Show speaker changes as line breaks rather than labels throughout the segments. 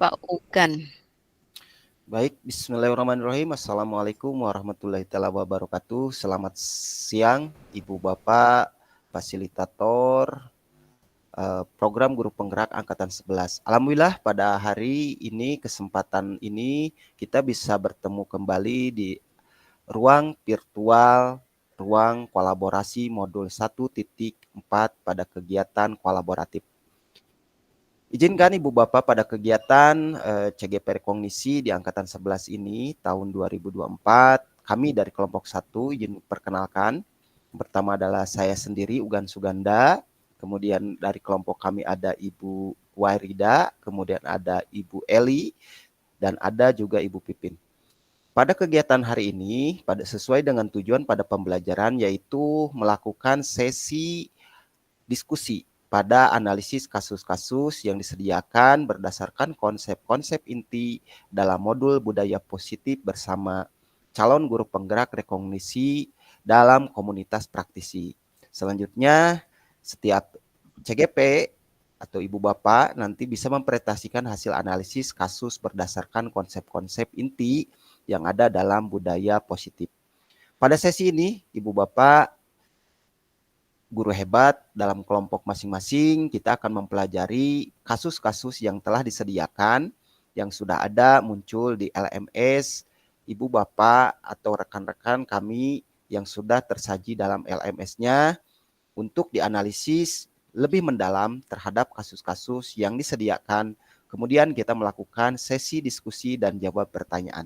Bapak Ugan.
Baik, bismillahirrahmanirrahim. Assalamualaikum warahmatullahi wabarakatuh. Selamat siang, Ibu Bapak, fasilitator program Guru Penggerak Angkatan 11. Alhamdulillah pada hari ini, kesempatan ini, kita bisa bertemu kembali di ruang virtual, ruang kolaborasi modul 1.4 pada kegiatan kolaboratif. Izinkan Ibu Bapak pada kegiatan CGP Rekognisi di Angkatan 11 ini tahun 2024, kami dari kelompok 1 izin perkenalkan. Pertama adalah saya sendiri Ugan Suganda, kemudian dari kelompok kami ada Ibu Wairida, kemudian ada Ibu Eli, dan ada juga Ibu Pipin. Pada kegiatan hari ini, sesuai dengan tujuan pada pembelajaran yaitu melakukan sesi diskusi pada analisis kasus-kasus yang disediakan berdasarkan konsep-konsep inti dalam modul budaya positif bersama calon guru penggerak rekognisi dalam komunitas praktisi. Selanjutnya, setiap CGP atau Ibu Bapak nanti bisa mempresentasikan hasil analisis kasus berdasarkan konsep-konsep inti yang ada dalam budaya positif. Pada sesi ini, Ibu Bapak guru hebat dalam kelompok masing-masing, kita akan mempelajari kasus-kasus yang telah disediakan, yang sudah ada muncul di LMS, Ibu Bapak atau rekan-rekan kami yang sudah tersaji dalam LMS-nya untuk dianalisis lebih mendalam terhadap kasus-kasus yang disediakan. Kemudian kita melakukan sesi diskusi dan jawab pertanyaan.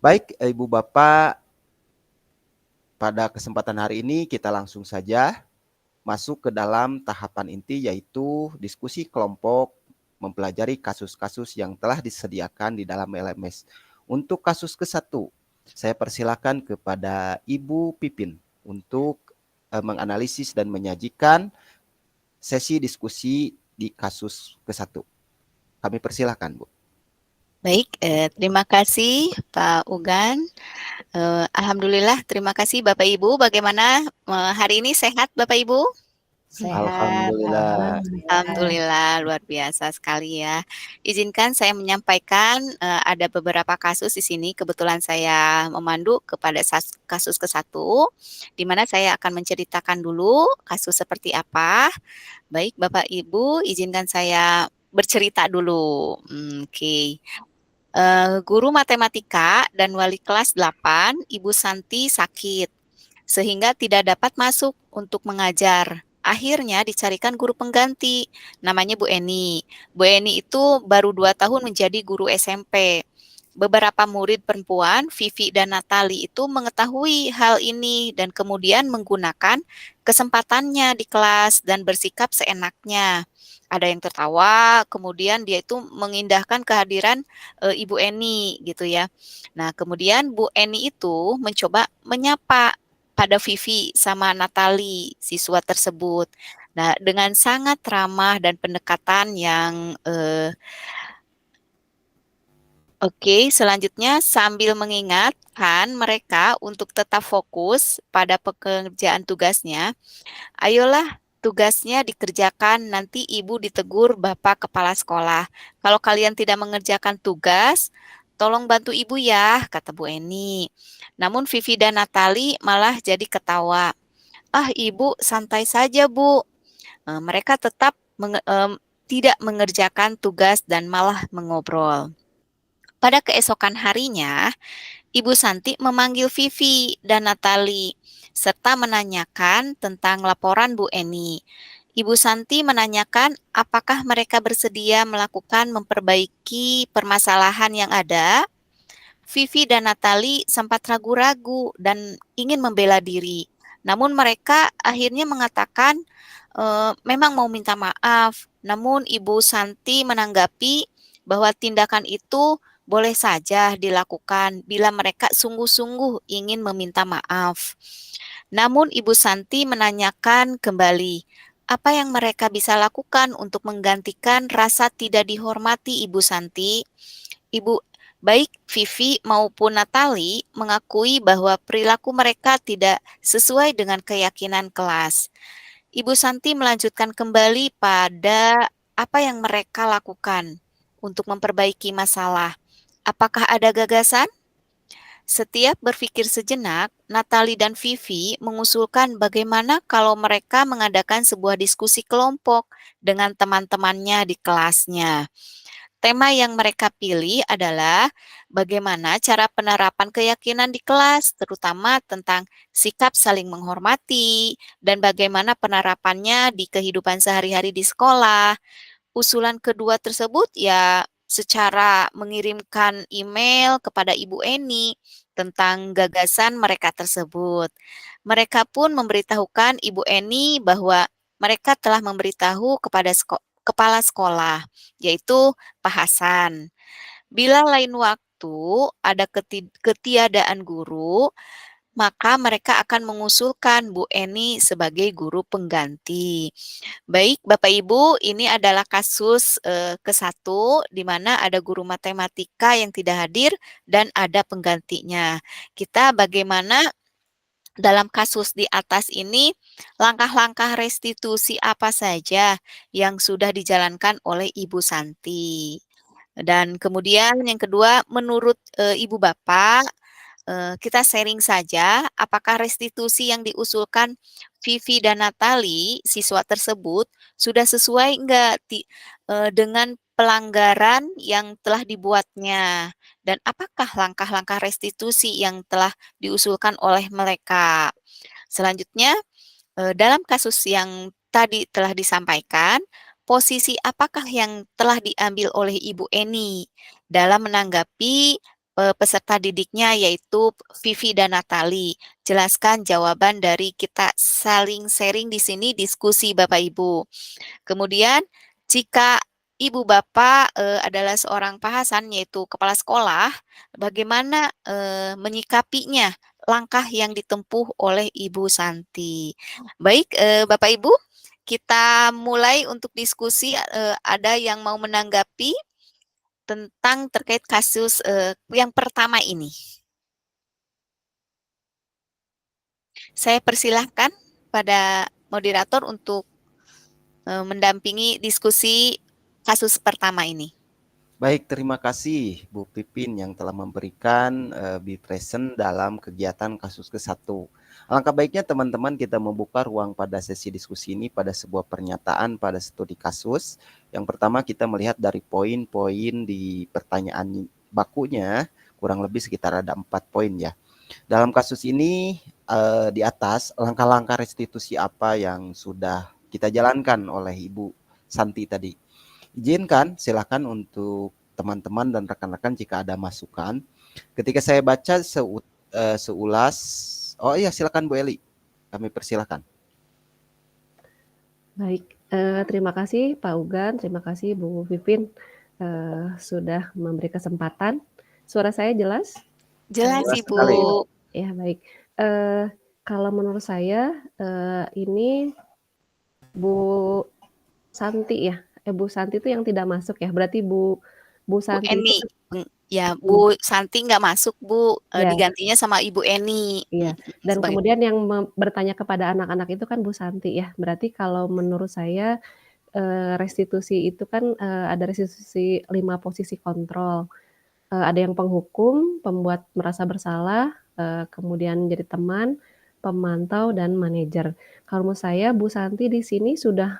Baik, Ibu Bapak, pada kesempatan hari ini kita langsung saja masuk ke dalam tahapan inti yaitu diskusi kelompok mempelajari kasus-kasus yang telah disediakan di dalam LMS. Untuk kasus ke-1, saya persilakan kepada Ibu Pipin untuk menganalisis dan menyajikan sesi diskusi di kasus ke-1. Kami persilakan, Bu.
Baik, terima kasih Pak Ugan. Alhamdulillah, terima kasih Bapak Ibu. Bagaimana hari ini, sehat Bapak Ibu?
Sehat,
Alhamdulillah.
Alhamdulillah, luar biasa sekali ya. Izinkan saya menyampaikan ada beberapa kasus di sini. Kebetulan saya memandu kepada kasus ke-1, di mana saya akan menceritakan dulu kasus seperti apa. Baik, Bapak Ibu, izinkan saya bercerita dulu. Oke. Guru matematika dan wali kelas 8, Ibu Santi sakit, sehingga tidak dapat masuk untuk mengajar. Akhirnya dicarikan guru pengganti, namanya Bu Eni. Bu Eni itu baru 2 tahun menjadi guru SMP. Beberapa murid perempuan, Vivi dan Natali itu mengetahui hal ini dan kemudian menggunakan kesempatannya di kelas dan bersikap seenaknya. Ada yang tertawa, kemudian dia itu mengindahkan kehadiran Ibu Eni gitu ya. Nah, kemudian Bu Eni itu mencoba menyapa pada Vivi sama Natali, siswa tersebut. Nah, dengan sangat ramah dan pendekatan yang Oke, selanjutnya sambil mengingatkan mereka untuk tetap fokus pada pekerjaan tugasnya, ayolah tugasnya dikerjakan, nanti ibu ditegur Bapak Kepala Sekolah. Kalau kalian tidak mengerjakan tugas, tolong bantu ibu ya, kata Bu Eni. Namun Vivi dan Natali malah jadi ketawa. Ah, ibu santai saja, Bu. Mereka tetap tidak mengerjakan tugas dan malah mengobrol. Pada keesokan harinya, Ibu Santi memanggil Vivi dan Natali, serta menanyakan tentang laporan Bu Eni. Ibu Santi menanyakan apakah mereka bersedia melakukan memperbaiki permasalahan yang ada. Vivi dan Natali sempat ragu-ragu dan ingin membela diri. Namun mereka akhirnya mengatakan memang mau minta maaf. Namun Ibu Santi menanggapi bahwa tindakan itu boleh saja dilakukan bila mereka sungguh-sungguh ingin meminta maaf. Namun Ibu Santi menanyakan kembali, apa yang mereka bisa lakukan untuk menggantikan rasa tidak dihormati Ibu Santi? Ibu baik Vivi maupun Natali mengakui bahwa perilaku mereka tidak sesuai dengan keyakinan kelas. Ibu Santi melanjutkan kembali pada apa yang mereka lakukan. untuk memperbaiki masalah. Apakah ada gagasan? Setiap berpikir sejenak, Natalie dan Vivi mengusulkan bagaimana kalau mereka mengadakan sebuah diskusi kelompok dengan teman-temannya di kelasnya. Tema yang mereka pilih adalah bagaimana cara penerapan keyakinan di kelas, terutama tentang sikap saling menghormati dan bagaimana penerapannya di kehidupan sehari-hari di sekolah. Usulan kedua tersebut ya secara mengirimkan email kepada Ibu Eni tentang gagasan mereka tersebut. Mereka pun memberitahukan Ibu Eni bahwa mereka telah memberitahu kepada kepala sekolah, yaitu Pak Hasan. Bila lain waktu ada ketiadaan guru, maka mereka akan mengusulkan Bu Eni sebagai guru pengganti. Baik, Bapak Ibu, ini adalah kasus ke-1 di mana ada guru matematika yang tidak hadir dan ada penggantinya. Kita bagaimana dalam kasus di atas ini, langkah-langkah restitusi apa saja yang sudah dijalankan oleh Ibu Santi. Dan kemudian yang kedua, menurut Ibu Bapak, kita sharing saja apakah restitusi yang diusulkan Vivi dan Natali, siswa tersebut, sudah sesuai enggak dengan pelanggaran yang telah dibuatnya, dan apakah langkah-langkah restitusi yang telah diusulkan oleh mereka. Selanjutnya, dalam kasus yang tadi telah disampaikan, posisi apakah yang telah diambil oleh Ibu Eni dalam menanggapi peserta didiknya yaitu Vivi dan Natali? Jelaskan jawaban dari kita saling sharing di sini diskusi Bapak Ibu. Kemudian jika Ibu Bapak adalah seorang Pak Hasan yaitu kepala sekolah, bagaimana menyikapinya langkah yang ditempuh oleh Ibu Santi? Baik, Bapak Ibu, kita mulai untuk diskusi. Ada yang mau menanggapi tentang terkait kasus yang pertama ini? Saya persilahkan pada moderator untuk mendampingi diskusi kasus pertama ini.
Baik, terima kasih Bu Pipin yang telah memberikan be present dalam kegiatan kasus ke-1. Alangkah baiknya teman-teman kita membuka ruang pada sesi diskusi ini pada sebuah pernyataan pada studi kasus. Yang pertama kita melihat dari poin-poin di pertanyaan bakunya, kurang lebih sekitar ada 4 poin ya. Dalam kasus ini di atas langkah-langkah restitusi apa yang sudah kita jalankan oleh Ibu Santi tadi. Izinkan, silakan untuk teman-teman dan rekan-rekan jika ada masukan. Ketika saya baca seulas, oh iya silakan Bu Eli, kami persilakan.
Baik, terima kasih Pak Ugan, terima kasih Bu Pipin sudah memberi kesempatan. Suara saya jelas?
Jelas,
Jelas
Ibu.
sekali.
Ya baik. Kalau menurut saya ini Bu Santi ya, Bu Santi itu yang tidak masuk ya. Berarti Bu
Bu
Santi
Eni,
itu
ya Bu Santi nggak masuk Bu,
ya,
digantinya sama Ibu Eni.
iya. Dan
Sebagai
kemudian yang bertanya kepada anak-anak itu kan Bu Santi ya. Berarti kalau menurut saya restitusi itu kan ada restitusi 5 posisi kontrol. Ada yang penghukum, pembuat merasa bersalah, kemudian jadi teman, pemantau, dan manajer. Kalau menurut saya Bu Santi di sini sudah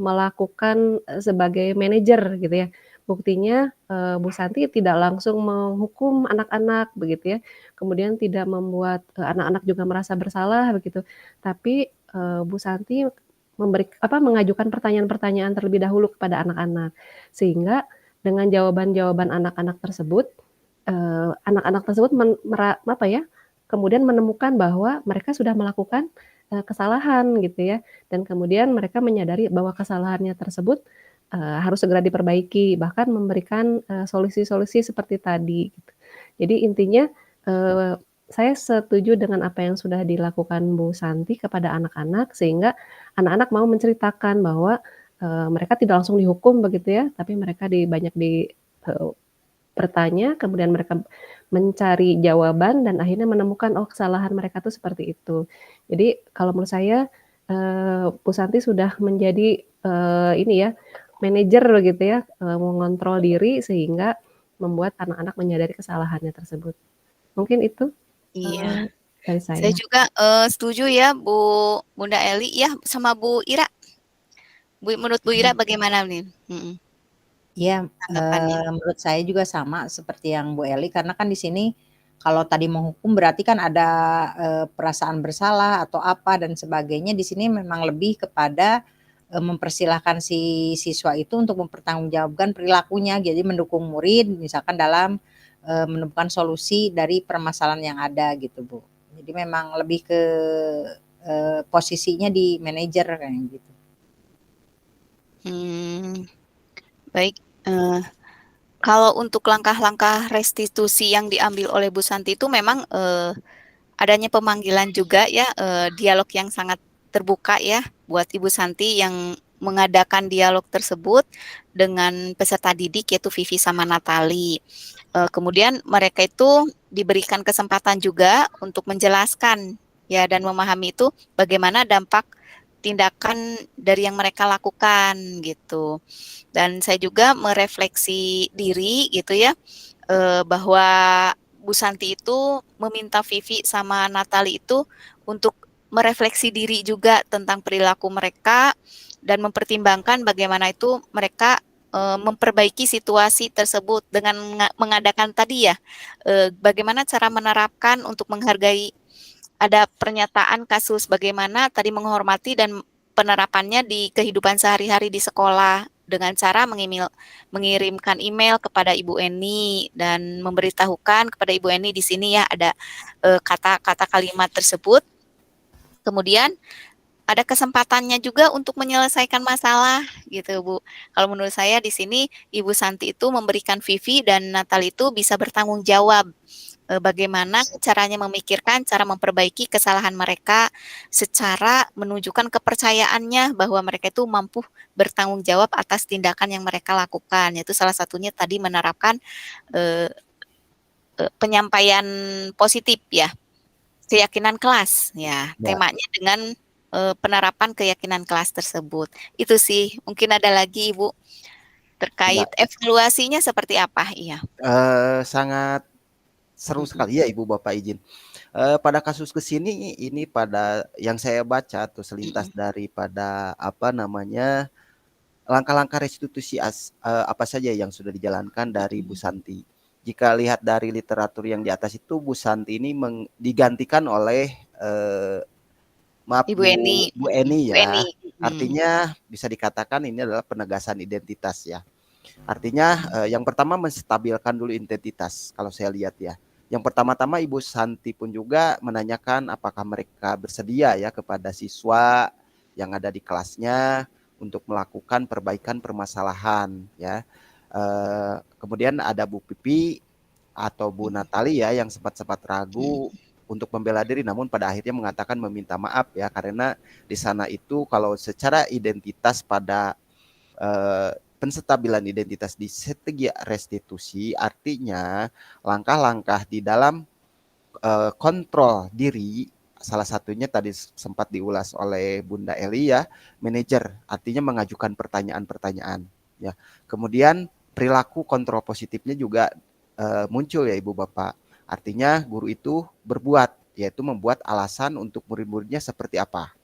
melakukan sebagai manajer gitu ya. Buktinya Bu Santi tidak langsung menghukum anak-anak begitu ya. Kemudian tidak membuat anak-anak juga merasa bersalah begitu. Tapi Bu Santi mengajukan pertanyaan-pertanyaan terlebih dahulu kepada anak-anak. Sehingga dengan jawaban-jawaban anak-anak tersebut, anak-anak tersebut kemudian menemukan bahwa mereka sudah melakukan kesalahan gitu ya, dan kemudian mereka menyadari bahwa kesalahannya tersebut harus segera diperbaiki, bahkan memberikan solusi-solusi seperti tadi gitu. Jadi intinya saya setuju dengan apa yang sudah dilakukan Bu Santi kepada anak-anak, sehingga anak-anak mau menceritakan bahwa mereka tidak langsung dihukum begitu ya, tapi mereka banyak bertanya, kemudian mereka mencari jawaban dan akhirnya menemukan, oh kesalahan mereka tuh seperti itu. Jadi kalau menurut saya Bu Santi sudah menjadi ini ya, manajer begitu ya, mengontrol diri sehingga membuat anak-anak menyadari kesalahannya tersebut. Mungkin itu,
Iya,
dari
saya
saya.
juga, setuju ya Bunda Eli ya sama Bu Ira. Menurut Bu Ira bagaimana nih?
Iya,
Tanggapannya?
menurut saya juga sama seperti yang Bu Eli, karena kan di sini kalau tadi menghukum berarti kan ada, perasaan bersalah atau apa dan sebagainya. Di sini memang lebih kepada, mempersilahkan si siswa itu untuk mempertanggungjawabkan perilakunya. Jadi mendukung murid misalkan dalam, menemukan solusi dari permasalahan yang ada gitu, Bu. Jadi memang lebih ke, posisinya di manajer kayak gitu.
Baik, kalau untuk langkah-langkah restitusi yang diambil oleh Bu Santi itu memang, adanya pemanggilan juga ya, dialog yang sangat terbuka ya buat Ibu Santi yang mengadakan dialog tersebut dengan peserta didik yaitu Vivi sama Natali. Kemudian mereka itu diberikan kesempatan juga untuk menjelaskan ya dan memahami itu bagaimana dampak tindakan dari yang mereka lakukan gitu. Dan saya juga merefleksi diri gitu ya, bahwa Bu Santi itu meminta Vivi sama Natali itu untuk merefleksi diri juga tentang perilaku mereka dan mempertimbangkan bagaimana itu mereka memperbaiki situasi tersebut dengan mengadakan tadi ya, bagaimana cara menerapkan untuk menghargai ada pernyataan kasus bagaimana tadi menghormati dan penerapannya di kehidupan sehari-hari di sekolah dengan cara mengirimkan email kepada Ibu Eni dan memberitahukan kepada Ibu Eni di sini ya ada kata-kata kalimat tersebut. Kemudian ada kesempatannya juga untuk menyelesaikan masalah gitu Bu. Kalau menurut saya di sini Ibu Santi itu memberikan Vivi dan Natal itu bisa bertanggung jawab bagaimana caranya memikirkan cara memperbaiki kesalahan mereka secara menunjukkan kepercayaannya bahwa mereka itu mampu bertanggung jawab atas tindakan yang mereka lakukan. Yaitu salah satunya tadi menerapkan penyampaian positif ya, keyakinan kelas ya, temanya dengan penerapan keyakinan kelas tersebut. Itu sih, mungkin ada lagi Ibu terkait evaluasinya seperti apa? Iya.
Sangat seru sekali ya Ibu Bapak izin. Pada kasus kesini ini pada yang saya baca tuh selintas daripada apa namanya langkah-langkah restitusi apa saja yang sudah dijalankan dari Bu Santi. Jika lihat dari literatur yang di atas itu Bu Santi ini digantikan oleh maaf
Ibu Eni.
Bu Eni
Bu
ya.
Eni.
Artinya bisa dikatakan ini adalah penegasan identitas ya. Artinya yang pertama menstabilkan dulu identitas kalau saya lihat ya. Yang pertama-tama Ibu Santi pun juga menanyakan apakah mereka bersedia ya kepada siswa yang ada di kelasnya untuk melakukan perbaikan permasalahan ya. Kemudian ada Bu Pipi atau Bu Natali ya yang sempat ragu untuk membela diri namun pada akhirnya mengatakan meminta maaf ya karena di sana itu kalau secara identitas pada penstabilan identitas di strategi restitusi artinya langkah-langkah di dalam kontrol diri salah satunya tadi sempat diulas oleh Bunda Eli ya manajer artinya mengajukan pertanyaan-pertanyaan ya kemudian perilaku kontrol positifnya juga muncul ya Ibu Bapak artinya guru itu berbuat yaitu membuat alasan untuk murid-muridnya seperti apa.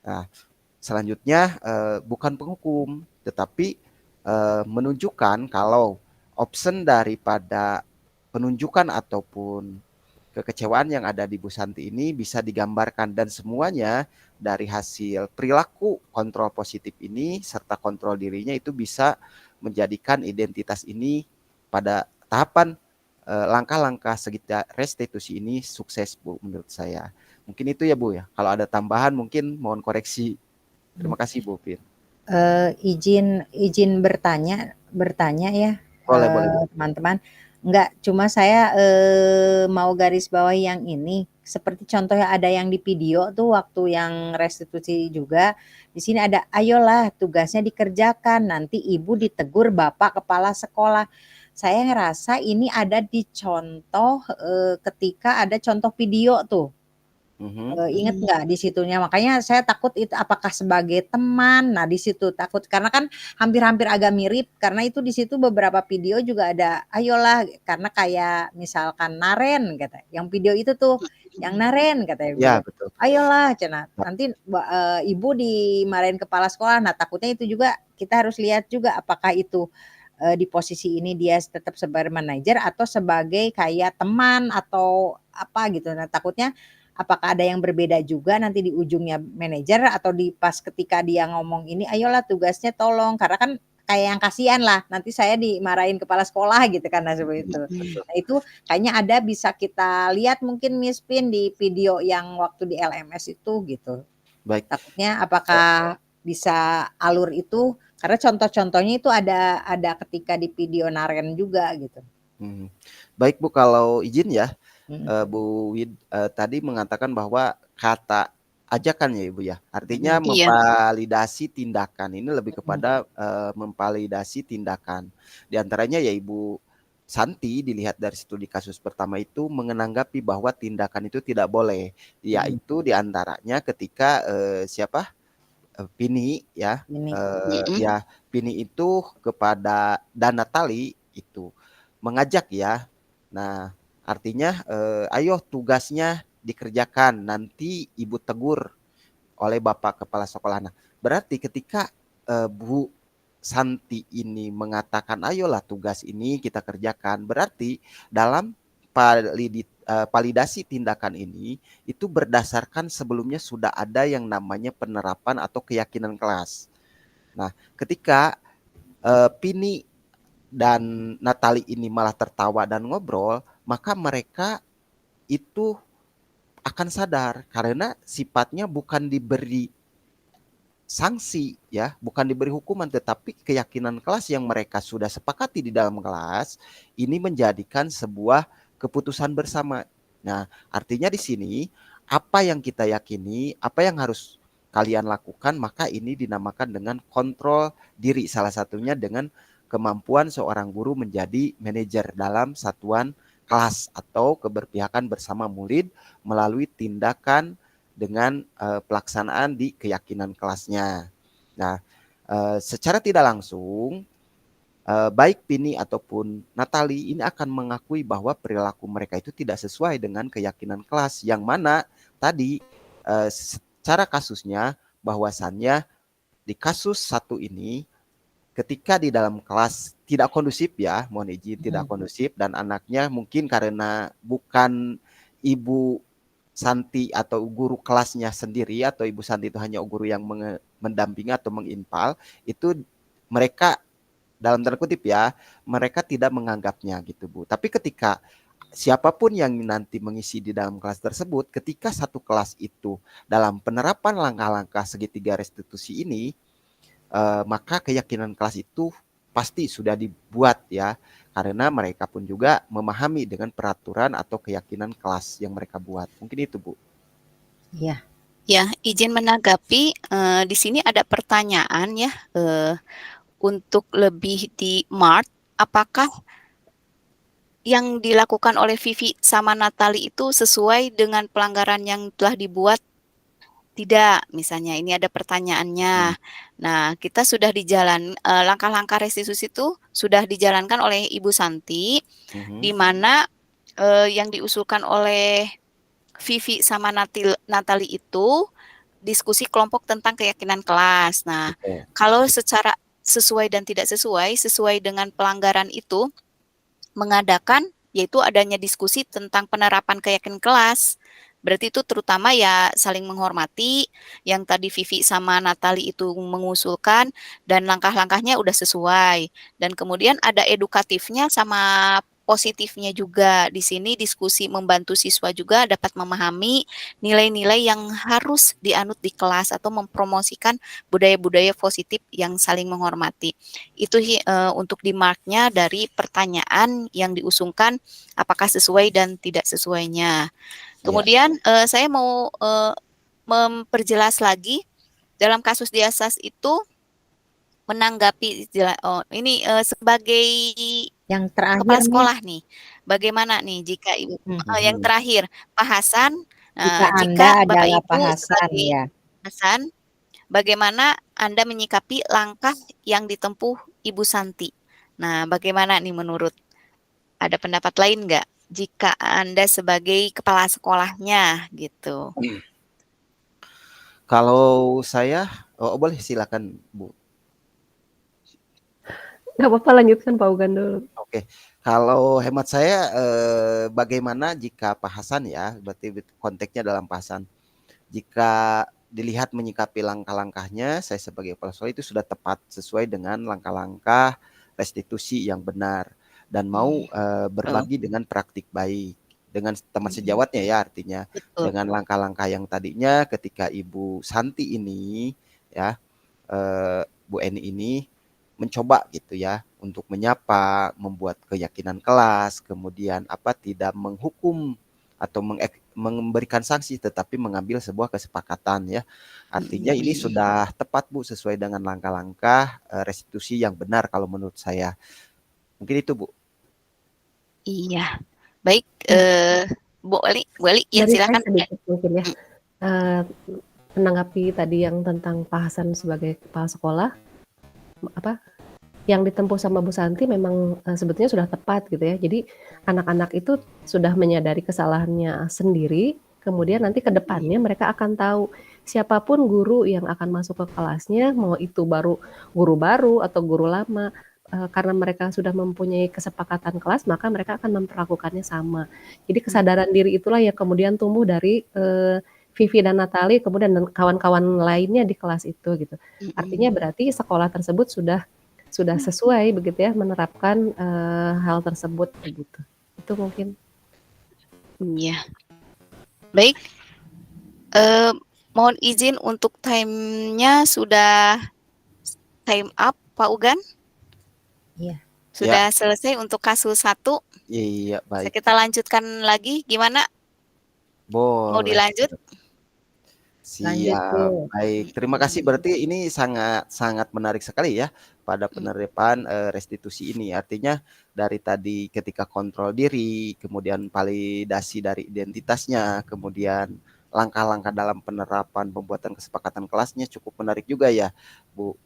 Nah, selanjutnya bukan penghukum tetapi menunjukkan kalau option daripada penunjukan ataupun kekecewaan yang ada di Bu Santi ini bisa digambarkan dan semuanya dari hasil perilaku kontrol positif ini serta kontrol dirinya itu bisa menjadikan identitas ini pada tahapan langkah-langkah sekitar restitusi ini sukses Bu menurut saya. Mungkin itu ya Bu ya. Kalau ada tambahan mungkin mohon koreksi. Terima kasih Bu Pin.
Izin bertanya ya,
Boleh.
teman-teman. Enggak, cuma saya, mau garis bawahi yang ini, seperti contohnya ada yang di video tuh waktu yang restitusi juga, di sini ada, "Ayolah tugasnya dikerjakan, nanti ibu ditegur bapak kepala sekolah." Saya ngerasa ini ada di contoh, ketika ada contoh video tuh. Inget nggak di situnya? Makanya saya takut itu apakah sebagai teman. Nah, di situ takut karena kan hampir-hampir agak mirip karena itu di situ beberapa video juga ada, "Ayolah," karena kayak misalkan Naren kata, yang video itu tuh, yang Naren katanya
Ya,
bilang,
betul.
"Ayolah," cenah, "nanti ibu dimarahin kepala sekolah." Nah, takutnya itu juga kita harus lihat juga apakah itu, di posisi ini dia tetap sebagai manajer atau sebagai kayak teman atau apa gitu. Nah, takutnya apakah ada yang berbeda juga nanti di ujungnya manajer atau di pas ketika dia ngomong ini, "Ayolah tugasnya tolong," karena kan kayak yang kasihan lah, nanti saya dimarahin kepala sekolah gitu kan, nah seperti itu.
Betul.
Nah itu kayaknya ada bisa kita lihat mungkin Miss Pin di video yang waktu di LMS itu gitu.
Baik.
Takutnya apakah bisa alur itu, karena contoh-contohnya itu ada ketika di video Naren juga gitu.
Baik Bu, kalau izin ya,
Mhm.
Bu Wid tadi mengatakan bahwa kata ajakan ya Ibu ya, artinya
Iya.
memvalidasi tindakan, ini lebih
Mhm.
kepada memvalidasi tindakan. Di antaranya ya Ibu Santi dilihat dari studi kasus pertama itu menanggapi bahwa tindakan itu tidak boleh, yaitu di antaranya ketika Pini ya,
Ini.
ya Pini itu kepada Dan Natali itu mengajak ya. Nah, artinya ayo tugasnya dikerjakan, nanti Ibu tegur oleh Bapak Kepala Sekolah. Nah, berarti ketika Bu Santi ini mengatakan ayolah tugas ini kita kerjakan, berarti dalam validasi tindakan ini itu berdasarkan sebelumnya sudah ada yang namanya penerapan atau keyakinan kelas. Nah, ketika Pini dan Natali ini malah tertawa dan ngobrol, maka mereka itu akan sadar karena sifatnya bukan diberi sanksi ya, bukan diberi hukuman, tetapi keyakinan kelas yang mereka sudah sepakati di dalam kelas ini menjadikan sebuah keputusan bersama. Nah, artinya di sini apa yang kita yakini, apa yang harus kalian lakukan, maka ini dinamakan dengan kontrol diri. Salah satunya dengan kemampuan seorang guru menjadi manajer dalam satuan kelas atau keberpihakan bersama murid melalui tindakan dengan pelaksanaan di keyakinan kelasnya. Nah, secara tidak langsung baik Pini ataupun Natali ini akan mengakui bahwa perilaku mereka itu tidak sesuai dengan keyakinan kelas, yang mana tadi secara kasusnya bahwasannya di kasus satu ini ketika di dalam kelas tidak kondusif ya, mohon izin tidak kondusif, dan anaknya mungkin karena bukan Ibu Santi atau guru kelasnya sendiri atau Ibu Santi itu hanya guru yang mendampingi atau menginpal, itu mereka dalam tanda kutip ya, mereka tidak menganggapnya gitu Bu. Tapi ketika siapapun yang nanti mengisi di dalam kelas tersebut, ketika satu kelas itu dalam penerapan langkah-langkah segitiga restitusi ini, maka keyakinan kelas itu pasti sudah dibuat ya, karena mereka pun juga memahami dengan peraturan atau keyakinan kelas yang mereka buat. Mungkin itu Bu.
Iya.
Ya, izin menanggapi, di sini ada pertanyaan ya, untuk lebih di-mart, apakah yang dilakukan oleh Vivi sama Natali itu sesuai dengan pelanggaran yang telah dibuat? Tidak, misalnya ini ada pertanyaannya. Nah, kita sudah langkah-langkah restitusi itu sudah dijalankan oleh Ibu Santi, di mana yang diusulkan oleh Vivi sama Natali itu diskusi kelompok tentang keyakinan kelas. Nah, kalau secara sesuai dan tidak sesuai dengan pelanggaran itu mengadakan yaitu adanya diskusi tentang penerapan keyakinan kelas. Berarti itu terutama ya saling menghormati, yang tadi Vivi sama Natali itu mengusulkan dan langkah-langkahnya udah sesuai. Dan kemudian ada edukatifnya sama positifnya juga. Di sini diskusi membantu siswa juga dapat memahami nilai-nilai yang harus dianut di kelas atau mempromosikan budaya-budaya positif yang saling menghormati. Itu untuk di-mark-nya dari pertanyaan yang diusungkan apakah sesuai dan tidak sesuainya. Kemudian saya mau memperjelas lagi dalam kasus di Asas itu menanggapi ini sebagai
Yang terakhir
kepala
nih.
sekolah nih, bagaimana nih jika yang terakhir Pak Hasan
Jika
Jika
Anda
Bapak
adalah
Ibu
Pak Hasan
sebagai
ya.
Hasan, bagaimana Anda menyikapi langkah yang ditempuh Ibu Santi? Nah, bagaimana nih menurut ada pendapat lain nggak? Jika Anda sebagai kepala sekolahnya gitu.
Kalau saya, boleh silakan Bu.
Nggak apa-apa, lanjutkan Pak Ugan dulu.
Oke, kalau hemat saya, bagaimana jika Pak Hasan ya, berarti konteksnya dalam Pak Hasan. Jika dilihat menyikapi langkah-langkahnya, saya sebagai kepala sekolah itu sudah tepat sesuai dengan langkah-langkah restitusi yang benar dan mau
Betul.
berbagi dengan praktik baik dengan teman
Mhm.
sejawatnya ya artinya
Betul.
dengan langkah-langkah yang tadinya ketika Ibu Santi ini ya Bu Eni ini mencoba gitu ya untuk menyapa, membuat keyakinan kelas, kemudian tidak menghukum atau memberikan sanksi tetapi mengambil sebuah kesepakatan ya. Artinya ini sudah tepat Bu sesuai dengan langkah-langkah restitusi yang benar kalau menurut saya. Mungkin itu Bu.
Iya. Baik, Bu Eli, ya
Dari saya
silakan.
sedikit mungkin ya,
Mhm.
menanggapi tadi yang tentang Pak Hasan sebagai kepala sekolah, yang ditempuh sama Bu Santi memang, sebetulnya sudah tepat gitu ya. Jadi anak-anak itu sudah menyadari kesalahannya sendiri, kemudian nanti ke depannya mereka akan tahu siapapun guru yang akan masuk ke kelasnya, mau itu guru baru atau guru lama, karena mereka sudah mempunyai kesepakatan kelas, maka mereka akan memperlakukannya sama. Jadi kesadaran diri itulah yang kemudian tumbuh dari, Vivi dan Natali, kemudian dan kawan-kawan lainnya di kelas itu gitu. Artinya berarti sekolah tersebut sudah sesuai begitu ya menerapkan, hal tersebut begitu. Itu mungkin.
Iya. Baik, mohon izin untuk time-nya sudah time up, Pak Ugan.
Iya.
Sudah selesai untuk kasus 1.
Iya, baik.
Kita lanjutkan lagi, gimana? Mau
Boleh.
dilanjut?
Lanjut,
Siap,
Bu.
baik. Terima kasih. Berarti ini sangat menarik sekali ya pada penerapan restitusi ini. Artinya dari tadi ketika kontrol diri, kemudian validasi dari identitasnya, kemudian langkah-langkah dalam penerapan pembuatan kesepakatan kelasnya cukup menarik juga ya, Bu.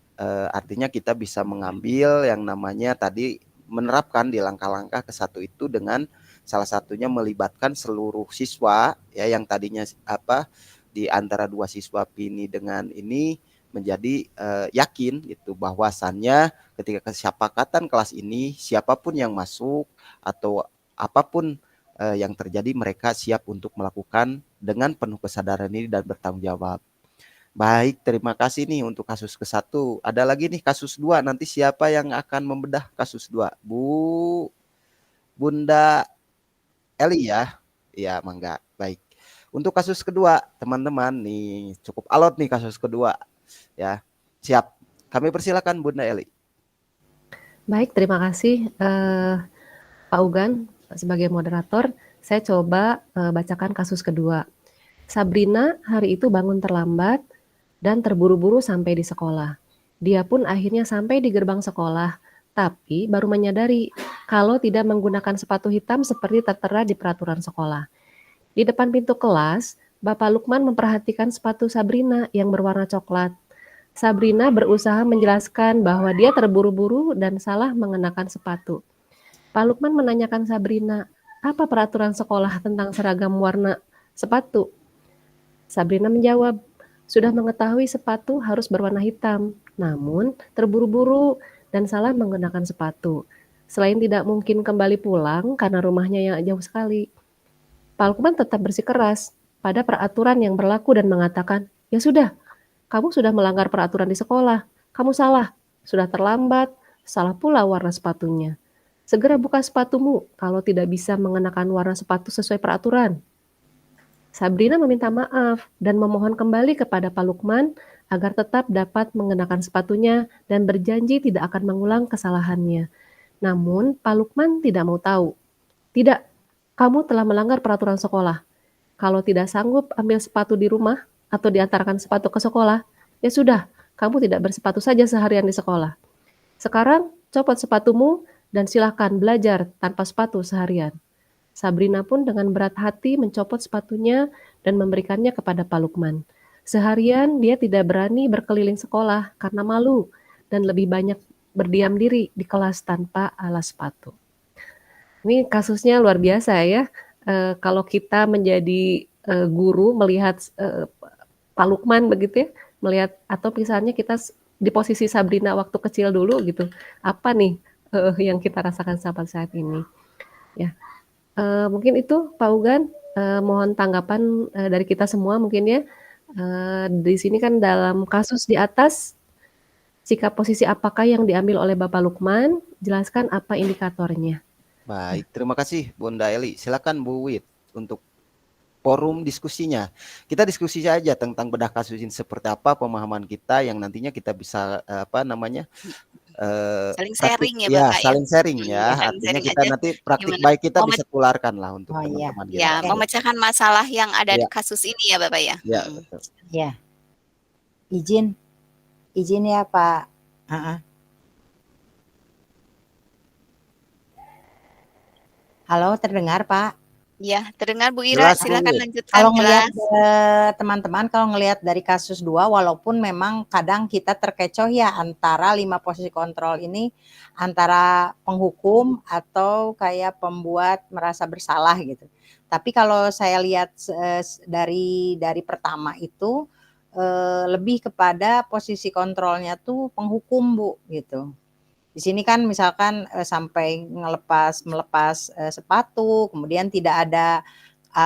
Artinya kita bisa mengambil yang namanya tadi menerapkan di langkah-langkah ke satu itu dengan salah satunya melibatkan seluruh siswa ya yang tadinya di antara dua siswa Pini dengan ini menjadi yakin gitu bahwasannya ketika kesepakatan kelas ini siapapun yang masuk atau apapun yang terjadi mereka siap untuk melakukan dengan penuh kesadaran ini dan bertanggung jawab. Baik, terima kasih nih untuk kasus ke-1. Ada lagi nih kasus 2. Nanti siapa yang akan membedah kasus 2? Bunda Eli ya? Iya, mangga. Baik. Untuk kasus kedua, teman-teman nih cukup alot nih kasus kedua ya. Siap. Kami persilakan Bunda Eli.
Baik, terima kasih, Pak Ugan sebagai moderator. Saya coba, bacakan kasus kedua. Sabrina hari itu bangun terlambat dan terburu-buru sampai di sekolah. Dia pun akhirnya sampai di gerbang sekolah, tapi baru menyadari kalau tidak menggunakan sepatu hitam seperti tertera di peraturan sekolah. Di depan pintu kelas, Bapak Lukman memperhatikan sepatu Sabrina yang berwarna coklat. Sabrina berusaha menjelaskan bahwa dia terburu-buru dan salah mengenakan sepatu. Pak Lukman menanyakan Sabrina, apa peraturan sekolah tentang seragam warna sepatu? Sabrina menjawab, sudah mengetahui sepatu harus berwarna hitam, namun terburu-buru dan salah menggunakan sepatu. Selain tidak mungkin kembali pulang karena rumahnya yang jauh sekali, Pak Lukman tetap bersikeras pada peraturan yang berlaku dan mengatakan, ya sudah, kamu sudah melanggar peraturan di sekolah, kamu salah, sudah terlambat, salah pula warna sepatunya. Segera buka sepatumu kalau tidak bisa mengenakan warna sepatu sesuai peraturan. Sabrina meminta maaf dan memohon kembali kepada Pak Lukman agar tetap dapat mengenakan sepatunya dan berjanji tidak akan mengulang kesalahannya. Namun Pak Lukman tidak mau tahu. Tidak, kamu telah melanggar peraturan sekolah. Kalau tidak sanggup ambil sepatu di rumah atau diantarkan sepatu ke sekolah, ya sudah, kamu tidak bersepatu saja seharian di sekolah. Sekarang copot sepatumu dan silakan belajar tanpa sepatu seharian. Sabrina pun dengan berat hati mencopot sepatunya dan memberikannya kepada Pak Lukman. Seharian dia tidak berani berkeliling sekolah karena malu dan lebih banyak berdiam diri di kelas tanpa alas sepatu. Ini kasusnya luar biasa ya. Kalau kita menjadi guru melihat Pak Lukman begitu ya, melihat atau misalnya kita di posisi Sabrina waktu kecil dulu gitu, apa nih yang kita rasakan sampai saat ini? Ya, mungkin itu Pak Ugan, mohon tanggapan dari kita semua mungkin ya. Di sini kan dalam kasus di atas, sikap posisi apakah yang diambil oleh Bapak Lukman? Jelaskan apa indikatornya.
Baik, terima kasih Bunda Eli. Silakan Bu Wit untuk forum diskusinya. Kita diskusi saja tentang bedah kasus ini seperti apa pemahaman kita yang nantinya kita bisa
Saling
praktik
sharing ya
ya,
Bapak ya.
saling sharing ya.
Saling
Artinya
sharing
kita
aja
nanti praktik
gimana
baik kita
momen
bisa tularkan lah untuk
Oh iya,
teman-teman
ya,
kita.
oke.
memecahkan masalah yang ada di
Ya,
kasus ini ya Bapak ya.
ya, betul.
Ya, izin ya Pak. Halo, terdengar Pak?
Ya, terdengar Bu Ira,
Jelas Bu
silakan
Wit.
lanjutkan,
Kalau ngelihat
jelas.
teman-teman, kalau ngelihat dari kasus 2, walaupun memang kadang kita terkecoh ya antara 5 posisi kontrol ini, antara penghukum atau kayak pembuat merasa bersalah gitu. Tapi kalau saya lihat dari pertama itu, lebih kepada posisi kontrolnya tuh penghukum Bu, gitu. Di sini kan misalkan sampai melepas sepatu, kemudian tidak ada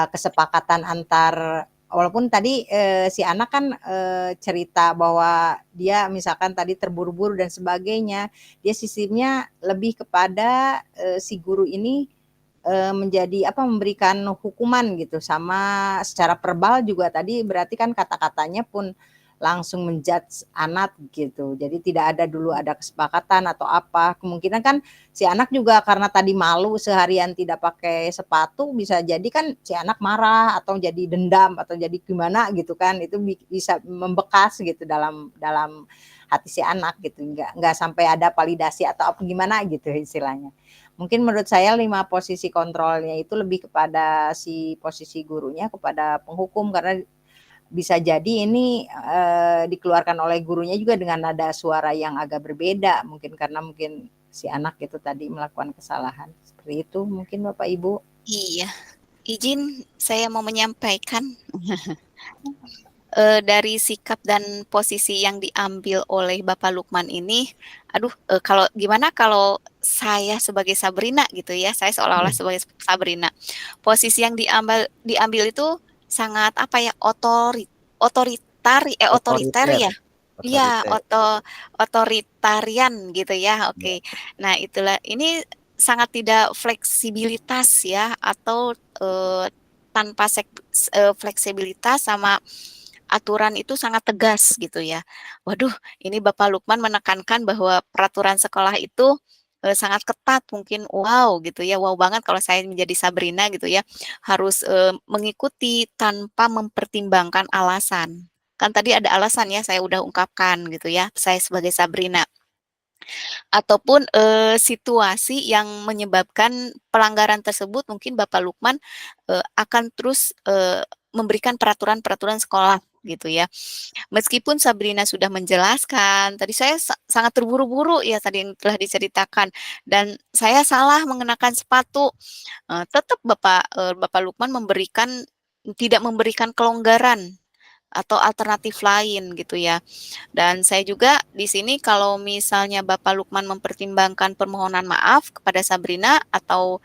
kesepakatan antar, walaupun tadi si anak kan cerita bahwa dia misalkan tadi terburu-buru dan sebagainya, dia sistemnya lebih kepada si guru ini menjadi memberikan hukuman gitu, sama secara verbal juga tadi berarti kan kata-katanya pun langsung menjudge anak gitu. Jadi tidak ada dulu ada kesepakatan atau apa. Kemungkinan kan si anak juga karena tadi malu seharian tidak pakai sepatu, bisa jadi kan si anak marah atau jadi dendam atau jadi gimana gitu kan. Itu bisa membekas gitu dalam hati si anak gitu. Enggak sampai ada validasi atau apa gimana gitu istilahnya. Mungkin menurut saya 5 posisi kontrolnya itu lebih kepada si posisi gurunya kepada penghukum, karena bisa jadi ini dikeluarkan oleh gurunya juga dengan nada suara yang agak berbeda, mungkin karena mungkin si anak itu tadi melakukan kesalahan. Seperti itu mungkin Bapak Ibu.
Iya, izin saya mau menyampaikan dari sikap dan posisi yang diambil oleh Bapak Lukman ini, kalau gimana kalau saya sebagai Sabrina gitu ya, saya seolah-olah sebagai Sabrina. Posisi yang diambil itu sangat otoriter ya? Iya,
Otoriter.
otoritarian gitu ya,
Ya,
oke. Nah itulah, ini sangat tidak fleksibilitas ya, atau tanpa fleksibilitas sama aturan itu sangat tegas gitu ya. Waduh, ini Bapak Lukman menekankan bahwa peraturan sekolah itu sangat ketat, mungkin wow gitu ya, wow banget kalau saya menjadi Sabrina gitu ya, harus mengikuti tanpa mempertimbangkan alasan. Kan tadi ada alasan ya, saya udah ungkapkan gitu ya, saya sebagai Sabrina. Ataupun situasi yang menyebabkan pelanggaran tersebut, mungkin Bapak Lukman akan terus memberikan peraturan-peraturan sekolah gitu ya. Meskipun Sabrina sudah menjelaskan, tadi saya sangat terburu-buru ya tadi yang telah diceritakan, dan saya salah mengenakan sepatu, tetap Bapak Lukman tidak memberikan kelonggaran atau alternatif lain gitu ya. Dan saya juga di sini kalau misalnya Bapak Lukman mempertimbangkan permohonan maaf kepada Sabrina atau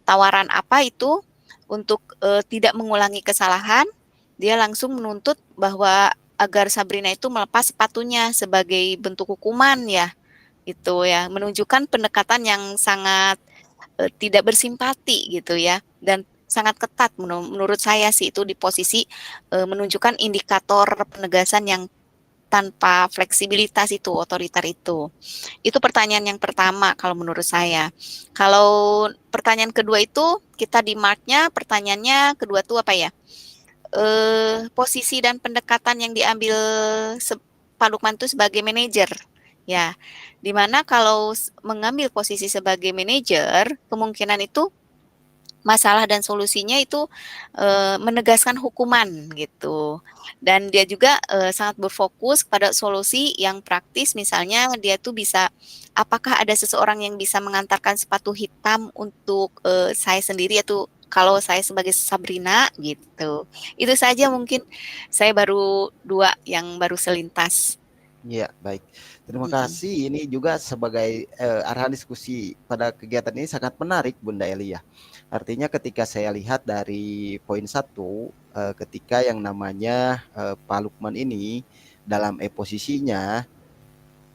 tawaran apa itu untuk tidak mengulangi kesalahan, dia langsung menuntut bahwa agar Sabrina itu melepas sepatunya sebagai bentuk hukuman ya, itu ya, menunjukkan pendekatan yang sangat tidak bersimpati gitu ya, dan sangat ketat menurut saya sih itu di posisi menunjukkan indikator penegasan yang tanpa fleksibilitas itu, otoriter itu. Itu pertanyaan yang pertama kalau menurut saya. Kalau pertanyaan kedua itu, kita di mark-nya, pertanyaannya kedua itu apa ya? Posisi dan pendekatan yang diambil Pak Lukman itu sebagai manajer. Ya, dimana kalau mengambil posisi sebagai manajer, kemungkinan itu masalah dan solusinya itu, menegaskan hukuman gitu. Dan dia juga, sangat berfokus pada solusi yang praktis, misalnya dia tuh bisa apakah ada seseorang yang bisa mengantarkan sepatu hitam untuk, saya sendiri yaitu kalau saya sebagai Sabrina gitu. Itu saja mungkin, saya baru 2 yang baru selintas.
Iya, baik. Terima
Mhm.
kasih. Ini juga sebagai arahan diskusi pada kegiatan ini sangat menarik, Bunda Eli ya. Artinya ketika saya lihat dari poin 1, ketika yang namanya Pak Lukman ini dalam posisinya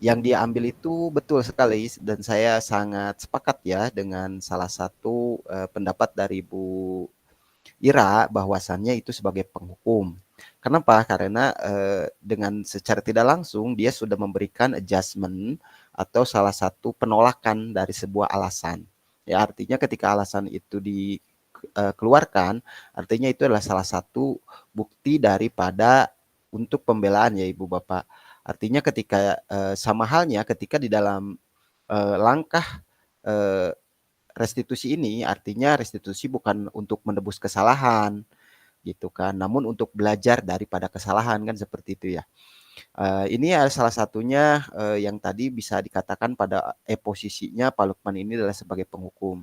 yang dia ambil itu betul sekali dan saya sangat sepakat ya dengan salah satu pendapat dari Bu Ira bahwasannya itu sebagai penghukum. Kenapa? Karena dengan secara tidak langsung dia sudah memberikan adjustment atau salah satu penolakan dari sebuah alasan. Ya, artinya ketika alasan itu dikeluarkan, artinya itu adalah salah satu bukti daripada untuk pembelaan ya Ibu Bapak. Artinya ketika sama halnya ketika di dalam langkah eh, restitusi ini, artinya restitusi bukan untuk menebus kesalahan gitu kan, namun untuk belajar daripada kesalahan kan seperti itu ya. Ini salah satunya yang tadi bisa dikatakan pada posisinya Pak Lukman ini adalah sebagai penghukum.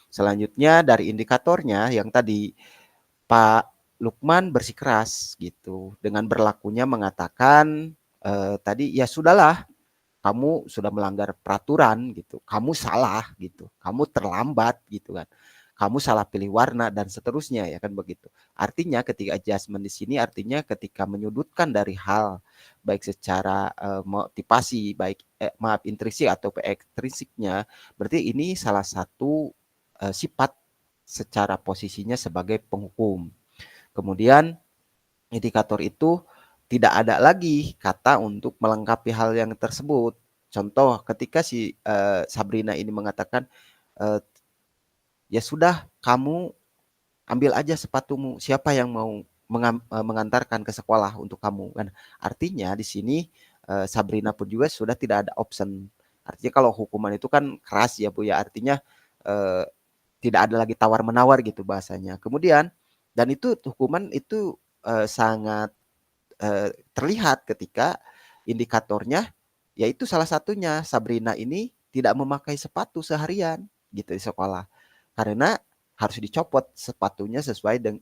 Selanjutnya dari indikatornya yang tadi Pak Lukman bersikeras gitu dengan berlakunya mengatakan tadi ya sudahlah kamu sudah melanggar peraturan gitu, kamu salah gitu, kamu terlambat gitu kan, kamu salah pilih warna dan seterusnya ya kan begitu. Artinya ketika adjustment di sini artinya ketika menyudutkan dari hal baik secara motivasi, baik maaf intrinsik atau ekstrinsiknya, berarti ini salah satu sifat secara posisinya sebagai penghukum. Kemudian indikator itu tidak ada lagi kata untuk melengkapi hal yang tersebut. Contoh ketika si Sabrina ini mengatakan e, ya sudah kamu ambil aja sepatumu, siapa yang mau mengantarkan ke sekolah untuk kamu kan. Artinya di sini Sabrina pun juga sudah tidak ada option. Artinya kalau hukuman itu kan keras ya Bu ya, artinya eh, tidak ada lagi tawar-menawar gitu bahasanya. Kemudian dan itu hukuman itu sangat terlihat ketika indikatornya yaitu salah satunya Sabrina ini tidak memakai sepatu seharian gitu di sekolah karena harus dicopot sepatunya sesuai dengan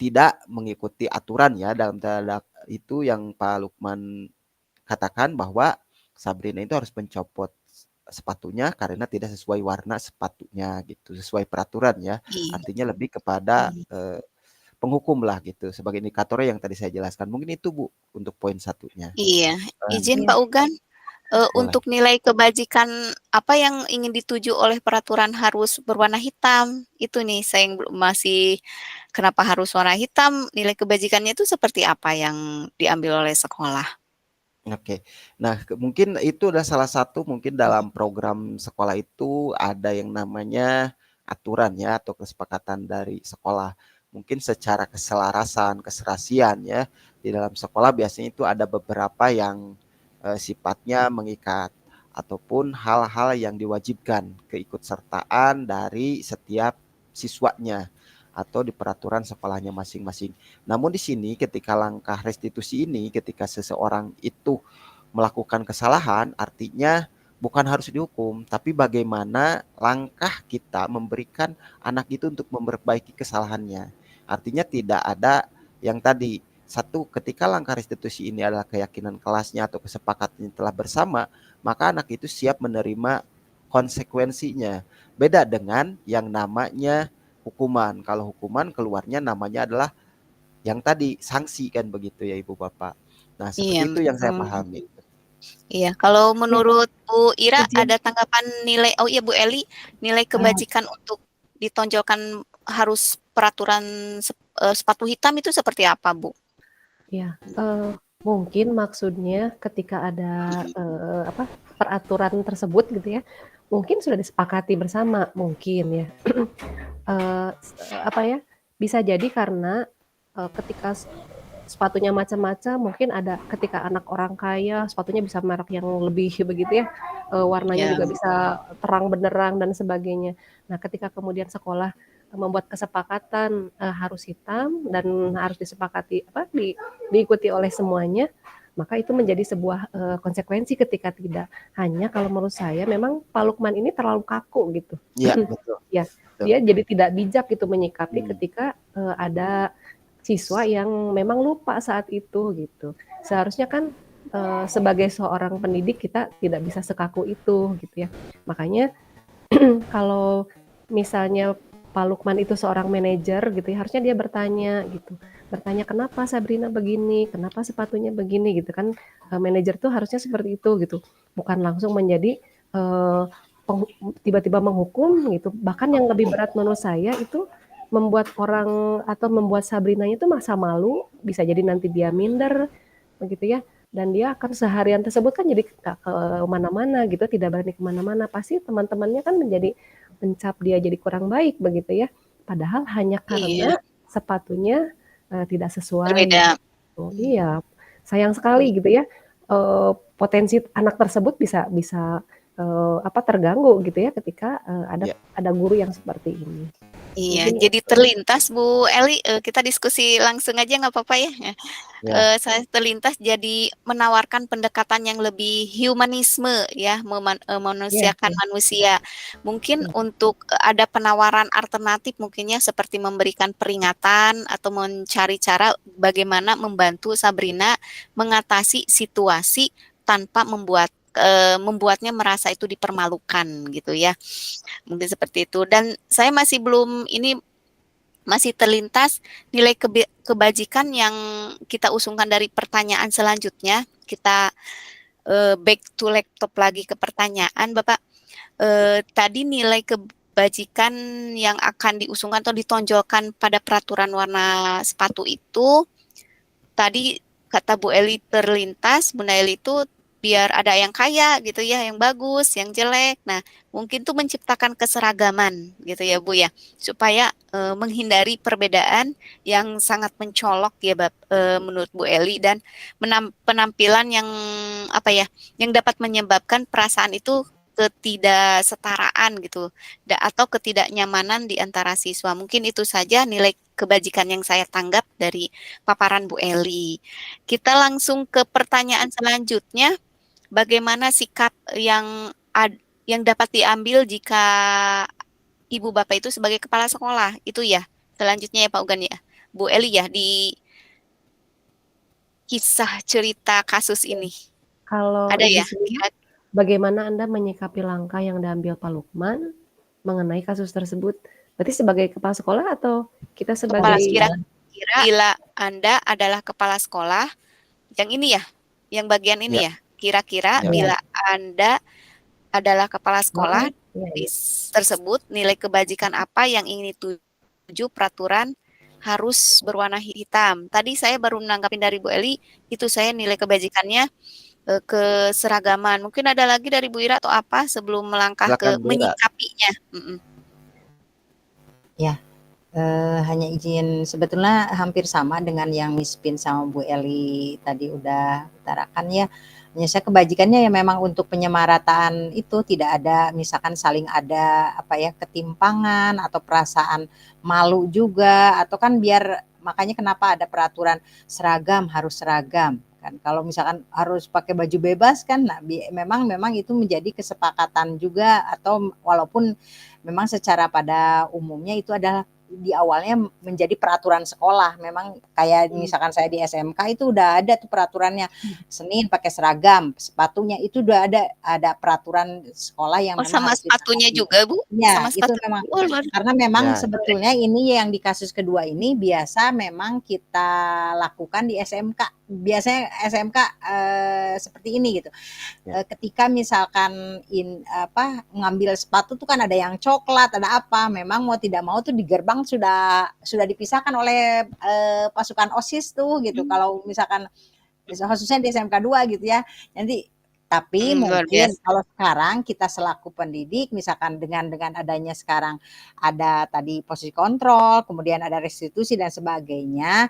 tidak mengikuti aturan ya dalam tanda itu yang Pak Lukman katakan bahwa Sabrina itu harus mencopot sepatunya karena tidak sesuai warna sepatunya gitu sesuai peraturan ya
Iya.
artinya lebih kepada
Mhm.
penghukum lah gitu sebagai indikatornya yang tadi saya jelaskan. Mungkin itu Bu untuk poin satunya.
Iya, izin
Iya.
Pak Ugan,
Boleh.
untuk nilai kebajikan apa yang ingin dituju oleh peraturan harus berwarna hitam? Itu nih saya yang masih kenapa harus warna hitam, nilai kebajikannya itu seperti apa yang diambil oleh sekolah?
Oke. Nah, mungkin itu adalah salah satu mungkin dalam
Mhm.
program sekolah itu ada yang namanya aturan ya atau kesepakatan dari sekolah. Mungkin secara keselarasan, keserasian ya di dalam sekolah biasanya itu ada beberapa yang sifatnya mengikat ataupun hal-hal yang diwajibkan keikutsertaan dari setiap siswanya atau di peraturan sekolahnya masing-masing. Namun di sini ketika langkah restitusi ini, ketika seseorang itu melakukan kesalahan, artinya bukan harus dihukum, tapi bagaimana langkah kita memberikan anak itu untuk memperbaiki kesalahannya. Artinya tidak ada yang tadi, satu, ketika langkah restitusi ini adalah keyakinan kelasnya atau kesepakatannya telah bersama, maka anak itu siap menerima konsekuensinya. Beda dengan yang namanya hukuman. Kalau hukuman keluarnya namanya adalah yang tadi sanksi kan begitu ya Ibu Bapak. Nah,
Iya,
seperti itu yang saya
betul.
pahami.
Iya, kalau
Ya,
menurut Bu Ira
izin.
ada tanggapan nilai oh iya Bu Eli, nilai
Ah,
kebajikan untuk ditonjolkan harus peraturan sepatu hitam itu seperti apa, Bu?
ya, mungkin maksudnya ketika ada, apa, peraturan tersebut gitu ya, mungkin sudah disepakati bersama, mungkin ya. Apa ya, bisa jadi karena, ketika sepatunya macam-macam, mungkin ada ketika anak orang kaya sepatunya bisa merek yang lebih begitu ya, warnanya
Ya,
juga bisa terang benderang dan sebagainya. Nah, ketika kemudian sekolah membuat kesepakatan harus hitam dan harus disepakati diikuti oleh semuanya, maka itu menjadi sebuah konsekuensi ketika tidak. Hanya kalau menurut saya memang Pak Lukman ini terlalu kaku gitu.
Iya, betul.
Ya,
Betul.
dia jadi tidak bijak gitu menyikapi
Hmm.
ketika ada siswa yang memang lupa saat itu gitu. Seharusnya kan sebagai seorang pendidik kita tidak bisa sekaku itu gitu ya. Makanya kalau misalnya Pak Lukman itu seorang manajer gitu ya, harusnya dia bertanya gitu. Bertanya kenapa Sabrina begini, kenapa sepatunya begini gitu kan. Manajer tuh harusnya seperti itu gitu. Bukan langsung menjadi tiba-tiba menghukum gitu. Bahkan yang lebih berat menurut saya itu membuat orang atau membuat Sabrinanya itu merasa malu, bisa jadi nanti dia minder begitu ya. Dan dia akan seharian tersebut kan jadi gak ke mana-mana gitu, tidak berani kemana-mana. Pasti teman-temannya kan menjadi mencap dia jadi kurang baik begitu ya. Padahal hanya
iya,
karena sepatunya tidak sesuai.
berbeda.
Oh, iya, sayang sekali gitu ya. Potensi anak tersebut bisa bisa terganggu gitu ya ketika
Ya.
ada guru yang seperti ini.
Iya,
Mungkin
jadi
itu.
terlintas Bu Eli, kita diskusi langsung aja nggak apa-apa ya?
Ya.
Saya terlintas jadi menawarkan pendekatan yang lebih humanisme ya,
Ya,
memanusiakan
ya,
manusia. Mungkin
ya.
untuk ada penawaran alternatif mungkinnya seperti memberikan peringatan atau mencari cara bagaimana membantu Sabrina mengatasi situasi tanpa membuatnya merasa itu dipermalukan gitu ya. Mungkin seperti itu. Dan saya masih terlintas nilai kebajikan yang kita usungkan dari pertanyaan selanjutnya. Kita back to laptop lagi ke pertanyaan, Bapak. Tadi nilai kebajikan yang akan diusungkan atau ditonjolkan pada peraturan warna sepatu itu, tadi kata Bu Eli terlintas, Bunda Eli itu biar ada yang kaya gitu ya, yang bagus, yang jelek. Nah, mungkin tuh menciptakan keseragaman gitu ya Bu ya, supaya menghindari perbedaan yang sangat mencolok ya menurut Bu Eli, dan penampilan yang yang dapat menyebabkan perasaan itu ketidaksetaraan gitu, atau ketidaknyamanan di antara siswa. Mungkin itu saja nilai kebajikan yang saya tanggap dari paparan Bu Eli. Kita langsung ke pertanyaan selanjutnya. Bagaimana sikap yang dapat diambil jika ibu bapak itu sebagai kepala sekolah? Itu ya. Selanjutnya ya Pak Ugan ya. Bu Eli ya, di kisah cerita kasus ini.
Kalau
Ada
Ibu
ya?
sendiri, bagaimana Anda menyikapi langkah yang diambil Pak Lukman mengenai kasus tersebut? Berarti sebagai kepala sekolah atau kita
Kepala
sebagai
kira-kira bila Anda adalah kepala sekolah, yang ini ya, yang bagian ini
Ya.
ya. Kira-kira
Ya.
bila Anda adalah kepala sekolah
ya.
tersebut, nilai kebajikan apa yang ingin dituju peraturan harus berwarna hitam. Tadi saya baru menanggapi dari Bu Eli, itu saya nilai kebajikannya keseragaman. Mungkin ada lagi dari Bu Ira atau apa sebelum melangkah
Silakan,
ke
Bu Ira.
menyikapinya.
Ya, hanya izin sebetulnya hampir sama dengan yang Miss Pin sama Bu Eli tadi udah utarakan ya. Hanya saya kebajikannya ya memang untuk penyemarataan itu tidak ada misalkan saling ada ketimpangan atau perasaan malu juga, atau kan biar makanya kenapa ada peraturan seragam harus seragam kan. Kalau misalkan harus pakai baju bebas kan, nah, memang itu menjadi kesepakatan juga, atau walaupun memang secara pada umumnya itu adalah di awalnya menjadi peraturan sekolah. Memang kayak misalkan saya di SMK itu udah ada tuh peraturannya, Senin pakai seragam, sepatunya itu udah ada peraturan sekolah yang
Oh,
memang
sama
harus
sepatunya
ditaati.
juga, Bu?
Ya,
Sama
itu
sepatu.
memang
Oh, luar.
karena memang
Ya.
sebetulnya ini yang di kasus kedua ini biasa memang kita lakukan di SMK. Biasanya SMK seperti ini gitu.
Ya.
Ketika misalkan ngambil sepatu tuh kan ada yang coklat, ada apa, memang mau tidak mau tuh di gerbang sudah dipisahkan oleh pasukan OSIS tuh gitu. Kalau misalkan khususnya di SMK 2 gitu ya. Nanti tapi
Luar
mungkin
biasa.
kalau sekarang kita selaku pendidik misalkan dengan adanya sekarang ada tadi posisi kontrol, kemudian ada restitusi dan sebagainya,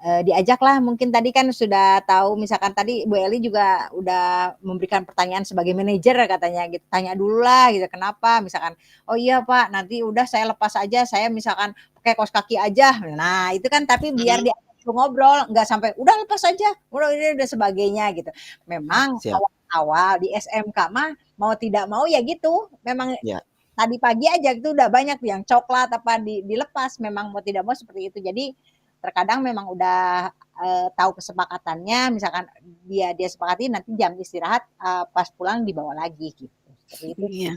diajaklah, mungkin tadi kan sudah tahu, misalkan tadi Bu Eli juga udah memberikan pertanyaan sebagai manajer katanya gitu, tanya dulu lah gitu, kenapa? Misalkan, "Oh iya Pak, nanti udah saya lepas aja, saya misalkan pakai kaos kaki aja." Nah itu kan tapi biar
Mhm.
diajak ngobrol, nggak sampai, "Udah lepas aja, udah ini udah sebagainya," gitu. Memang
Siap.
awal-awal di SMK mah mau tidak mau ya gitu, memang
Ya,
tadi pagi aja itu udah banyak yang coklat apa dilepas, memang mau tidak mau seperti itu. Jadi terkadang memang udah tahu kesepakatannya, misalkan dia sepakati nanti jam istirahat pas pulang dibawa lagi gitu. Seperti itu.
Iya.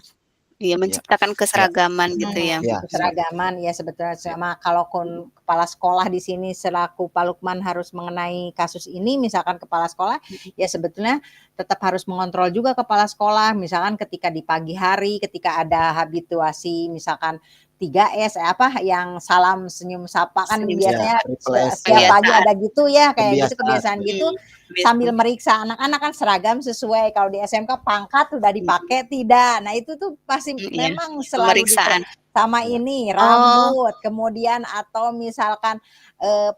Iya,
ya,
menciptakan
ya,
keseragaman gitu ya.
ya, siap.
Keseragaman ya sebetulnya
Ya,
sama kalaupun kepala sekolah di sini selaku Pak Lukman harus mengenai kasus ini, misalkan kepala sekolah ya sebetulnya tetap harus mengontrol juga kepala sekolah, misalkan ketika di pagi hari ketika ada habituasi misalkan 3S apa yang salam senyum sapa kan
Senyum
ya,
biasanya
triple S
setiap
ya,
pagi
kebiasaan.
ada gitu ya kayak gitu
kebiasaan.
kebiasaan gitu sambil
Kebiasaan.
meriksa anak-anak kan seragam sesuai kalau di SMK pangkat udah dipakai tidak. Nah itu tuh pasti
Iya,
memang selalu
pemeriksaan.
sama
Ya,
ini
Oh,
rambut, kemudian atau misalkan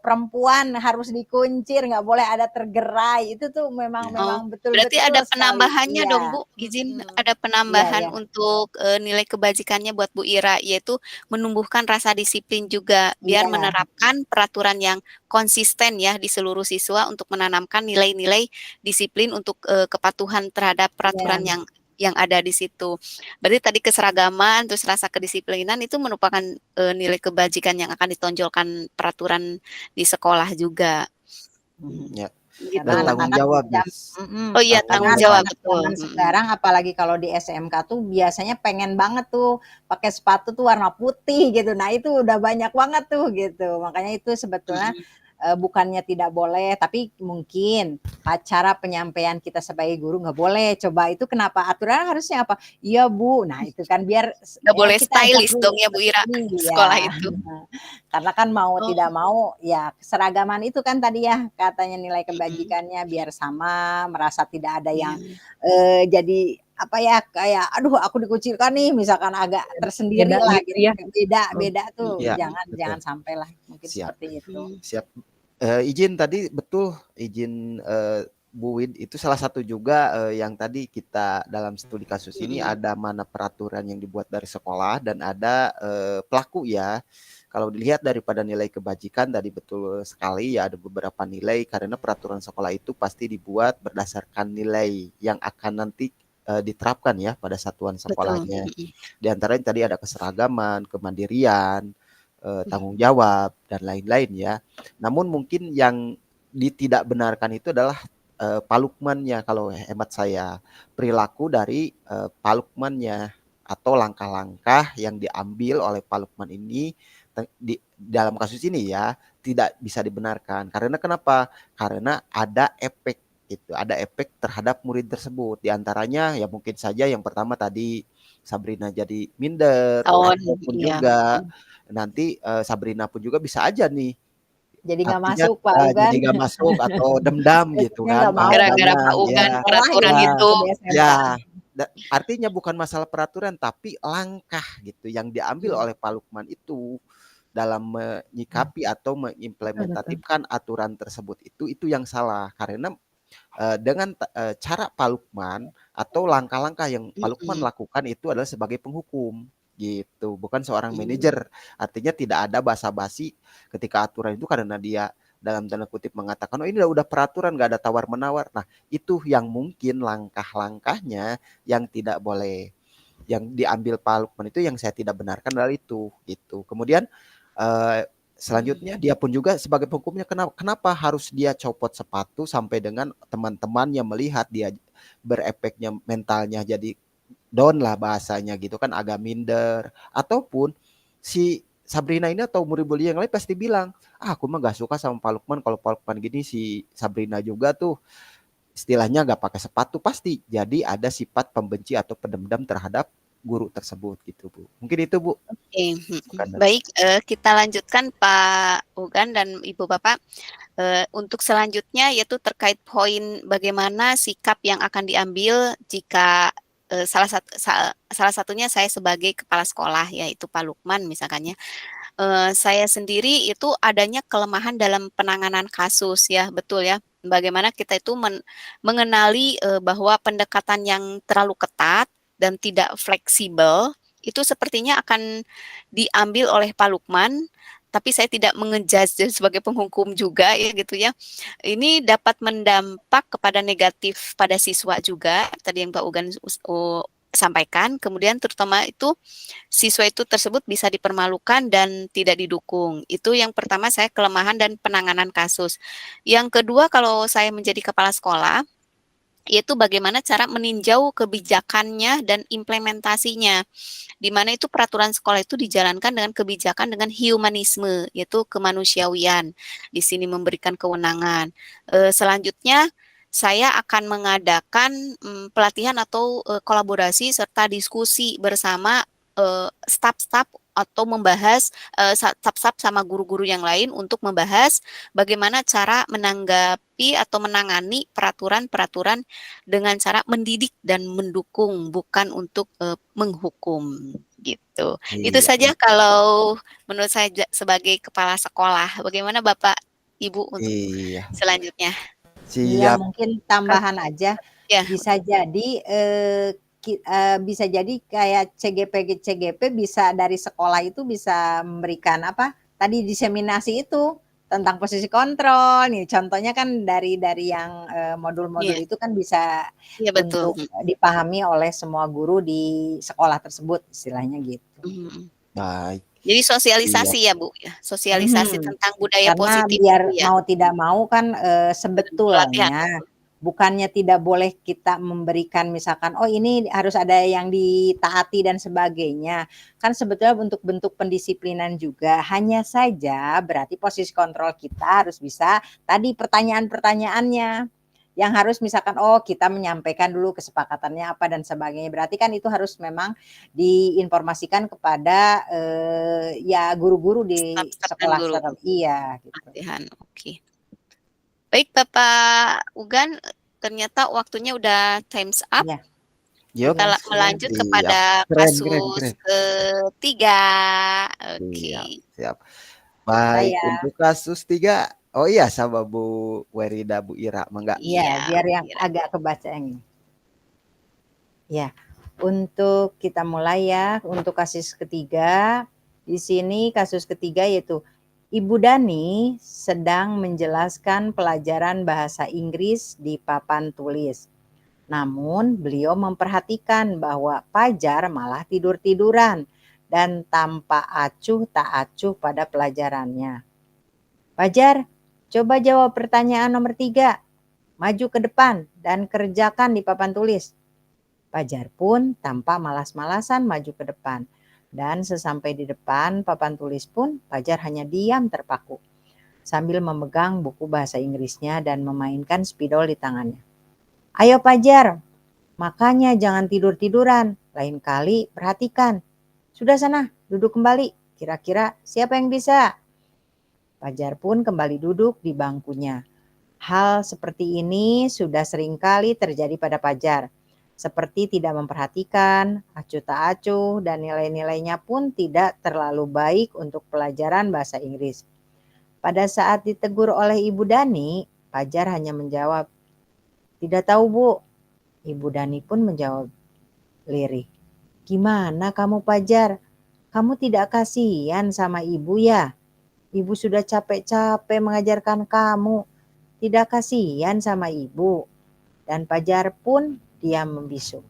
perempuan harus dikuncir, nggak boleh ada tergerai. Itu tuh memang
ya,
oh,
memang
berarti ada
betul-betul sekali.
penambahannya dong,
Iya,
Bu, izin
mhm,
ada
iya
penambahan
iya,
untuk, nilai kebajikannya buat Bu Ira, yaitu menumbuhkan rasa disiplin juga, biar
iya,
menerapkan peraturan yang konsisten ya di seluruh siswa untuk menanamkan nilai-nilai disiplin untuk, kepatuhan terhadap peraturan
iya,
yang ada di situ. Berarti tadi keseragaman, terus rasa kedisiplinan itu merupakan, nilai kebajikan yang akan ditonjolkan peraturan di sekolah juga.
mhm.
ya. Dan
Karena
Gitu.
tanggung
anak-anak
jawab,
jam
Jess.
Oh iya,
karena
Tanggung
tanggung jawab,
jawab.
anak-anak
betul,
zaman
mhm.
sekarang apalagi kalau di SMK tuh biasanya pengen banget tuh pakai sepatu tuh warna putih gitu. Nah, itu udah banyak banget tuh gitu. Makanya itu sebetulnya
Mhm.
bukannya tidak boleh, tapi mungkin cara penyampaian kita sebagai guru nggak boleh. Coba itu kenapa aturan harusnya apa? Iya Bu. Nah itu kan biar
Nggak boleh
kita ajak
stylish
dulu.
dong ya Bu Ira, sekolah
Iya.
itu?
Karena kan mau
Oh,
tidak mau ya keseragaman itu kan tadi ya katanya nilai
mhm,
kebajikannya biar sama, merasa tidak ada yang,
iya,
jadi apa ya, kayak, "Aduh aku dikucilkan nih," misalkan agak
Beda
tersendirilah
gitu
gitu,
ya.
beda
Oh,
beda tuh,
Ya,
jangan
betul.
jangan sampailah, mungkin
Siap,
seperti itu.
mmm,
siap. Izin tadi betul, izin Bu Wid itu salah satu juga yang tadi kita dalam studi kasus ini
mhm,
ada mana peraturan yang dibuat dari sekolah dan ada pelaku ya. Kalau dilihat daripada nilai kebajikan tadi betul sekali ya ada beberapa nilai karena peraturan sekolah itu pasti dibuat berdasarkan nilai yang akan nanti diterapkan ya pada satuan
betul,
sekolahnya.
mhm,
Di antaranya tadi ada keseragaman, kemandirian,
mhm,
tanggung jawab dan lain-lain ya. Namun mungkin yang ditidakbenarkan itu adalah Pak Lukmannya kalau hemat saya. Perilaku dari Pak Lukmannya atau langkah-langkah yang diambil oleh Pak Lukman ini di dalam kasus ini ya tidak bisa dibenarkan. Karena kenapa? Karena ada efek itu, ada efek terhadap murid tersebut. Di antaranya ya mungkin saja yang pertama tadi Sabrina jadi minder
oh,
ataupun
iya,
juga
mhm,
nanti Sabrina pun juga bisa aja nih
Jadi nggak
artinya
masuk Pak
jadi
Ugan,
nggak masuk atau dendam gitu
besoknya
kan
nggak mau
gara-gara
bahasanya
Pak Ugan
ya
sekolah gitu
peraturan
nggak
ya
itu,
masuk di SMK.
ya artinya bukan masalah peraturan tapi langkah gitu yang diambil
mhm,
oleh Pak Lukman itu dalam menyikapi atau
betul betul.
mengimplementasikan aturan tersebut itu yang salah karena dengan cara Pak Lukman atau langkah-langkah yang Pak Lukman
mhm,
lakukan itu adalah sebagai penghukum gitu, bukan seorang
mmm,
manajer. Artinya tidak ada basa-basi ketika aturan itu karena dia dalam tanda kutip mengatakan, oh ini udah peraturan nggak ada tawar-menawar. Nah itu yang mungkin langkah-langkahnya yang tidak boleh, yang diambil Pak Lukman itu yang saya tidak benarkan adalah itu. Gitu. Kemudian
mhm,
selanjutnya dia pun juga sebagai penghukumnya kenapa harus dia copot sepatu sampai dengan teman-temannya melihat dia berefeknya mentalnya jadi down lah bahasanya gitu kan agak minder ataupun si Sabrina ini atau murid-murid yang lain pasti bilang aku mah gak suka sama Pak Lukman kalau Pak Lukman gini si Sabrina juga tuh istilahnya gak pakai sepatu pasti jadi ada sifat pembenci atau pendendam terhadap guru tersebut gitu Bu mungkin itu Bu.
oke, mhm.
Bukan.
Baik, kita lanjutkan Pak Ugan dan Ibu Bapak, untuk selanjutnya yaitu terkait poin bagaimana sikap yang akan diambil jika salah satunya saya sebagai kepala sekolah, yaitu Pak Lukman misalkan ya. Saya sendiri itu adanya kelemahan dalam penanganan kasus ya, betul ya. Bagaimana kita itu mengenali, bahwa pendekatan yang terlalu ketat dan tidak fleksibel, itu sepertinya akan diambil oleh Pak Lukman, tapi saya tidak sebagai penghukum juga ya gitu ya. Ini dapat mendampak kepada negatif pada siswa juga, tadi yang Pak Ugan sampaikan, kemudian terutama itu siswa itu tersebut bisa dipermalukan dan tidak didukung. Itu yang pertama saya kelemahan dan penanganan kasus. Yang kedua kalau saya menjadi kepala sekolah, yaitu bagaimana cara meninjau kebijakannya dan implementasinya. Di mana itu peraturan sekolah itu dijalankan dengan kebijakan dengan humanisme, yaitu kemanusiawian. Di sini memberikan kewenangan. Selanjutnya saya akan mengadakan pelatihan atau kolaborasi serta diskusi bersama staf-staf atau membahas staf-staf sama guru-guru yang lain untuk membahas bagaimana cara menanggapi atau menangani peraturan-peraturan dengan cara mendidik dan mendukung, bukan untuk menghukum gitu. Itu
Iya,
saja kalau menurut saya sebagai kepala sekolah. Bagaimana Bapak, Ibu untuk
iya,
selanjutnya?
Iya,
siap.
mungkin tambahan aja,
Ya,
bisa jadi, bisa jadi kayak CGP bisa dari sekolah itu bisa memberikan apa, tadi diseminasi itu, tentang posisi kontrol nih, contohnya kan dari yang, modul-modul
iya,
itu kan bisa
iya betul.
untuk dipahami oleh semua guru di sekolah tersebut, istilahnya gitu.
Mhm.
Baik,
Jadi
siap.
sosialisasi ya Bu ya, sosialisasi
Mhm.
tentang budaya
Karena
positif
biar
itu ya,
mau tidak mau kan,
dengan pelatihan.
sebetulnya bukannya tidak boleh kita memberikan misalkan, "Oh ini harus ada yang ditaati dan sebagainya." Kan sebetulnya untuk bentuk pendisiplinan juga, hanya saja berarti posisi kontrol kita harus bisa tadi pertanyaan-pertanyaannya, yang harus misalkan, oh kita menyampaikan dulu kesepakatannya apa dan sebagainya. Berarti kan itu harus memang diinformasikan kepada, ya guru-guru di
Staf-staf dan
sekolah
guru
iya gitu.
pelatihan, oke. Baik Bapak Ugan, ternyata waktunya udah times up.
Iya,
Yuk,
Kita
sudah.
melanjut
siap.
kepada
Keren, keren,
kasus
keren.
ketiga.
Siap,
Oke.
siap. Baik,
Saya
untuk kasus 3, oh iya sama Bu Werida, Bu Ira, mangga.
iya,
Iya,
biar yang
kira.
agak kebaca yang ini. Ya, untuk kita mulai ya, untuk kasus ketiga, di sini kasus ketiga yaitu Ibu Dani sedang menjelaskan pelajaran bahasa Inggris di papan tulis. Namun beliau memperhatikan bahwa Fajar malah tidur-tiduran dan tampak acuh tak acuh pada pelajarannya. Fajar, coba jawab pertanyaan nomor 3. Maju ke depan dan kerjakan di papan tulis. Fajar pun tampak malas-malasan maju ke depan. Dan sesampai di depan papan tulis pun Fajar hanya diam terpaku sambil memegang buku bahasa Inggrisnya dan memainkan spidol di tangannya. Ayo Fajar, makanya jangan tidur-tiduran. Lain kali perhatikan. Sudah sana, duduk kembali. Kira-kira siapa yang bisa? Fajar pun kembali duduk di bangkunya. Hal seperti ini sudah seringkali terjadi pada Fajar. Seperti tidak memperhatikan, acuh tak acuh, dan nilai-nilainya pun tidak terlalu baik untuk pelajaran bahasa Inggris. Pada saat ditegur oleh Ibu Dani, Fajar hanya menjawab, "Tidak tahu Bu." Ibu Dani pun menjawab lirih, "Gimana kamu Fajar? Kamu tidak kasihan sama ibu ya? Ibu sudah capek-capek mengajarkan kamu. Tidak kasihan sama ibu." Dan Fajar pun diam membisu.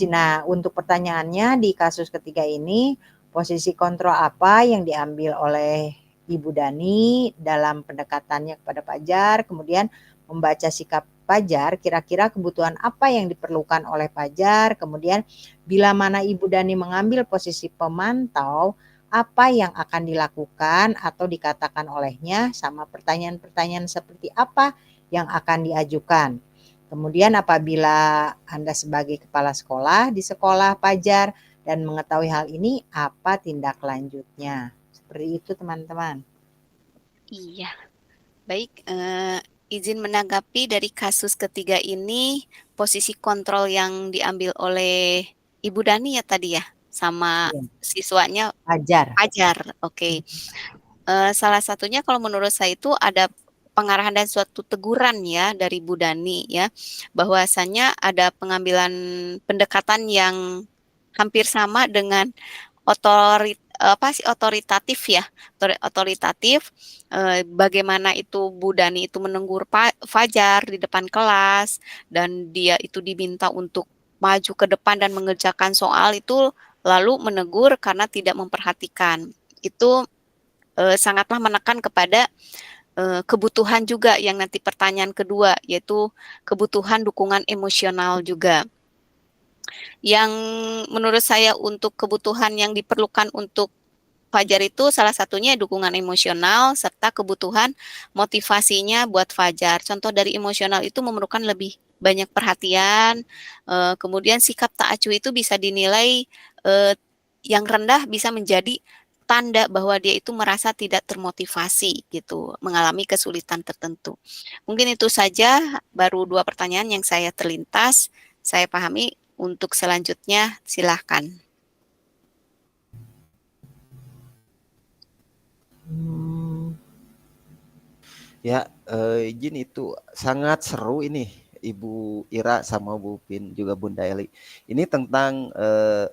Nah, untuk pertanyaannya di kasus ketiga ini, posisi kontrol apa yang diambil oleh Ibu Dani dalam pendekatannya kepada Fajar, kemudian membaca sikap Fajar, kira-kira kebutuhan apa yang diperlukan oleh Fajar, kemudian bila mana Ibu Dani mengambil posisi pemantau, apa yang akan dilakukan atau dikatakan olehnya, sama pertanyaan-pertanyaan seperti apa yang akan diajukan. Kemudian apabila Anda sebagai kepala sekolah di sekolah Fajar dan mengetahui hal ini, apa tindak lanjutnya? Seperti itu teman-teman.
Iya. Baik, izin menanggapi dari kasus ketiga ini, posisi kontrol yang diambil oleh Ibu Dani ya tadi ya? Sama
Iya.
siswanya
Fajar.
Fajar, oke. Salah satunya kalau menurut saya itu ada pengarahan dan suatu teguran ya dari Bu Dani ya, bahwasanya ada pengambilan pendekatan yang hampir sama dengan otoritatif ya, otoritatif, bagaimana itu Bu Dani itu menegur Fajar di depan kelas, dan dia itu diminta untuk maju ke depan dan mengerjakan soal itu, lalu menegur karena tidak memperhatikan. Itu, sangatlah menekan kepada, kebutuhan juga yang nanti pertanyaan kedua, yaitu kebutuhan dukungan emosional juga. Yang menurut saya untuk kebutuhan yang diperlukan untuk Fajar itu salah satunya dukungan emosional serta kebutuhan motivasinya buat Fajar. Contoh dari emosional itu memerlukan lebih banyak perhatian, kemudian sikap tak acuh itu bisa dinilai, yang rendah bisa menjadi tanda bahwa dia itu merasa tidak termotivasi gitu, mengalami kesulitan tertentu. Mungkin itu saja, baru 2 pertanyaan yang saya terlintas, saya pahami. Untuk selanjutnya silahkan.
Ya, izin itu sangat seru ini Ibu Ira sama Bu Pin juga Bunda Eli. Ini tentang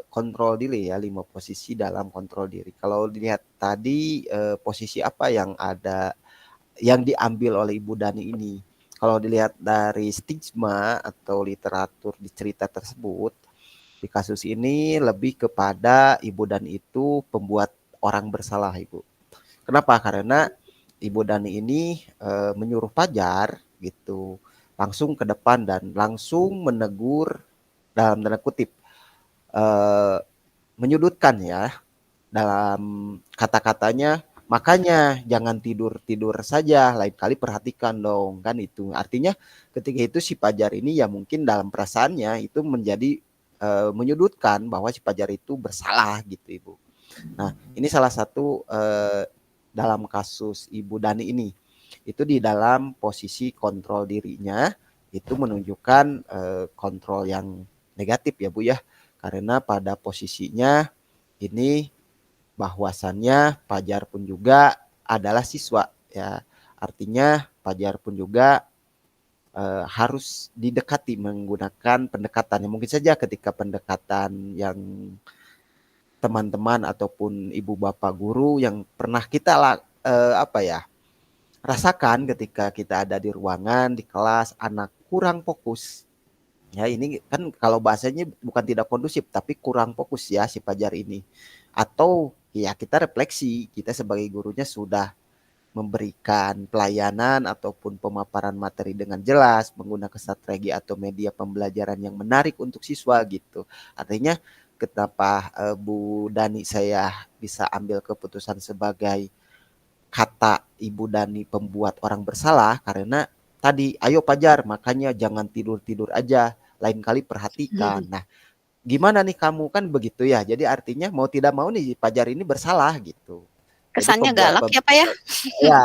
kontrol diri ya, 5 posisi dalam kontrol diri. Kalau dilihat tadi posisi apa yang ada yang diambil oleh Ibu Dani ini. Kalau dilihat dari stigma atau literatur di cerita tersebut, di kasus ini lebih kepada Ibu Dani itu pembuat orang bersalah, Ibu. Kenapa? Karena Ibu Dani ini menyuruh Fajar gitu langsung ke depan dan langsung menegur dalam tanda kutip menyudutkan ya dalam kata-katanya, makanya jangan tidur-tidur saja, lain kali perhatikan dong, kan itu. Artinya ketika itu si Fajar ini ya mungkin dalam perasaannya itu menjadi menyudutkan bahwa si Fajar itu bersalah gitu Ibu. Nah ini salah satu dalam kasus Ibu Dani ini, itu di dalam posisi kontrol dirinya, itu menunjukkan kontrol yang negatif ya Bu ya, karena pada posisinya ini bahwasannya Fajar pun juga adalah siswa ya, artinya Fajar pun juga harus didekati menggunakan pendekatan yang mungkin saja ketika pendekatan yang teman-teman ataupun ibu bapak guru yang pernah kita rasakan ketika kita ada di ruangan di kelas anak kurang fokus ya, ini kan kalau bahasanya bukan tidak kondusif tapi kurang fokus ya si Fajar ini, atau ya kita refleksi kita sebagai gurunya sudah memberikan pelayanan ataupun pemaparan materi dengan jelas menggunakan strategi atau media pembelajaran yang menarik untuk siswa gitu. Artinya kenapa Bu Dani saya bisa ambil keputusan sebagai kata Ibu Dani pembuat orang bersalah, karena tadi ayo Fajar makanya jangan tidur-tidur aja, lain kali perhatikan. Nah gimana nih kamu kan begitu ya, jadi artinya mau tidak mau nih Fajar ini bersalah gitu. Jadi
Kesannya galak ya Pak ya?
ya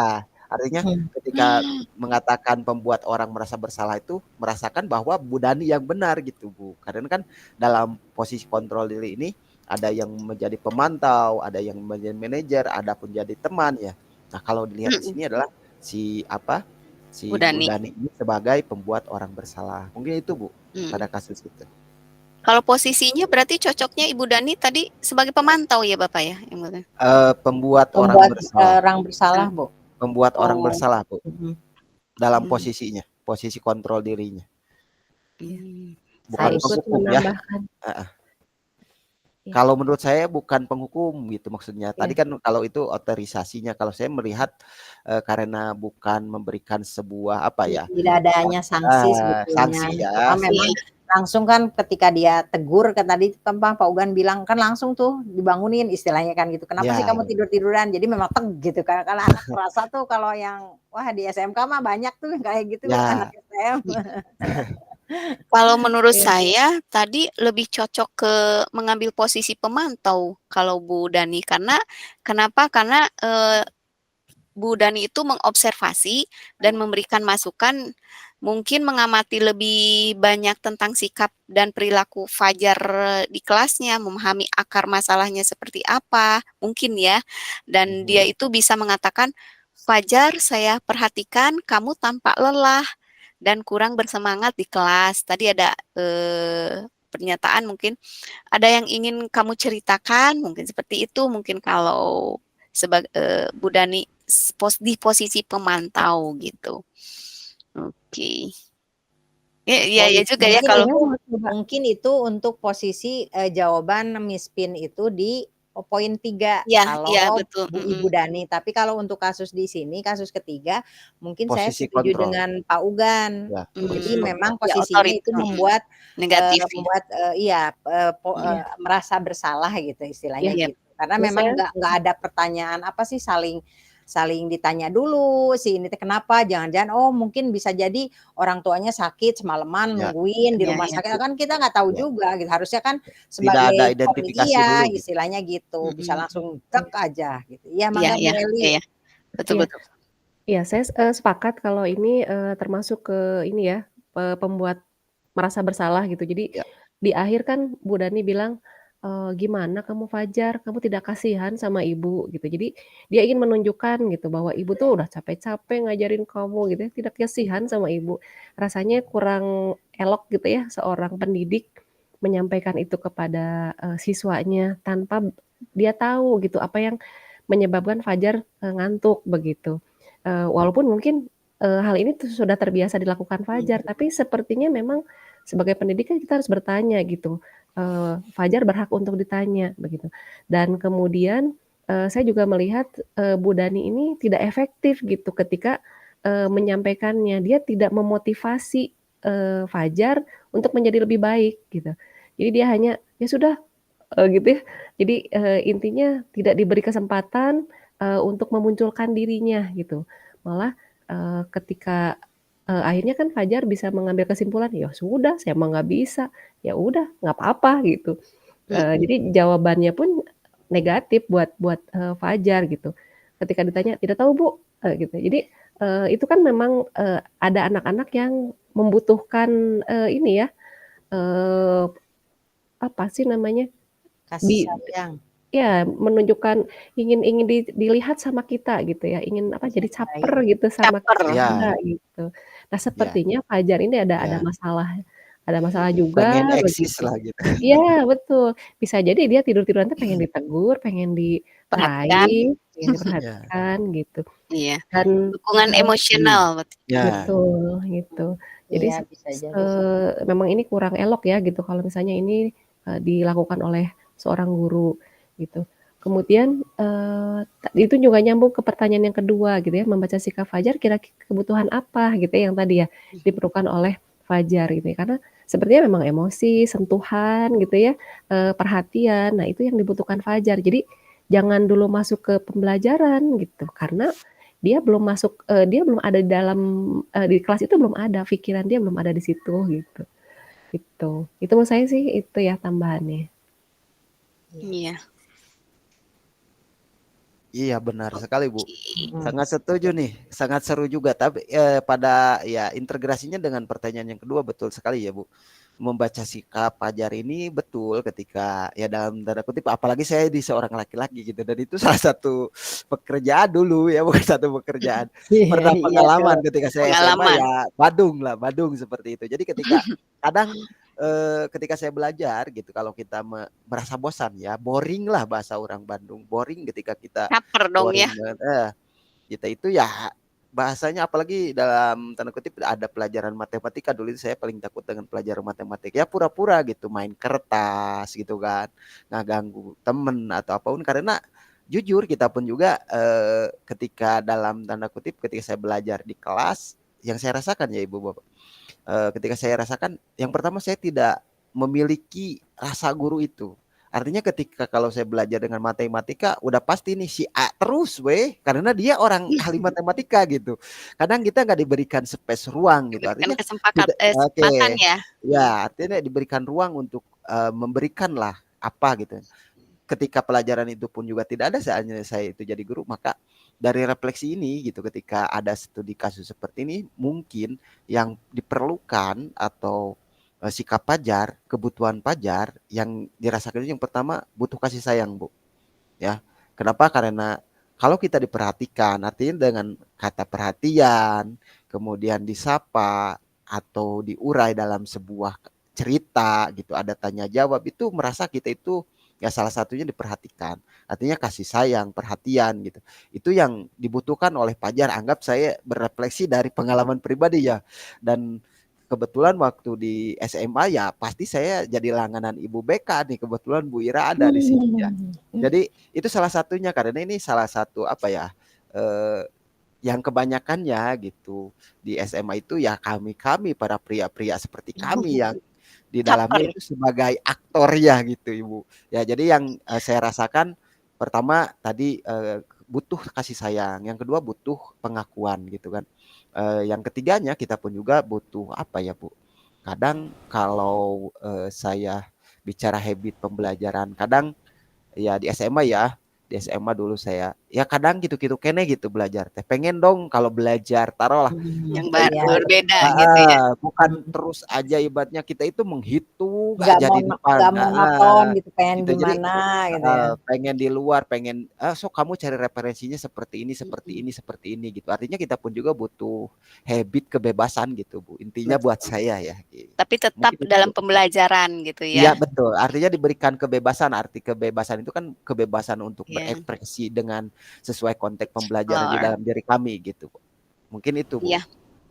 artinya ketika mengatakan pembuat orang merasa bersalah itu merasakan bahwa Bu Dani yang benar gitu Bu, karena kan dalam posisi kontrol diri ini ada yang menjadi pemantau, ada yang menjadi manajer, ada pun jadi teman ya. Nah kalau dilihat di sini adalah si
Bu
Bu
Dani.
Dani ini sebagai pembuat orang bersalah, mungkin itu Bu pada kasus itu.
Kalau posisinya berarti cocoknya Ibu Dani tadi sebagai pemantau ya Bapak ya?
Pembuat orang
Membuat
bersalah.
orang bersalah, Bu.
Membuat orang
Oh.
bersalah Bu. Dalam posisinya, posisi kontrol dirinya. Bukan
Saya ikut
penghukum ya.
menambahkan. Iya.
Kalau menurut saya bukan penghukum gitu maksudnya. Tadi kan kalau itu otorisasinya, kalau saya melihat karena bukan memberikan sebuah apa ya,
Tidak adanya sanksi sebetulnya.
sanksi ya.
Cuma memang langsung kan ketika dia tegur kan tadi kan Pak Ugan bilang kan langsung tuh dibangunin istilahnya kan gitu. Kenapa sih kamu tidur-tiduran? Jadi memang teg gitu kan. Karena anak merasa tuh kalau yang wah di SMK mah banyak tuh kayak gitu anak SM.
Kalau menurut saya tadi lebih cocok ke mengambil posisi pemantau kalau Bu Dani, karena kenapa? Karena Bu Dani itu mengobservasi dan memberikan masukan, mungkin mengamati lebih banyak tentang sikap dan perilaku Fajar di kelasnya, memahami akar masalahnya seperti apa, mungkin ya. Dan dia itu bisa mengatakan, "Fajar, saya perhatikan kamu tampak lelah dan kurang bersemangat di kelas. Tadi ada pernyataan mungkin ada yang ingin kamu ceritakan, mungkin seperti itu, mungkin kalau Bu Dani di posisi pemantau gitu." Oke.
Oh,
Iya juga ya
mungkin
kalau
itu
Saya mau coba.
mungkin itu untuk posisi, jawaban Miss Pin itu di poin 3
iya
kalau
betul,
Ibu Dani. Tapi kalau untuk kasus di sini, kasus ketiga, mungkin saya
Posisi
setuju
kontrol.
dengan Pak Ugan.
Ya,
Jadi
posisi kontrol.
memang
ya
posisinya itu membuat,
negatif ya.
membuat, iya,
Iya,
merasa bersalah gitu
iya.
istilahnya
Iya,
gitu. Karena
Nah,
memang
saya
nggak ada pertanyaan apa sih saling saling ditanya dulu, si ini teh kenapa, jangan-jangan oh mungkin bisa jadi orang tuanya sakit semalaman
Ya,
nungguin di
iya
rumah
iya.
sakit, kan kita nggak tahu
ya.
juga gitu. Harusnya kan
Tidak ada
sebagai
identifikasi
iya,
dulu gitu.
istilahnya gitu, bisa langsung tek
iya,
aja gitu. Iya,
Iya
mangga Bu
iya
Eli.
iya. Betul
iya.
betul.
Iya, saya sepakat kalau ini, termasuk ke ini ya, pembuat merasa bersalah gitu. Jadi
Ya,
di akhir kan Bu Dani bilang, "Gimana kamu Fajar, kamu tidak kasihan sama ibu?" Gitu. Jadi dia ingin menunjukkan gitu bahwa ibu tuh udah capek-capek ngajarin kamu gitu ya, tidak kasihan sama ibu. Rasanya kurang elok gitu ya seorang pendidik menyampaikan itu kepada, siswanya tanpa dia tahu gitu apa yang menyebabkan Fajar, ngantuk begitu. Walaupun mungkin, hal ini tuh sudah terbiasa dilakukan Fajar, tapi sepertinya memang sebagai pendidik kan kita harus bertanya gitu, Fajar berhak untuk ditanya begitu. Dan kemudian, saya juga melihat, Bu Dani ini tidak efektif gitu ketika, menyampaikannya. Dia tidak memotivasi, Fajar untuk menjadi lebih baik gitu. Jadi dia hanya, "Ya sudah," gitu ya. Jadi, intinya tidak diberi kesempatan, untuk memunculkan dirinya gitu. Malah, ketika, akhirnya kan Fajar bisa mengambil kesimpulan, "Ya sudah saya mah nggak bisa, ya udah nggak apa-apa," gitu. Jadi jawabannya pun negatif buat, Fajar gitu. Ketika ditanya, "Tidak tahu Bu," gitu. Jadi, itu kan memang, ada anak-anak yang membutuhkan, ini ya, eee, apa sih namanya,
Kasih
di
sayang.
ya, menunjukkan ingin ingin dilihat sama kita gitu ya, ingin apa, jadi
Baik.
caper gitu sama
Caper.
kita
ya,
gitu. Nah,
ya,
sepertinya Fajar ini
ya.
ada masalah juga
Pengen eksis
begitu.
lah gitu.
Iya, betul. Bisa jadi dia tidur-tiduran tuh pengen ditegur, pengen
Perhatikan.
diraih, pengen
Ya,
diperhatikan gitu.
Iya.
Dan,
Dukungan emosional.
ya,
betul, gitu. Jadi
Iya, bisa jadi sih.
memang ini kurang elok ya gitu kalau misalnya ini, dilakukan oleh seorang guru gitu. Kemudian, itu juga nyambung ke pertanyaan yang kedua gitu ya, membaca sikap Fajar kira-kira kebutuhan apa gitu ya yang tadi ya, diperlukan oleh Fajar gitu ya. Karena sepertinya memang emosi, sentuhan gitu ya, perhatian, nah itu yang dibutuhkan Fajar. Jadi jangan dulu masuk ke pembelajaran gitu, karena dia belum ada di dalam, di kelas itu belum ada, pikiran dia belum ada di situ gitu, gitu. Itu menurut saya sih itu ya tambahannya.
Iya.
Iya.
iya benar sekali Bu.
Mhm.
Sangat setuju nih, sangat seru juga. Tapi pada ya integrasinya dengan pertanyaan yang kedua betul sekali ya Bu. Membaca sikap Fajar ini betul ketika ya dalam tanda kutip, apalagi saya di seorang laki-laki gitu, dan itu salah satu pekerjaan dulu ya, bukan satu pekerjaan.
Iya,
Pernah
iya
pengalaman
dong.
ketika saya SMA
Pengalaman.
ya badung lah, badung seperti itu. Jadi ketika kadang ketika saya belajar gitu, kalau kita merasa bosan ya, boring lah bahasa orang Bandung, boring ketika kita
Caper dong ya.
boring banget, kita itu ya bahasanya, apalagi dalam tanda kutip ada pelajaran matematika dulu, itu saya paling takut dengan pelajaran matematika. Ya pura-pura gitu main kertas gitu kan, nggak ganggu temen atau apapun, karena jujur kita pun juga ketika dalam tanda kutip ketika saya belajar di kelas, yang saya rasakan ya Ibu Bapak, ketika saya rasakan yang pertama, saya tidak memiliki rasa guru itu. Artinya ketika kalau saya belajar dengan matematika, udah pasti nih si A terus weh, karena dia orang ahli matematika gitu. Kadang kita nggak diberikan space ruang gitu.
Diberikan
Artinya tidak,
kesempatan
oke.
ya.
Ya, artinya diberikan ruang untuk memberikanlah apa gitu. Ketika pelajaran itu pun juga tidak ada, saatnya saya itu jadi guru, maka dari refleksi ini gitu, ketika ada studi kasus seperti ini, mungkin yang diperlukan atau sikap Fajar, kebutuhan Fajar yang dirasakan itu yang pertama butuh kasih sayang, Bu. Ya. Kenapa? Karena kalau kita diperhatikan, artinya dengan kata perhatian, kemudian disapa atau diurai dalam sebuah cerita gitu, ada tanya jawab, itu merasa kita itu ya salah satunya diperhatikan. Artinya kasih sayang, perhatian gitu. Itu yang dibutuhkan oleh Fajar. Anggap saya berefleksi dari pengalaman pribadi ya. Dan kebetulan waktu di SMA ya pasti saya jadi langganan Ibu BK nih. Kebetulan Bu Ira ada di sini ya. Jadi itu salah satunya, karena ini salah satu apa ya, eh, yang kebanyakannya gitu di SMA itu ya kami para pria-pria seperti kami yang di dalamnya
Caper.
itu sebagai aktor ya gitu Ibu. Ya jadi yang saya rasakan pertama tadi butuh kasih sayang, yang kedua butuh pengakuan gitu kan. Yang ketiganya kita pun juga butuh apa ya Bu? Kadang kalau saya bicara habit pembelajaran, kadang ya di SMA ya, di SMA dulu saya ya kadang gitu-gitu kene gitu belajar teh pengen dong kalau belajar taruhlah
Yang
kita itu
berbeda gitu ya.
bukan terus aja ibaratnya kita itu menghitung
Nggak
aja di depan
nggak monoton gitu, pengen
gitu jadi
gimana gitu ya.
pengen di luar pengen so kamu cari referensinya seperti ini seperti
Mhm.
ini seperti ini gitu, artinya kita pun juga butuh habit kebebasan gitu Bu, intinya buat
Betul.
saya ya gitu.
Tapi tetap
Mungkin itu Bu.
dalam pembelajaran gitu
Iya
ya.
betul, artinya diberikan kebebasan. Arti kebebasan itu kan kebebasan untuk
Iya.
berekspresi dengan sesuai konteks pembelajaran di
Explore.
dalam diri kami gitu. Mungkin itu Bu,
Iya.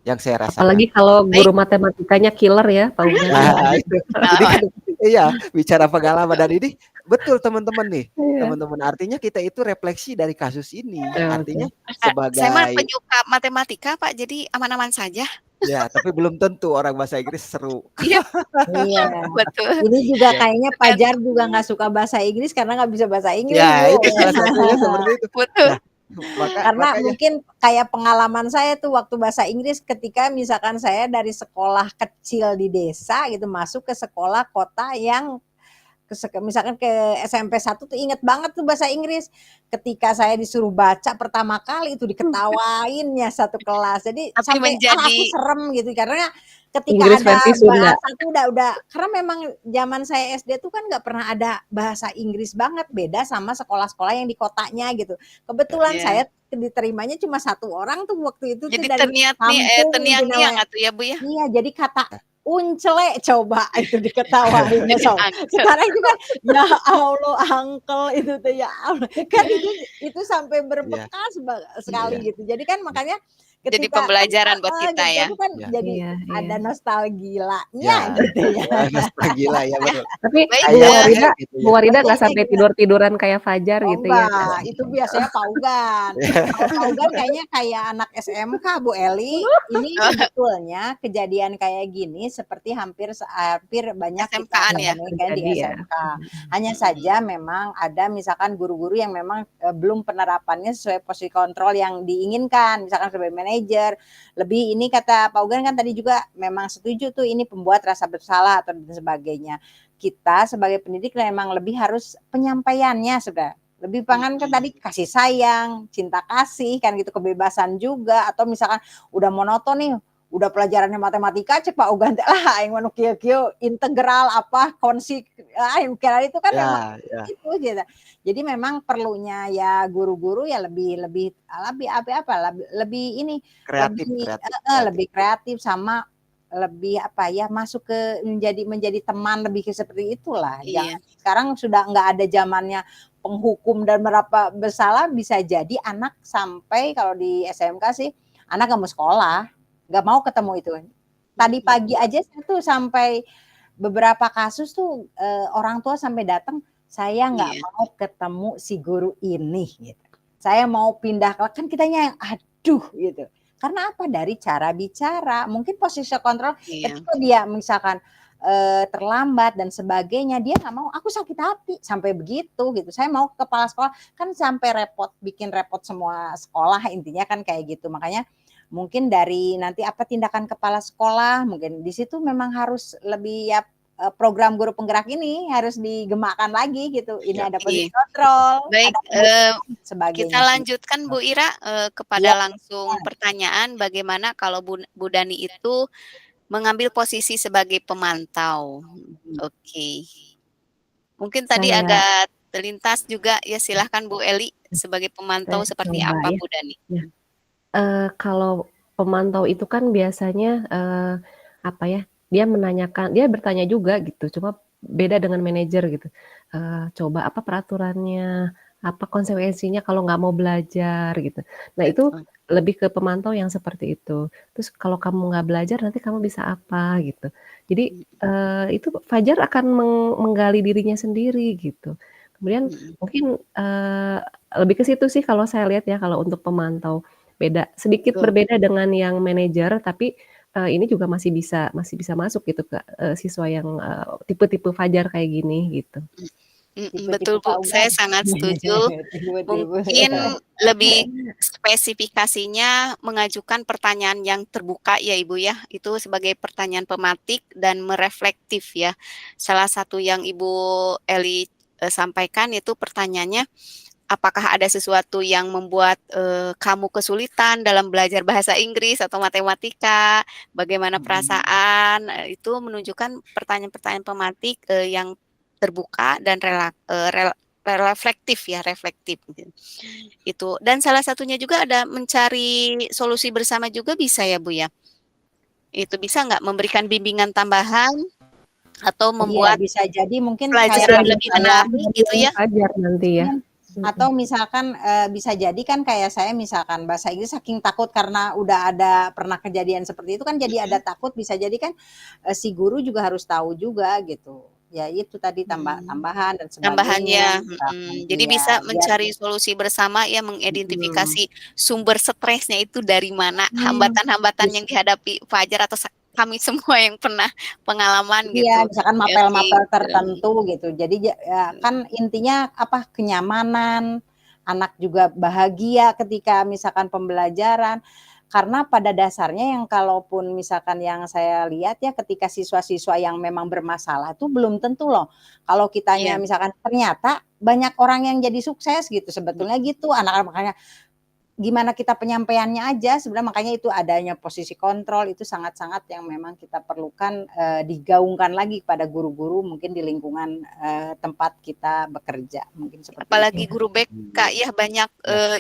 yang saya rasakan.
Apalagi kalau
Baik.
guru matematikanya killer ya, Pak Ugan.
Nah itu, ini
Oh,
kan iya bicara pengalaman dan ini betul teman-teman nih,
Iya.
teman-teman. Artinya kita itu refleksi dari kasus ini.
Oke.
Artinya
saya mah
sebagai
penyuka matematika Pak, jadi aman-aman saja.
ya, tapi belum tentu orang bahasa Inggris seru.
Iya,
Iya.
betul.
Ini juga
Ya,
kayaknya Fajar
Tergantung.
juga nggak suka bahasa Inggris karena nggak bisa bahasa Inggris,
ya
Bu.
itu salah satunya seperti itu.
Betul.
Nah,
Karena
makanya
mungkin kayak pengalaman saya tuh waktu bahasa Inggris ketika misalkan saya dari sekolah kecil di desa gitu masuk ke sekolah kota yang misalkan ke SMP 1 tuh inget banget tuh bahasa Inggris. Ketika saya disuruh baca pertama kali itu diketawainnya satu kelas. Jadi
Tapi
sampai aku
menjadi
serem gitu karena ketika
Inggris
ada
versi Sunda.
bahasa tuh udah karena memang zaman saya SD tuh kan nggak pernah ada bahasa Inggris banget, beda sama sekolah-sekolah yang di kotanya gitu. Kebetulan
ya.
saya diterimanya cuma satu orang tuh waktu itu tuh
Jadi
dari kampung itu
teniang-niang
namanya.
atuh ya Bu ya.
Iya, jadi kata uncele coba itu diketawainnya
Jadi
so.
angkel.
Sekarang itu kan ya Allah uncle itu tuh ya Allah. Kan itu sampai
iya,
berbekas sekali
iya.
gitu. Jadi kan makanya
Jadi
ketika kan
pembelajaran buat kita
gitu
ya.
itu kan
Ya,
jadi
Iya, iya.
ada nostalgianya
ya,
gitu ya.
nostalgia ya betul.
Tapi
Baik,
Bu
Kayak
Warida,
gitu
Bu
ya.
Warida nggak
Kayaknya
sampai
gimana?
tidur-tiduran kayak Fajar
Oh
gitu ya?
enggak, itu biasanya Pak Ugan. Kalau Pak Ugan kayaknya kayak anak SMK Bu Eli. Ini
Oh,
sebetulnya kejadian kayak gini seperti hampir banyak kita
SMK-an ya.
temui kan di
Terjadi ya.
SMK. Hanya saja memang ada misalkan guru-guru yang memang belum penerapannya sesuai posisi kontrol yang diinginkan. Misalkan sebagai manajer, lebih ini kata Pak Ugan kan tadi juga memang setuju tuh ini pembuat rasa bersalah atau dan sebagainya. Kita sebagai pendidik memang lebih harus penyampaiannya sudah. Lebih pangan kan tadi kasih sayang, cinta kasih kan gitu, kebebasan juga atau misalkan udah monoton nih, udah pelajarannya matematika cek Pak Ugan teh lah aing mah nu kieu-kieu integral apa konsik aing kira itu kan memang
Ya, ya,
itu gitu. Jadi memang perlunya ya guru-guru ya lebih apa lebih ini
kreatif,
lebih
kreatif, kreatif.
lebih kreatif sama lebih apa ya masuk ke menjadi teman lebih ke seperti itulah.
Iya.
Jangan sekarang sudah nggak ada zamannya penghukum dan berapa bersalah bisa jadi anak sampai kalau di SMK sih anak nggak mau sekolah, nggak mau ketemu itu. Tadi pagi aja saya tuh sampai beberapa kasus tuh orang tua sampai datang, saya nggak
Iya.
mau ketemu si guru ini gitu. Saya mau pindah kan kitanya yang aduh gitu. Karena apa? Dari cara bicara, mungkin posisi kontrol
Iya.
ketika dia misalkan terlambat dan sebagainya, dia nggak mau, aku sakit hati sampai begitu gitu. Saya mau ke kepala sekolah kan sampai repot, bikin repot semua sekolah intinya kan kayak gitu. Makanya mungkin dari nanti apa tindakan kepala sekolah, mungkin di situ memang harus lebih ya program guru penggerak ini harus digemakan lagi gitu. Ini ada posisi
Oke.
kontrol,
Baik,
ada pembukaan,
kita
sebagainya.
lanjutkan Bu Ira kepada langsung pertanyaan bagaimana kalau Bu Dani itu mengambil posisi sebagai pemantau. Oke. Mungkin tadi
Saya
agak terlintas juga ya, silahkan Bu Eli sebagai pemantau
saya
seperti
coba
apa
ya.
Bu Dani?
Ya. Kalau pemantau itu kan biasanya apa ya? Dia bertanya juga gitu, cuma beda dengan manajer gitu. Coba apa peraturannya, apa konsekuensinya kalau nggak mau belajar gitu. Nah itu
Betul.
lebih ke pemantau yang seperti itu. Terus kalau kamu nggak belajar nanti kamu bisa apa gitu. Jadi itu Fajar akan menggali dirinya sendiri gitu. Kemudian mungkin lebih ke situ sih kalau saya lihat ya kalau untuk pemantau. Sedikit
Betul.
berbeda dengan yang manajer, tapi ini juga masih bisa masuk gitu ke siswa yang tipe-tipe Fajar kayak gini gitu.
Betul Bu, saya sangat setuju. Mungkin lebih spesifikasinya mengajukan pertanyaan yang terbuka ya Ibu ya, itu sebagai pertanyaan pematik dan mereflektif ya. Salah satu yang Ibu Eli sampaikan itu pertanyaannya, apakah ada sesuatu yang membuat kamu kesulitan dalam belajar bahasa Inggris atau matematika, bagaimana perasaan, itu menunjukkan pertanyaan-pertanyaan pematik yang terbuka dan reflektif ya, reflektif gitu. Itu. Dan salah satunya juga ada mencari solusi bersama juga bisa ya Bu ya? Itu bisa nggak memberikan bimbingan tambahan atau
Iya,
membuat
bisa jadi mungkin
pelajaran
kayak
lebih menarik gitu ya?
Fajar nanti ya.
atau misalkan bisa jadi kan kayak saya misalkan bahasa Inggris saking takut karena udah ada pernah kejadian seperti itu kan jadi ada takut, bisa jadi kan si guru juga harus tahu juga gitu. Ya itu tadi tambahan dan sebagainya.
Tambahannya,
Misalkan,
jadi
iya,
bisa
biar
mencari solusi bersama ya, mengidentifikasi sumber stresnya itu dari mana, hambatan-hambatan yang dihadapi Fajar atau kami semua yang pernah pengalaman
iya,
gitu.
misalkan
Oke,
mapel-mapel tertentu gitu. Jadi ya kan intinya apa kenyamanan, anak juga bahagia ketika misalkan pembelajaran. Karena pada dasarnya yang kalaupun misalkan yang saya lihat ya ketika siswa-siswa yang memang bermasalah itu belum tentu loh. Kalau kitanya
Iya,
misalkan ternyata banyak orang yang jadi sukses gitu sebetulnya gitu anak-anak makanya gimana kita penyampaiannya aja sebenarnya makanya itu adanya posisi kontrol itu sangat-sangat yang memang kita perlukan digaungkan lagi pada guru-guru mungkin di lingkungan tempat kita bekerja mungkin seperti
apalagi
itu.
guru BK ya banyak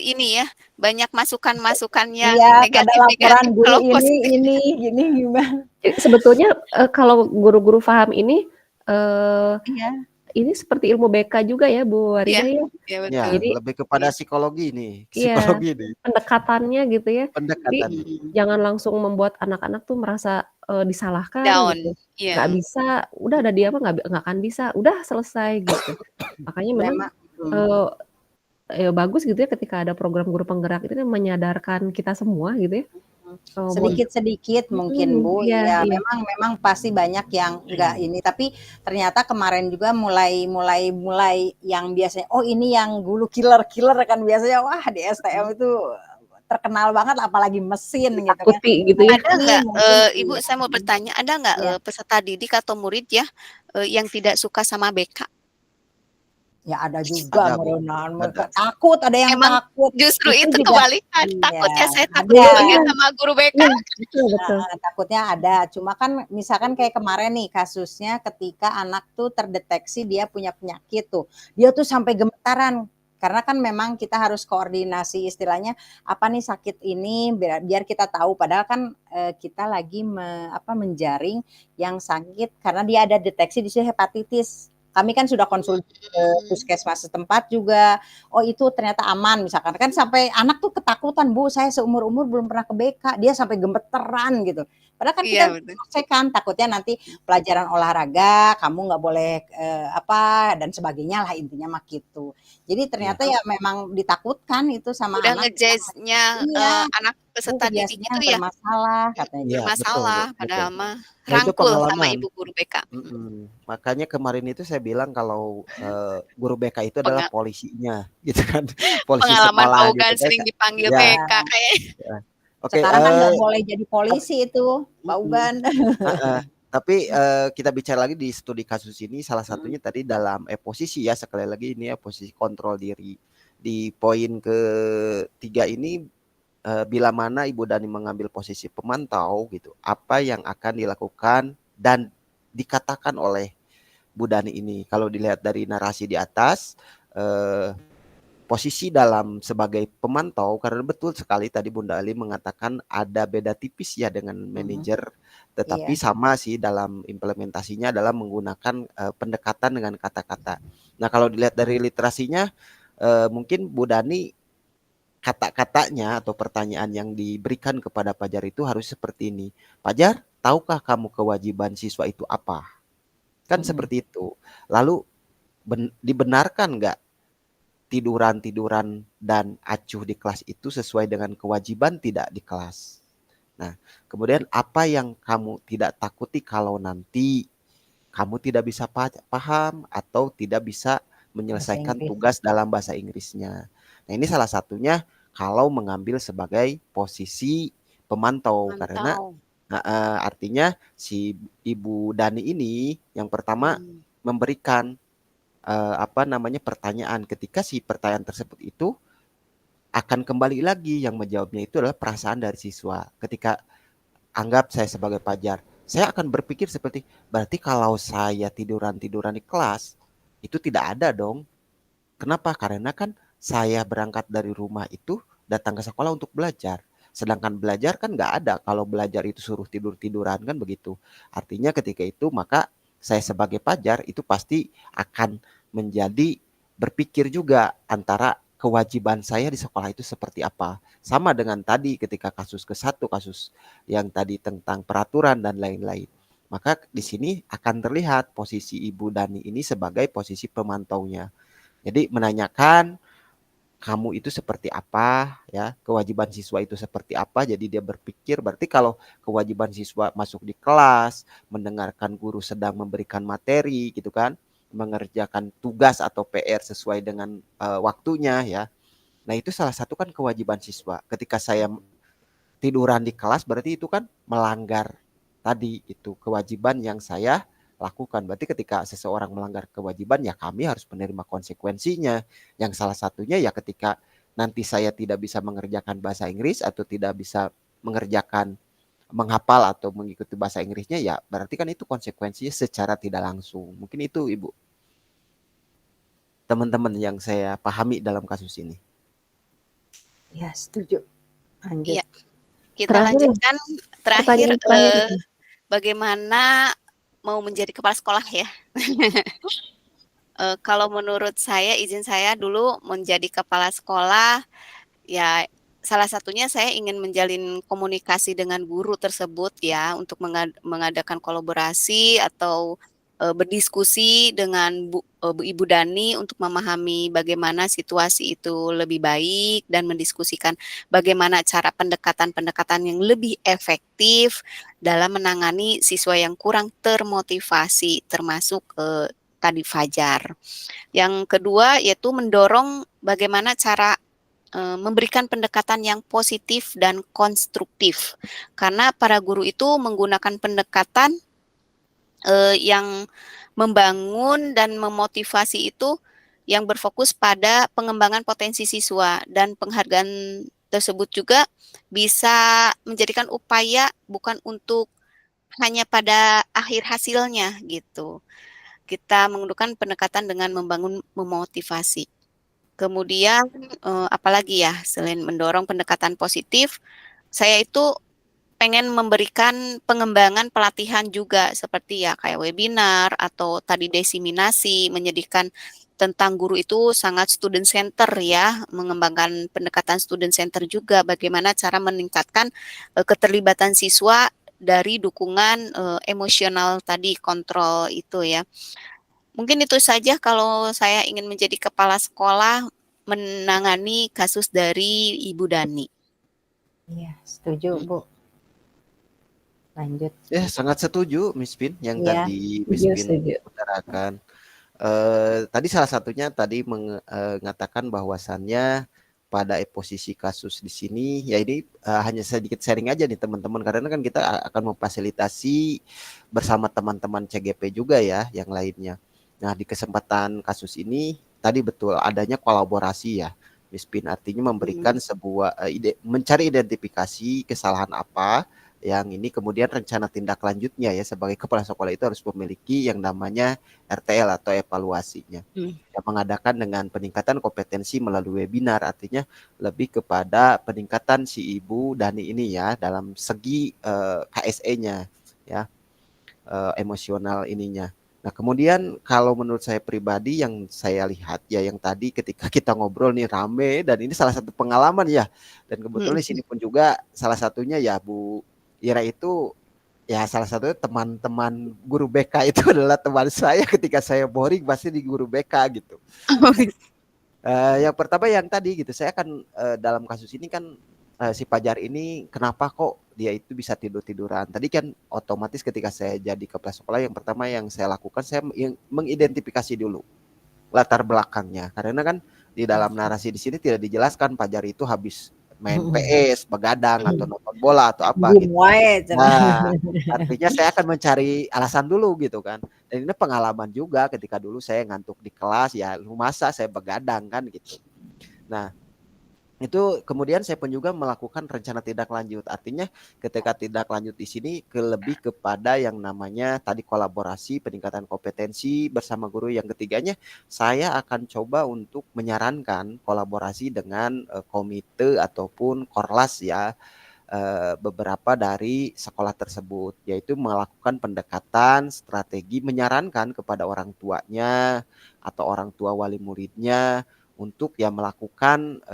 ini ya, banyak masukan-masukan yang
Iya, pada laporan
negatif-negatif
guru
kalau positif.
ini gini gimana?
Jadi sebetulnya kalau guru-guru paham
Iya.
ini seperti ilmu BK juga ya Bu
Iya,
Warida ya.
iya
Ya,
betul.
Jadi
lebih kepada psikologi nih,
iya,
psikologi nih,
pendekatannya gitu ya. Jadi
pendekatan.
jangan langsung membuat anak-anak tuh merasa disalahkan
Down,
gitu. Nggak
iya.
bisa, udah ada dia mah nggak akan bisa, udah selesai gitu. Makanya memang
Memang
bagus gitu ya ketika ada program guru penggerak itu kan menyadarkan kita semua gitu ya. Buat
sedikit-sedikit mungkin Bu,
iya
ya
iya.
memang pasti banyak yang enggak ini, tapi ternyata kemarin juga mulai yang biasanya, oh ini yang guru killer kan biasanya, wah di STM itu terkenal banget apalagi mesin gitu kan.
Takuti gitu ya.
Ada
Ini
nggak,
mungkin
Ibu saya mau bertanya, ada nggak
iya.
peserta didik atau murid ya, yang tidak suka sama BK?
Ya ada juga
Ada, Bu, ada.
takut, ada yang
Emang
takut.
justru itu
Juga
kebalikan,
iya,
takutnya saya takut
ada.
dipanggil sama guru BK.
Iya, betul betul.
Takutnya ada, cuma kan misalkan kayak kemarin nih kasusnya ketika anak tuh terdeteksi dia punya penyakit tuh, dia tuh sampai gemetaran. Karena kan memang kita harus koordinasi istilahnya apa nih sakit ini biar kita tahu padahal kan kita lagi menjaring yang sakit karena dia ada deteksi di situ hepatitis. Kami kan sudah konsul ke puskesmas setempat juga. Oh itu ternyata aman misalkan kan sampai anak tuh ketakutan Bu, saya seumur-umur belum pernah ke BK, dia sampai gemeteran gitu. Padahal kan
Iya
kita
betul.
selesaikan takutnya nanti pelajaran olahraga kamu nggak boleh dan sebagainya lah intinya mah gitu. Jadi ternyata ya memang ditakutkan itu sama
Udah
anak.
ngejudge-nya,
Iya,
anak peserta didik
biasanya
itu
yang
ya
bermasalah katanya
Iya,
gitu.
betul,
bermasalah,
betul.
padahal mah
Nah, itu
rangkul sama
pengalaman.
ibu guru BK.
Makanya kemarin itu saya bilang kalau guru BK itu adalah polisinya, gitu kan, polisi
Pengalaman Pak
sekolah gitu
Ugan
kan.
sering dipanggil
Ya,
BK kayak
oke.
Sekarang kan nggak boleh jadi polisi itu, Pak
Mm-mm.
Ugan.
Heeh. Tapi kita bicara lagi di studi kasus ini, salah
Hmm.
satunya tadi dalam posisi ya, sekali lagi ini ya posisi kontrol diri. Di poin ketiga ini, bila mana Ibu Dani mengambil posisi pemantau gitu, apa yang akan dilakukan dan dikatakan oleh Bu Dani ini. Kalau dilihat dari narasi di atas, posisi dalam sebagai pemantau, karena betul sekali tadi Bunda Ali mengatakan ada beda tipis ya dengan manajer, tetapi
Iya.
sama sih dalam implementasinya adalah menggunakan pendekatan dengan kata-kata. Nah, kalau dilihat dari literasinya, mungkin Bu Dani kata-katanya atau pertanyaan yang diberikan kepada Pajar itu harus seperti ini. Pajar, tahukah kamu kewajiban siswa itu apa? Kan seperti itu. Lalu dibenarkan nggak tiduran-tiduran dan acuh di kelas itu sesuai dengan kewajiban tidak di kelas? Nah, kemudian apa yang kamu tidak takuti kalau nanti kamu tidak bisa paham atau tidak bisa
Bahasa
menyelesaikan
Inggris.
tugas dalam bahasa Inggrisnya. Nah, ini salah satunya kalau mengambil sebagai posisi pemantau karena artinya si Ibu Dani ini yang pertama memberikan pertanyaan. Ketika si pertanyaan tersebut itu akan kembali lagi yang menjawabnya itu adalah perasaan dari siswa. Ketika anggap saya sebagai Pajar, saya akan berpikir seperti, berarti kalau saya tiduran-tiduran di kelas, itu tidak ada dong. Kenapa? Karena kan saya berangkat dari rumah itu datang ke sekolah untuk belajar. Sedangkan belajar kan nggak ada. Kalau belajar itu suruh tidur-tiduran kan begitu. Artinya ketika itu maka saya sebagai Pajar itu pasti akan menjadi berpikir juga antara kewajiban saya di sekolah itu seperti apa. Sama dengan tadi ketika kasus ke-1, kasus yang tadi tentang peraturan dan lain-lain. Maka di sini akan terlihat posisi Ibu Dani ini sebagai posisi pemantaunya. Jadi menanyakan kamu itu seperti apa ya, kewajiban siswa itu seperti apa. Jadi dia berpikir berarti kalau kewajiban siswa masuk di kelas, mendengarkan guru sedang memberikan materi gitu kan, mengerjakan tugas atau PR sesuai dengan waktunya ya. Nah, itu salah satu kan kewajiban siswa. Ketika saya tiduran di kelas berarti itu kan melanggar tadi itu kewajiban yang saya lakukan. Berarti ketika seseorang melanggar kewajiban ya kami harus menerima konsekuensinya. Yang salah satunya ya ketika nanti saya tidak bisa mengerjakan bahasa Inggris atau tidak bisa mengerjakan menghafal atau mengikuti bahasa Inggrisnya ya berarti kan itu konsekuensinya secara tidak langsung. Mungkin itu Ibu teman-teman yang saya pahami dalam kasus ini.
Ya, setuju. Lanjut.
Iya. Kita lanjutkan terakhir bagaimana mau menjadi kepala sekolah ya. Kalau menurut saya, izin saya dulu menjadi kepala sekolah, ya salah satunya saya ingin menjalin komunikasi dengan guru tersebut ya, untuk mengadakan kolaborasi atau berdiskusi dengan Ibu Dani untuk memahami bagaimana situasi itu lebih baik dan mendiskusikan bagaimana cara pendekatan-pendekatan yang lebih efektif dalam menangani siswa yang kurang termotivasi, termasuk tadi Fajar. Yang kedua yaitu mendorong bagaimana cara memberikan pendekatan yang positif dan konstruktif. Karena para guru itu menggunakan pendekatan yang membangun dan memotivasi itu yang berfokus pada pengembangan potensi siswa, dan penghargaan tersebut juga bisa menjadikan upaya bukan untuk hanya pada akhir hasilnya gitu. Kita menggunakan pendekatan dengan membangun memotivasi. Kemudian apalagi ya selain mendorong pendekatan positif, saya itu pengen memberikan pengembangan pelatihan juga seperti ya kayak webinar atau tadi desiminasi, menyediakan tentang guru itu sangat student center ya, mengembangkan pendekatan student center juga, bagaimana cara meningkatkan keterlibatan siswa dari dukungan emosional tadi, kontrol itu ya. Mungkin itu saja kalau saya ingin menjadi kepala sekolah menangani kasus dari Ibu Dani.
Iya, setuju Bu. Lanjut.
Ya, sangat setuju Miss Pin yang tadi Miss Pin utarakan. Tadi salah satunya tadi mengatakan bahwasannya pada posisi kasus di sini, ya ini hanya sedikit sharing aja nih teman-teman, karena kan kita akan memfasilitasi bersama teman-teman CGP juga ya yang lainnya. Nah, di kesempatan kasus ini tadi betul adanya kolaborasi ya, Miss Pin, artinya memberikan sebuah mencari identifikasi kesalahan apa yang ini kemudian rencana tindak lanjutnya ya, sebagai kepala sekolah itu harus memiliki yang namanya RTL atau evaluasinya. Yang mengadakan dengan peningkatan kompetensi melalui webinar, artinya lebih kepada peningkatan si Ibu Dani ini ya dalam segi KSE-nya ya, emosional ininya. Nah, kemudian kalau menurut saya pribadi yang saya lihat ya, yang tadi ketika kita ngobrol nih rame, dan ini salah satu pengalaman ya, dan kebetulan di sini pun juga salah satunya ya Bu Ira itu ya, salah satu teman-teman guru BK itu adalah teman saya ketika saya boring pasti di guru BK gitu. Yang pertama yang tadi gitu, saya akan dalam kasus ini kan si Fajar ini kenapa kok dia itu bisa tidur-tiduran. Tadi kan otomatis ketika saya jadi kepala sekolah, yang pertama yang saya lakukan, saya mengidentifikasi dulu latar belakangnya. Karena kan di dalam narasi di sini tidak dijelaskan Fajar itu habis main PS, begadang atau nonton bola atau apa gitu. Nah, artinya saya akan mencari alasan dulu gitu kan. Dan ini pengalaman juga ketika dulu saya ngantuk di kelas ya, masa saya begadang kan gitu. Nah, itu kemudian saya pun juga melakukan rencana tindak lanjut. Artinya ketika tindak lanjut di sini lebih kepada yang namanya tadi kolaborasi, peningkatan kompetensi bersama guru. Yang ketiganya saya akan coba untuk menyarankan kolaborasi dengan komite ataupun korlas ya, beberapa dari sekolah tersebut, yaitu melakukan pendekatan strategi, menyarankan kepada orang tuanya atau orang tua wali muridnya untuk ya melakukan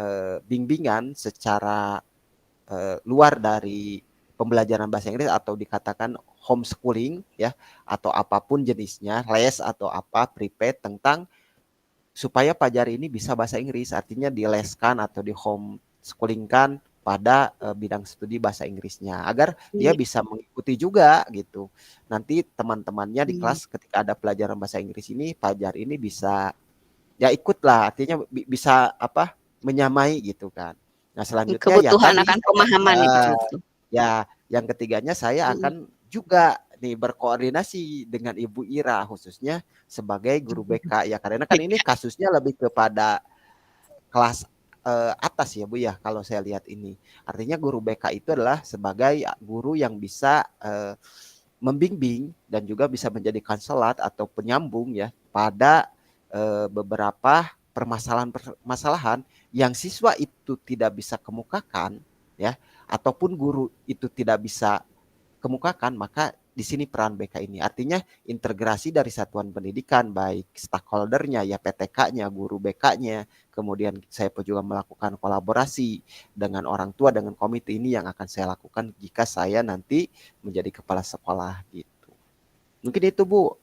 bimbingan secara luar dari pembelajaran bahasa Inggris atau dikatakan homeschooling ya, atau apapun jenisnya, les atau apa, prepaid, tentang supaya Fajar ini bisa bahasa Inggris, artinya dileskan atau di homeschoolingkan pada bidang studi bahasa Inggrisnya, agar dia bisa mengikuti juga gitu. Nanti teman-temannya di kelas ketika ada pelajaran bahasa Inggris ini, Fajar ini bisa ya ikutlah, artinya bisa apa, menyamai gitu kan. Nah, selanjutnya ya
Kebutuhan
tadi
akan pemahaman betul-betul.
ya yang ketiganya saya akan juga nih berkoordinasi dengan Ibu Ira khususnya sebagai guru BK ya, karena kan ini kasusnya lebih kepada kelas atas ya Bu ya, kalau saya lihat ini. Artinya guru BK itu adalah sebagai guru yang bisa membimbing dan juga bisa menjadi konselat atau penyambung ya pada beberapa permasalahan yang siswa itu tidak bisa kemukakan ya, ataupun guru itu tidak bisa kemukakan, maka di sini peran BK ini. Artinya integrasi dari satuan pendidikan, baik stakeholdernya ya, PTK-nya, guru BK-nya, kemudian saya juga melakukan kolaborasi dengan orang tua, dengan komite ini yang akan saya lakukan jika saya nanti menjadi kepala sekolah gitu. Mungkin itu Bu.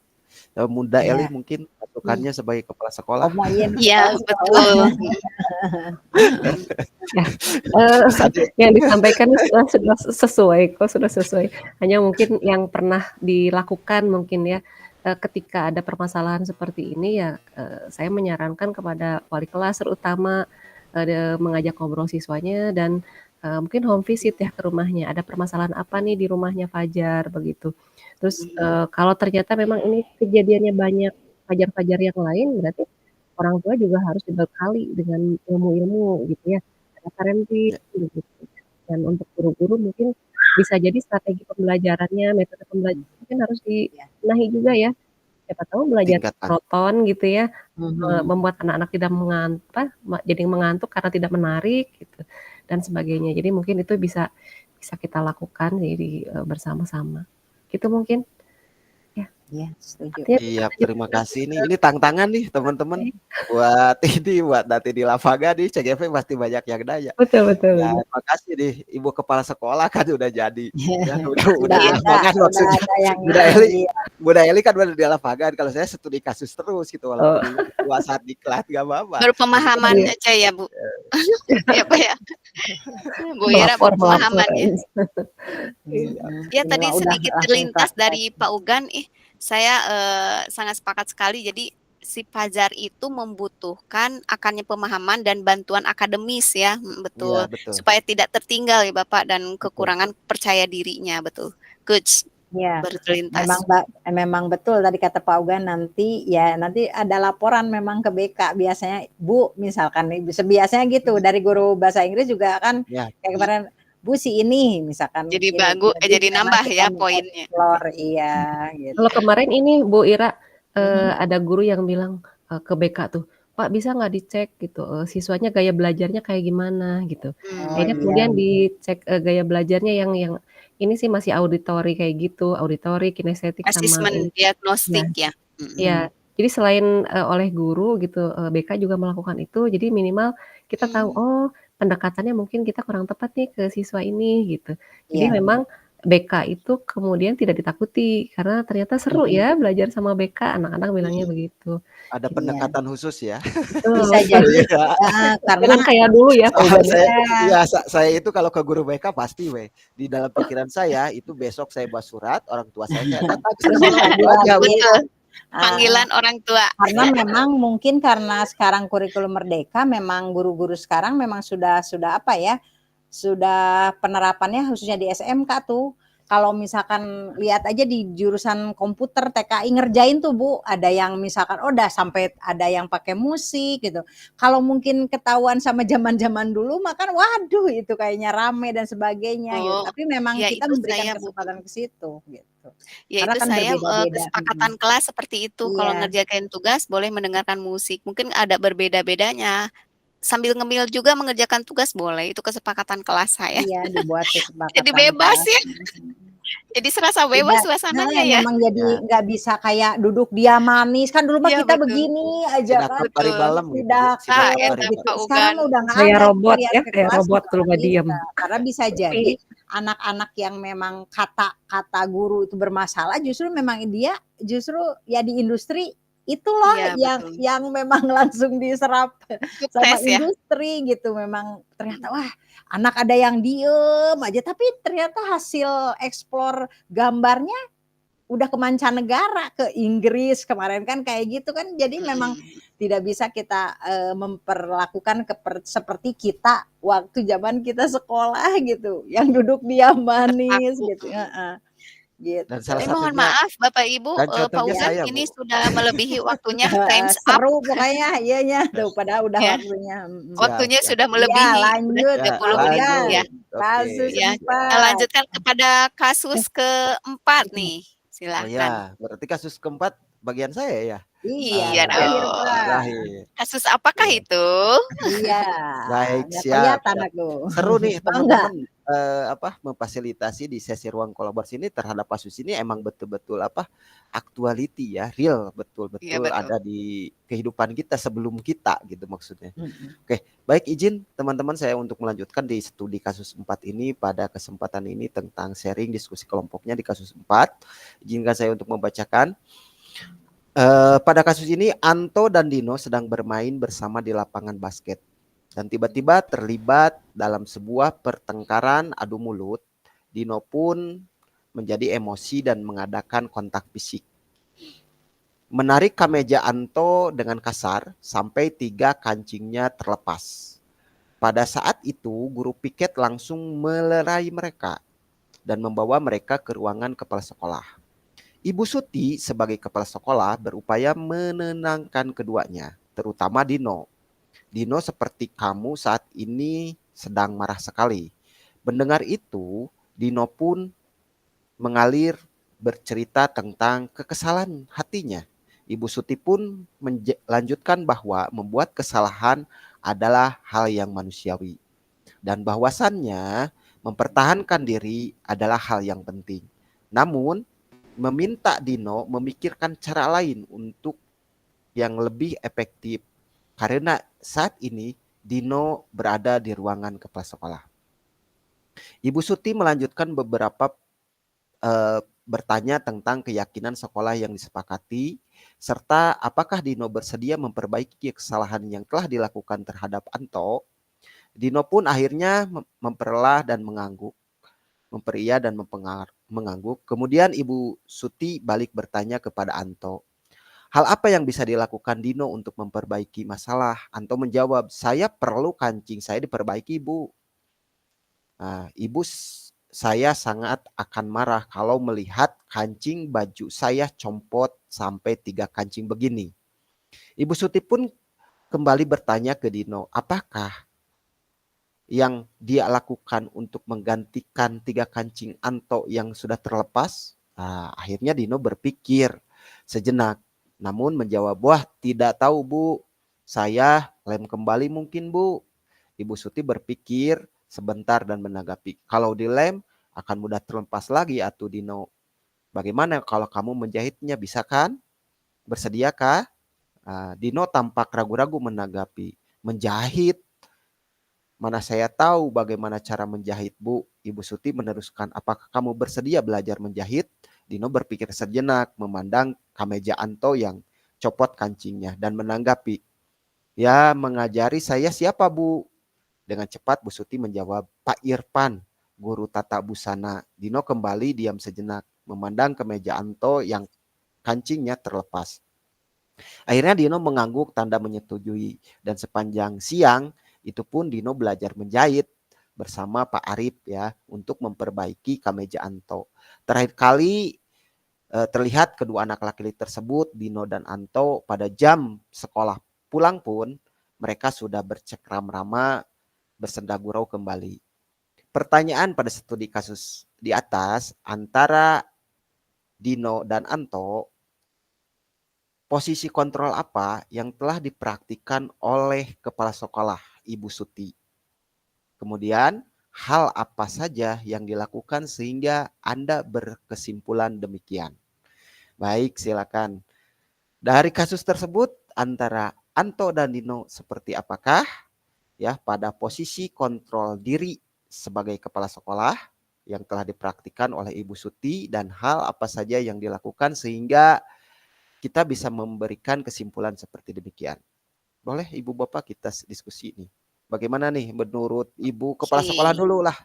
Bunda Eli mungkin masukannya sebagai kepala sekolah.
Iya, betul.
Yang disampaikan sudah sesuai kok, sudah sesuai. Hanya mungkin yang pernah dilakukan mungkin ya, ketika ada permasalahan seperti ini ya, saya menyarankan kepada wali kelas terutama mengajak ngobrol siswanya dan mungkin home visit ya ke rumahnya. Ada permasalahan apa nih di rumahnya Fajar begitu. Terus kalau ternyata memang ini kejadiannya banyak Fajar-Fajar yang lain, berarti orang tua juga harus dibekali dengan ilmu-ilmu gitu ya, ada parenting gitu. Dan untuk guru-guru mungkin bisa jadi strategi pembelajarannya, metode pembelajaran mungkin harus dibenahi juga ya. Siapa tahu belajar monoton gitu ya, membuat anak-anak tidak jadi mengantuk karena tidak menarik gitu dan sebagainya. Jadi mungkin itu bisa kita lakukan jadi bersama-sama. Gitu mungkin.
Iya, setuju.
Iya, terima kasih nih. Ini tantangan nih teman-teman buat nanti di Lavaga nih, CGV pasti banyak yang nanya.
Betul.
Ya, terima kasih nih Ibu Kepala Sekolah kan udah jadi. Ya, udah di Lavaga maksudnya. Bunda Eli kan udah di Lavaga. Kalau saya studi kasus terus gitu, walaupun dulu saat di kelas gak apa-apa.
Berpemahaman aja ya Bu. Ya Pak ya. Bu Ira berpemahaman ya. Ya tadi sedikit terlintas dari Pak Ugan, saya sangat sepakat sekali. Jadi si Fajar itu membutuhkan akannya pemahaman dan bantuan akademis ya,
Iya,
betul.
betul.
Supaya tidak tertinggal ya Bapak dan
Betul.
kekurangan percaya dirinya, betul. Coach
Ya,
berlintas.
memang betul tadi kata Pak Uga, nanti ada laporan memang ke BK biasanya, Bu, misalkan nih biasanya gitu dari guru bahasa Inggris juga kan
Ya,
kayak kemarin, Bu si ini misalkan
Jadi
ini,
jadi
memang
nambah
kita
ya poinnya.
mengeksplor iya gitu.
Kalau kemarin ini Bu Ira,
Mhm.
ada guru yang bilang, ke BK tuh, "Pak bisa nggak dicek gitu, siswanya gaya belajarnya kayak gimana?" Gitu.
Oh
Akhirnya
iya.
kemudian dicek, gaya belajarnya yang ini sih masih auditori kayak gitu, auditori, kinestetik sama
Asesmen
ini. Iya.
diagnostik ya.
Iya, jadi selain, oleh guru gitu, BK juga melakukan itu, jadi minimal kita tahu, oh pendekatannya mungkin kita kurang tepat nih ke siswa ini gitu. Jadi
Iya.
memang BK itu kemudian tidak ditakuti, karena ternyata seru ya belajar sama BK, anak-anak bilangnya begitu.
ada
Gitu.
Iya.
pendekatan khusus ya.
Betul.
Bisa jadi
Iya.
karena
Jangan kayak dulu ya Pak Uga.
Saya,
Iya.
ya, saya itu kalau ke guru BK pasti di dalam pikiran saya itu besok saya bawa surat orang tua saya datang ke
Terus
sekolah
bisa
itu aja.
dilatih.
Betul.
Ah,
Panggilan orang tua.
karena memang mungkin karena sekarang kurikulum merdeka memang guru-guru sekarang memang sudah apa ya, sudah penerapannya khususnya di SMK tuh. Kalau misalkan lihat aja di jurusan komputer TKI ngerjain tuh Bu, ada yang misalkan udah sampai ada yang pakai musik gitu. Kalau mungkin ketahuan sama zaman-zaman dulu makan waduh itu kayaknya rame dan sebagainya gitu.
Oh,
Tapi memang
ya
kita
itu
memberikan
saya Bu.
kesempatan ke situ gitu.
Ya
Karena
itu
kan
saya
berbeda-beda.
kesepakatan kelas seperti itu. Kalau
Iya.
ngerjain tugas boleh mendengarkan musik. Mungkin ada berbeda-bedanya. Sambil ngemil juga mengerjakan tugas boleh. Itu kesepakatan kelas saya.
Iya, dibuat
Jadi
kesepakatan
bebas
kelas.
ya. Jadi serasa bebas
Tidak
suasananya ya.
memang jadi
Ya,
nggak bisa kayak duduk dia manis, kan dulu mah
Iya
kita
betul.
begini aja
tidak
kan,
kebari
Betul.
balem gitu Bu,
tidak
tidak
Eta
kebari
gitu.
Pak
balem.
Sekarang
Ugan.
mah udah nggak
Kayak
ada tuh
robot
lihat
ya,
ke
kayak
kelas
robot
juga
kalau
nggak
nggak diem.
bisa. Karena bisa jadi
Tapi
anak-anak yang memang kata guru itu bermasalah justru memang dia justru ya di industri itulah
Iya betul.
yang memang langsung diserap sama
Sukses ya.
industri gitu. Memang ternyata wah anak ada yang diem aja tapi ternyata hasil eksplor gambarnya udah ke mancanegara, ke Inggris kemarin kan kayak gitu kan. Jadi memang tidak bisa kita memperlakukan seperti kita waktu zaman kita sekolah gitu, yang duduk diam manis
Terpaku.
gitu. Heeh,
Dan
gitu.
salah
Mohon
satunya
maaf Bapak Ibu,
dan
Pak
contohnya
Ya,
Ugan
saya
ini
Bu.
sudah melebihi waktunya, times up.
seru pokoknya, iyanya tuh padahal udah
Ya,
waktunya.
Siap,
waktunya
siap.
sudah
Ya
melebihi, sudah
lanjut,
Ya,
30
Pak
menit
Ugan,
ya.
lanjut. Oke.
kasus
Ya, kita
4.
lanjutkan kepada kasus keempat nih.
Oh
Silahkan.
ya, berarti kasus keempat bagian saya ya.
Iya,
Iya
terakhir
dong.
Pak.
Terakhir.
Kasus apakah
Ya.
itu?
Iya,
Baik,
nggak
siap,
kelihatan
siap.
aku.
Seru nih
Bangga.
teman-teman memfasilitasi di sesi ruang kolaborasi ini terhadap kasus ini emang betul-betul actuality ya, real
Iya
betul-betul
betul.
ada di kehidupan kita sebelum kita gitu maksudnya.
Mhm.
Oke, baik izin teman-teman saya untuk melanjutkan di studi kasus 4 ini pada kesempatan ini tentang sharing diskusi kelompoknya di kasus 4. Izinkan saya untuk membacakan. Pada kasus ini Anto dan Dino sedang bermain bersama di lapangan basket dan tiba-tiba terlibat dalam sebuah pertengkaran adu mulut. Dino pun menjadi emosi dan mengadakan kontak fisik. Menarik kemeja Anto dengan kasar sampai 3 kancingnya terlepas. Pada saat itu guru piket langsung melerai mereka dan membawa mereka ke ruangan kepala sekolah. Ibu Suti sebagai kepala sekolah berupaya menenangkan keduanya, terutama Dino. Dino seperti kamu saat ini sedang marah sekali. Mendengar itu, Dino pun mengalir bercerita tentang kekesalan hatinya. Ibu Suti pun melanjutkan bahwa membuat kesalahan adalah hal yang manusiawi. Dan bahwasannya mempertahankan diri adalah hal yang penting. Namun, meminta Dino memikirkan cara lain untuk yang lebih efektif. Karena saat ini Dino berada di ruangan kepala sekolah. Ibu Suti melanjutkan beberapa bertanya tentang keyakinan sekolah yang disepakati, serta apakah Dino bersedia memperbaiki kesalahan yang telah dilakukan terhadap Anto. Dino pun akhirnya memperlah dan mengangguk, memperia dan mengangguk. Kemudian Ibu Suti balik bertanya kepada Anto, Hal apa yang bisa dilakukan Dino untuk memperbaiki masalah? Anto menjawab, saya perlu kancing saya diperbaiki, Bu. Nah, saya sangat akan marah kalau melihat kancing baju saya compot sampai 3 kancing begini. Ibu Suti pun kembali bertanya ke Dino, apakah yang dia lakukan untuk menggantikan 3 kancing Anto yang sudah terlepas? Nah, akhirnya Dino berpikir sejenak, namun menjawab, wah tidak tahu Bu, saya lem kembali mungkin Bu. Ibu Suti berpikir sebentar dan menanggapi, kalau dilem akan mudah terlepas lagi atuh Dino. Bagaimana kalau kamu menjahitnya, bisa kan? Bersediakah? Dino tampak ragu-ragu menanggapi, menjahit? Mana saya tahu bagaimana cara menjahit, Bu. Ibu Suti meneruskan, apakah kamu bersedia belajar menjahit? Dino berpikir sejenak, memandang kemeja Anto yang copot kancingnya dan menanggapi, ya mengajari saya siapa, Bu? Dengan cepat Bu Suti menjawab, Pak Irfan, guru tata busana. Dino kembali diam sejenak, memandang kemeja Anto yang kancingnya terlepas. Akhirnya Dino mengangguk tanda menyetujui, dan sepanjang siang itu pun Dino belajar menjahit bersama Pak Arif ya untuk memperbaiki kemeja Anto. Terakhir kali terlihat kedua anak laki-laki tersebut, Dino dan Anto, pada jam sekolah pulang pun mereka sudah bercengkrama bersenda gurau kembali. Pertanyaan pada studi kasus di atas antara Dino dan Anto, posisi kontrol apa yang telah dipraktikkan oleh kepala sekolah Ibu Suti? Kemudian hal apa saja yang dilakukan sehingga Anda berkesimpulan demikian? Baik, silakan. Dari kasus tersebut antara Anto dan Dino seperti apakah ya pada posisi kontrol diri sebagai kepala sekolah yang telah dipraktikkan oleh Ibu Suti, dan hal apa saja yang dilakukan sehingga kita bisa memberikan kesimpulan seperti demikian. Boleh Ibu Bapak kita diskusi nih. Bagaimana nih menurut Ibu kepala sekolah
Oke.
dulu lah.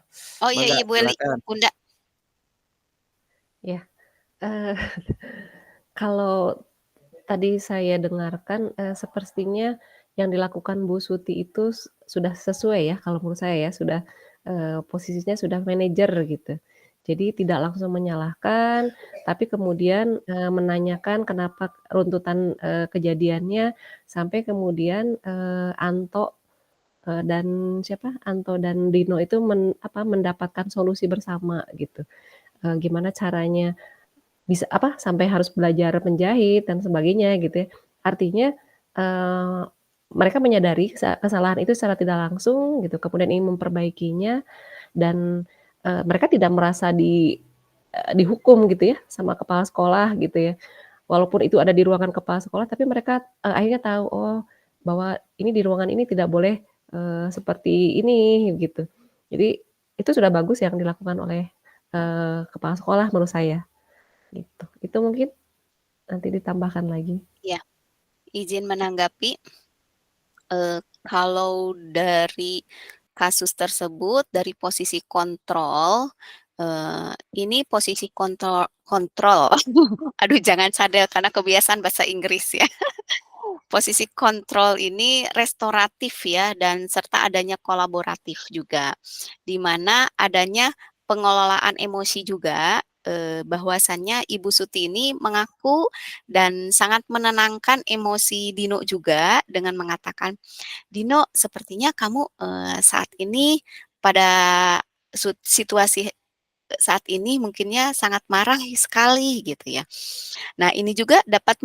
Oh iya,
Mangga,
Ibu Eli,
silakan.
Bunda.
Ya, kalau tadi saya dengarkan, sepertinya yang dilakukan Bu Suti itu sudah sesuai ya, kalau menurut saya ya, sudah, posisinya sudah manajer gitu. Jadi tidak langsung menyalahkan, tapi kemudian, menanyakan kenapa runtutan, kejadiannya, sampai kemudian, Anto dan Dino itu mendapatkan solusi bersama gitu. Gimana caranya sampai harus belajar menjahit dan sebagainya gitu ya. Artinya, eee, mereka menyadari kesalahan itu secara tidak langsung gitu, kemudian ingin memperbaikinya dan, mereka tidak merasa dihukum gitu ya sama kepala sekolah gitu ya. Walaupun itu ada di ruangan kepala sekolah, tapi mereka, akhirnya tahu, oh bahwa ini di ruangan ini tidak boleh, seperti ini gitu. Jadi itu sudah bagus yang dilakukan oleh, kepala sekolah menurut saya. Gitu. Itu mungkin nanti ditambahkan lagi.
Ya, izin menanggapi. Kalau dari kasus tersebut, dari posisi kontrol, ini posisi kontrol, aduh jangan cadel karena kebiasaan bahasa Inggris ya. Posisi kontrol ini restoratif ya, dan serta adanya kolaboratif juga, di mana adanya pengelolaan emosi juga, bahwasannya Ibu Suti ini mengaku dan sangat menenangkan emosi Dino juga dengan mengatakan, "Dino, sepertinya kamu, saat ini pada situasi saat ini mungkinnya sangat marah sekali," gitu ya. Nah, ini juga dapat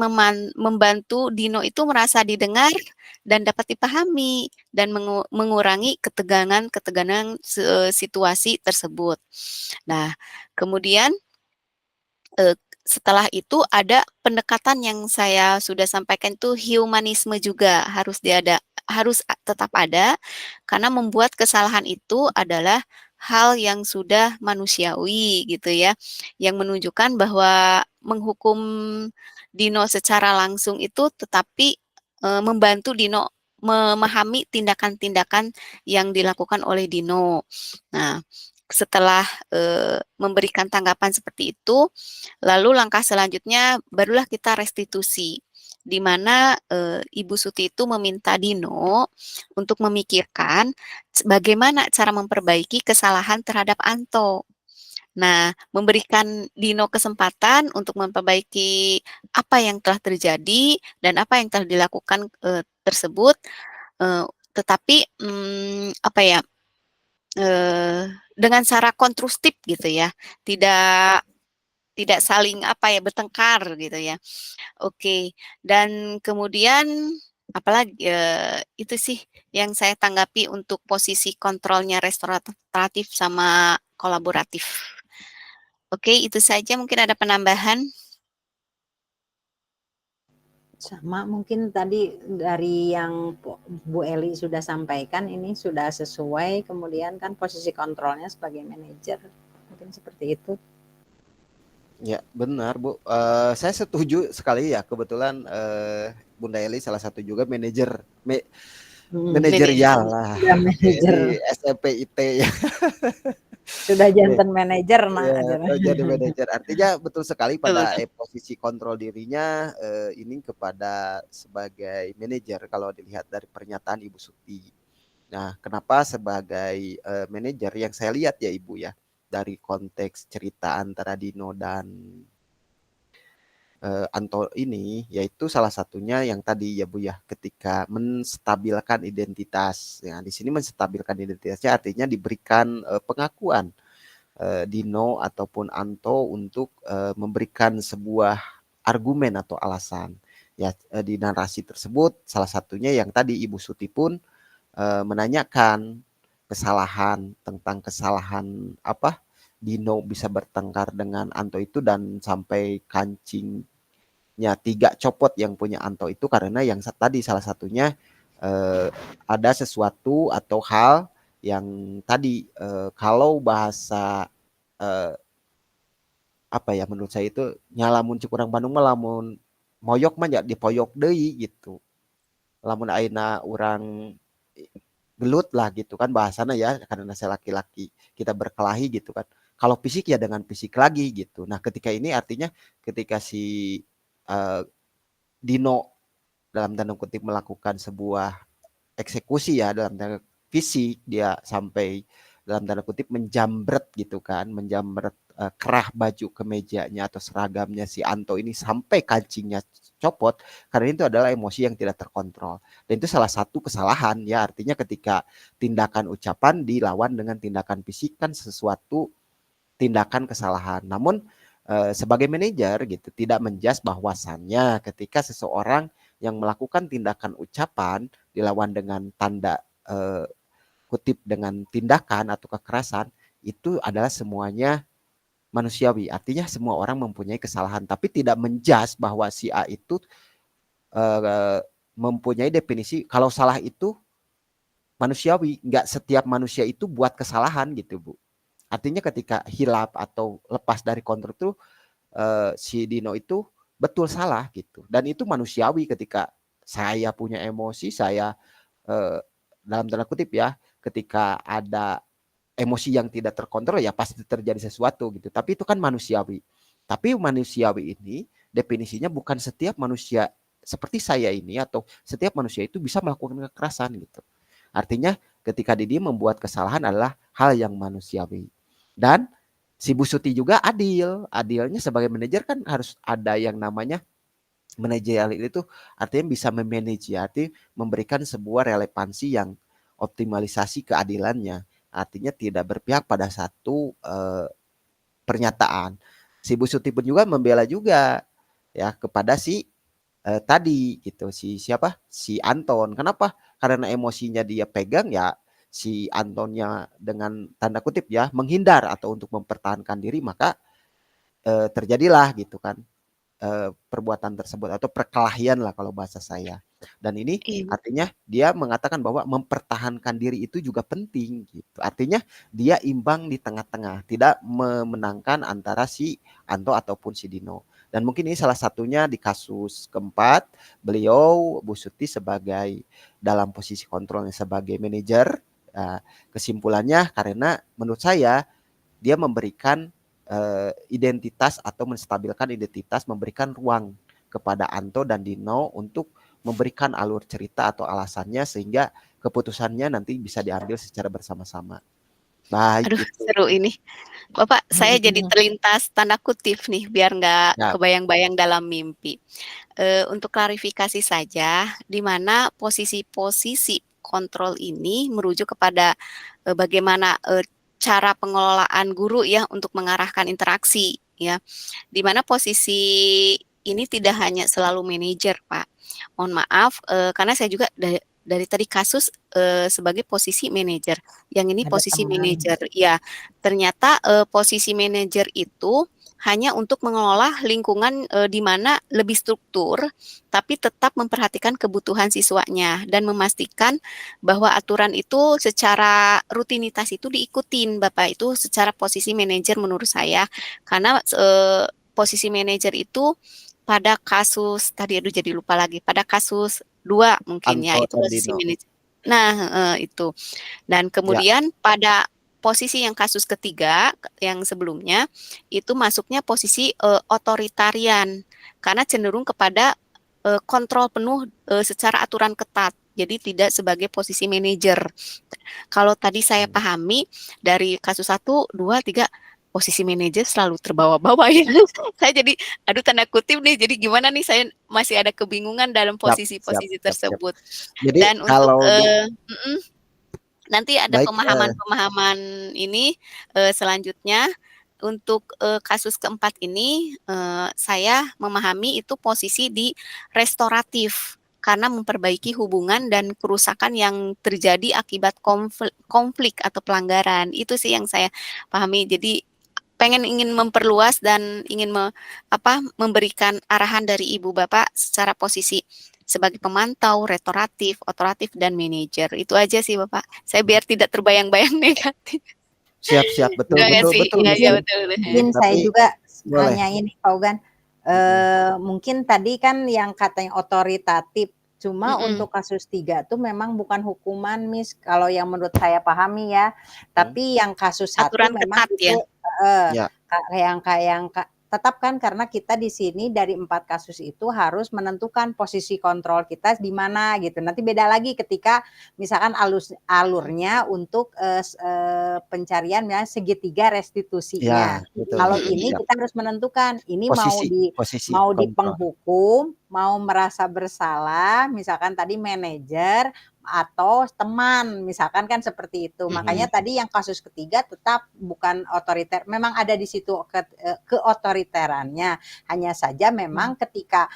membantu Dino itu merasa didengar dan dapat dipahami dan mengurangi ketegangan-ketegangan situasi tersebut. Nah, kemudian, setelah itu ada pendekatan yang saya sudah sampaikan itu humanisme juga harus tetap ada, karena membuat kesalahan itu adalah hal yang sudah manusiawi gitu ya, yang menunjukkan bahwa menghukum Dino secara langsung itu tetapi, membantu Dino memahami tindakan-tindakan yang dilakukan oleh Dino. Nah, setelah, memberikan tanggapan seperti itu, lalu langkah selanjutnya barulah kita restitusi. di mana, Ibu Suti itu meminta Dino untuk memikirkan bagaimana cara memperbaiki kesalahan terhadap Anto. Nah, memberikan Dino kesempatan untuk memperbaiki apa yang telah terjadi dan apa yang telah dilakukan, tersebut, tetapi, apa ya, dengan cara konstruktif gitu ya, tidak tidak saling apa ya, bertengkar gitu ya. Oke, dan kemudian apalagi, itu sih yang saya tanggapi untuk posisi kontrolnya restoratif sama kolaboratif. Oke, itu saja mungkin ada penambahan?
Sama mungkin tadi dari yang Bu Eli sudah sampaikan ini sudah sesuai, kemudian kan posisi kontrolnya sebagai manajer, mungkin seperti itu.
Ya, benar, Bu. Saya setuju sekali ya, kebetulan, Bunda Eli salah satu juga manajerial lah,
Sudah manajer,
di SMPIT ya.
sudah jantan manajer nah
Iya,
ajaran.
jadi manajer. Artinya betul sekali
Betul
pada,
betul.
posisi kontrol dirinya, ini kepada sebagai manajer kalau dilihat dari pernyataan Ibu Suti. Nah, kenapa sebagai, manajer yang saya lihat ya, Ibu, ya, dari konteks cerita antara Dino dan Anto ini, yaitu salah satunya yang tadi ya Bu ya, ketika menstabilkan identitas. Ya, di sini menstabilkan identitasnya artinya diberikan pengakuan Dino ataupun Anto untuk memberikan sebuah argumen atau alasan. Ya, di narasi tersebut salah satunya yang tadi Ibu Suti pun menanyakan tentang kesalahan apa Dino bisa bertengkar dengan Anto itu dan sampai kancing 3 copot yang punya Anto itu karena yang tadi salah satunya ada sesuatu atau hal yang tadi kalau bahasa apa ya menurut saya itu nyalamun cukurang Bandung mah lamun moyok mah ya dipoyok deui gitu. Lamun aina orang gelut lah gitu kan bahasana ya karena saya laki-laki kita berkelahi gitu kan. Kalau fisik ya dengan fisik lagi gitu. Nah, ketika ini artinya ketika si uh, Dino dalam tanda kutip melakukan sebuah eksekusi ya dalam tanda fisik dia sampai dalam tanda kutip menjambret gitu kan menjambret kerah baju kemejanya atau seragamnya si Anto ini sampai kancingnya copot karena itu adalah emosi yang tidak terkontrol dan itu salah satu kesalahan ya artinya ketika tindakan ucapan dilawan dengan tindakan fisik kan sesuatu tindakan kesalahan namun sebagai manajer gitu tidak menjas bahwasannya ketika seseorang yang melakukan tindakan ucapan dilawan dengan tanda kutip dengan tindakan atau kekerasan itu adalah semuanya manusiawi. Artinya semua orang mempunyai kesalahan, tapi tidak menjas bahwa si A itu mempunyai definisi kalau salah itu manusiawi. Nggak setiap manusia itu buat kesalahan gitu, Bu. Artinya ketika hilap atau lepas dari kontrol itu si Dino itu betul salah gitu. Dan itu manusiawi ketika saya punya emosi, saya dalam tanda kutip ya, ketika ada emosi yang tidak terkontrol ya pasti terjadi sesuatu gitu. Tapi itu kan manusiawi. Tapi manusiawi ini definisinya bukan setiap manusia seperti saya ini atau setiap manusia itu bisa melakukan kekerasan gitu. Artinya ketika Didi membuat kesalahan adalah hal yang manusiawi. Dan si Bu Suti juga adil. Adilnya sebagai manajer kan harus ada yang namanya manajerial itu artinya bisa memanage ya, artinya memberikan sebuah relevansi yang optimalisasi keadilannya. Artinya tidak berpihak pada satu pernyataan. Si Bu Suti pun juga membela juga ya kepada si tadi gitu si siapa si Anton. Kenapa? Karena emosinya dia pegang ya si Antonnya dengan tanda kutip ya menghindar atau untuk mempertahankan diri maka terjadilah gitu kan perbuatan tersebut atau perkelahian lah kalau bahasa saya. Dan ini
Iya.
artinya dia mengatakan bahwa mempertahankan diri itu juga penting gitu. Artinya dia imbang di tengah-tengah, tidak memenangkan antara si Anto ataupun si Dino. Dan mungkin ini salah satunya di kasus keempat, beliau Bu Suti sebagai dalam posisi kontrolnya sebagai manajer. Kesimpulannya karena menurut saya dia memberikan identitas atau menstabilkan identitas, memberikan ruang kepada Anto dan Dino untuk memberikan alur cerita atau alasannya sehingga keputusannya nanti bisa diambil secara bersama-sama. Baik
Aduh,
itu.
seru ini. Bapak, saya jadi terlintas tanda kutip nih, biar nggak
Ya,
kebayang-bayang dalam mimpi. Untuk klarifikasi saja, di mana posisi-posisi kontrol ini merujuk kepada bagaimana cara pengelolaan guru ya untuk mengarahkan interaksi ya. Di mana posisi ini tidak hanya selalu manajer, Pak. Mohon maaf, karena saya juga dari tadi kasus sebagai posisi manajer. Yang ini
Ada
posisi
teman.
manajer. Ya, ternyata posisi manajer itu hanya untuk mengelola lingkungan di mana lebih struktur, tapi tetap memperhatikan kebutuhan siswanya dan memastikan bahwa aturan itu secara rutinitas itu diikutin, Bapak. Itu secara posisi manajer menurut saya. Karena posisi manajer itu pada kasus tadi aduh jadi lupa lagi, pada kasus 2 mungkin ya,
Anto
itu
dan
posisi
Dino.
manajer. Nah, itu. Dan
Ya,
kemudian pada posisi yang kasus ketiga, yang sebelumnya, itu masuknya posisi otoritarian, karena cenderung kepada kontrol penuh secara aturan ketat. Jadi tidak sebagai posisi manajer. Kalau tadi saya pahami dari kasus 1, 2, 3, posisi manajer selalu terbawa-bawa ya. Saya jadi aduh tanda kutip nih, jadi gimana nih saya masih ada kebingungan dalam
siap, siap,
posisi-posisi
siap, siap.
tersebut.
Jadi
Dan untuk
kalau di
nanti ada
baik,
pemahaman-pemahaman ini selanjutnya untuk kasus keempat ini saya memahami itu posisi di restoratif karena memperbaiki hubungan dan kerusakan yang terjadi akibat konflik atau pelanggaran. Itu sih yang saya pahami. Jadi ingin memperluas dan ingin memberikan arahan dari Ibu Bapak secara posisi sebagai pemantau, restoratif, otoratif, dan manajer. Itu aja sih Bapak. Saya biar tidak terbayang-bayang negatif.
siap, siap, betul,
Enggak
betul,
sih?
betul,
Iya,
Miss
iya
Bin.
betul.
Mungkin saya
Tapi
juga
boleh.
hanya ini, Pak Ugan. Mungkin tadi kan yang katanya otoritatif, cuma untuk kasus 3 tuh memang bukan hukuman, Miss, kalau yang menurut saya pahami ya. Tapi yang kasus 1
Aturan
memang
ketat ya.
itu
Ya,
tetap kan karena kita di sini dari 4 kasus itu harus menentukan posisi kontrol kita di mana gitu. Nanti beda lagi ketika misalkan alurnya untuk pencarian ya segitiga restitusinya.
ya, betul,
Kalau
betul,
ini
siap.
kita harus menentukan ini
Posisi
mau di
kontrol.
penghukum, mau merasa bersalah, misalkan tadi manajer atau teman, misalkan kan seperti itu. Makanya tadi yang kasus ketiga tetap bukan otoriter, memang ada di situ keotoriterannya. Hanya saja memang ketika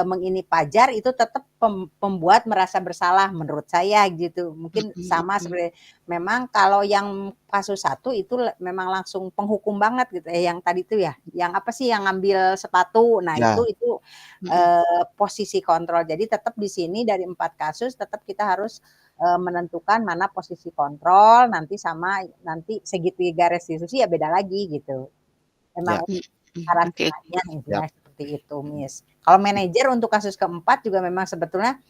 mengini pajar itu tetap pembuat merasa bersalah menurut saya gitu. Mungkin sama seperti memang kalau yang kasus 1 itu memang langsung penghukum banget gitu. Yang tadi itu ya, yang apa sih yang ngambil sepatu. Nah,
Ya,
itu posisi kontrol. Jadi tetap di sini dari 4 kasus tetap kita harus menentukan mana posisi kontrol nanti segitiga restitusi ya beda lagi gitu.
ya,
Emang karantinanya
ya.
intinya seperti itu, Miss. Kalau manajer untuk kasus keempat juga memang sebetulnya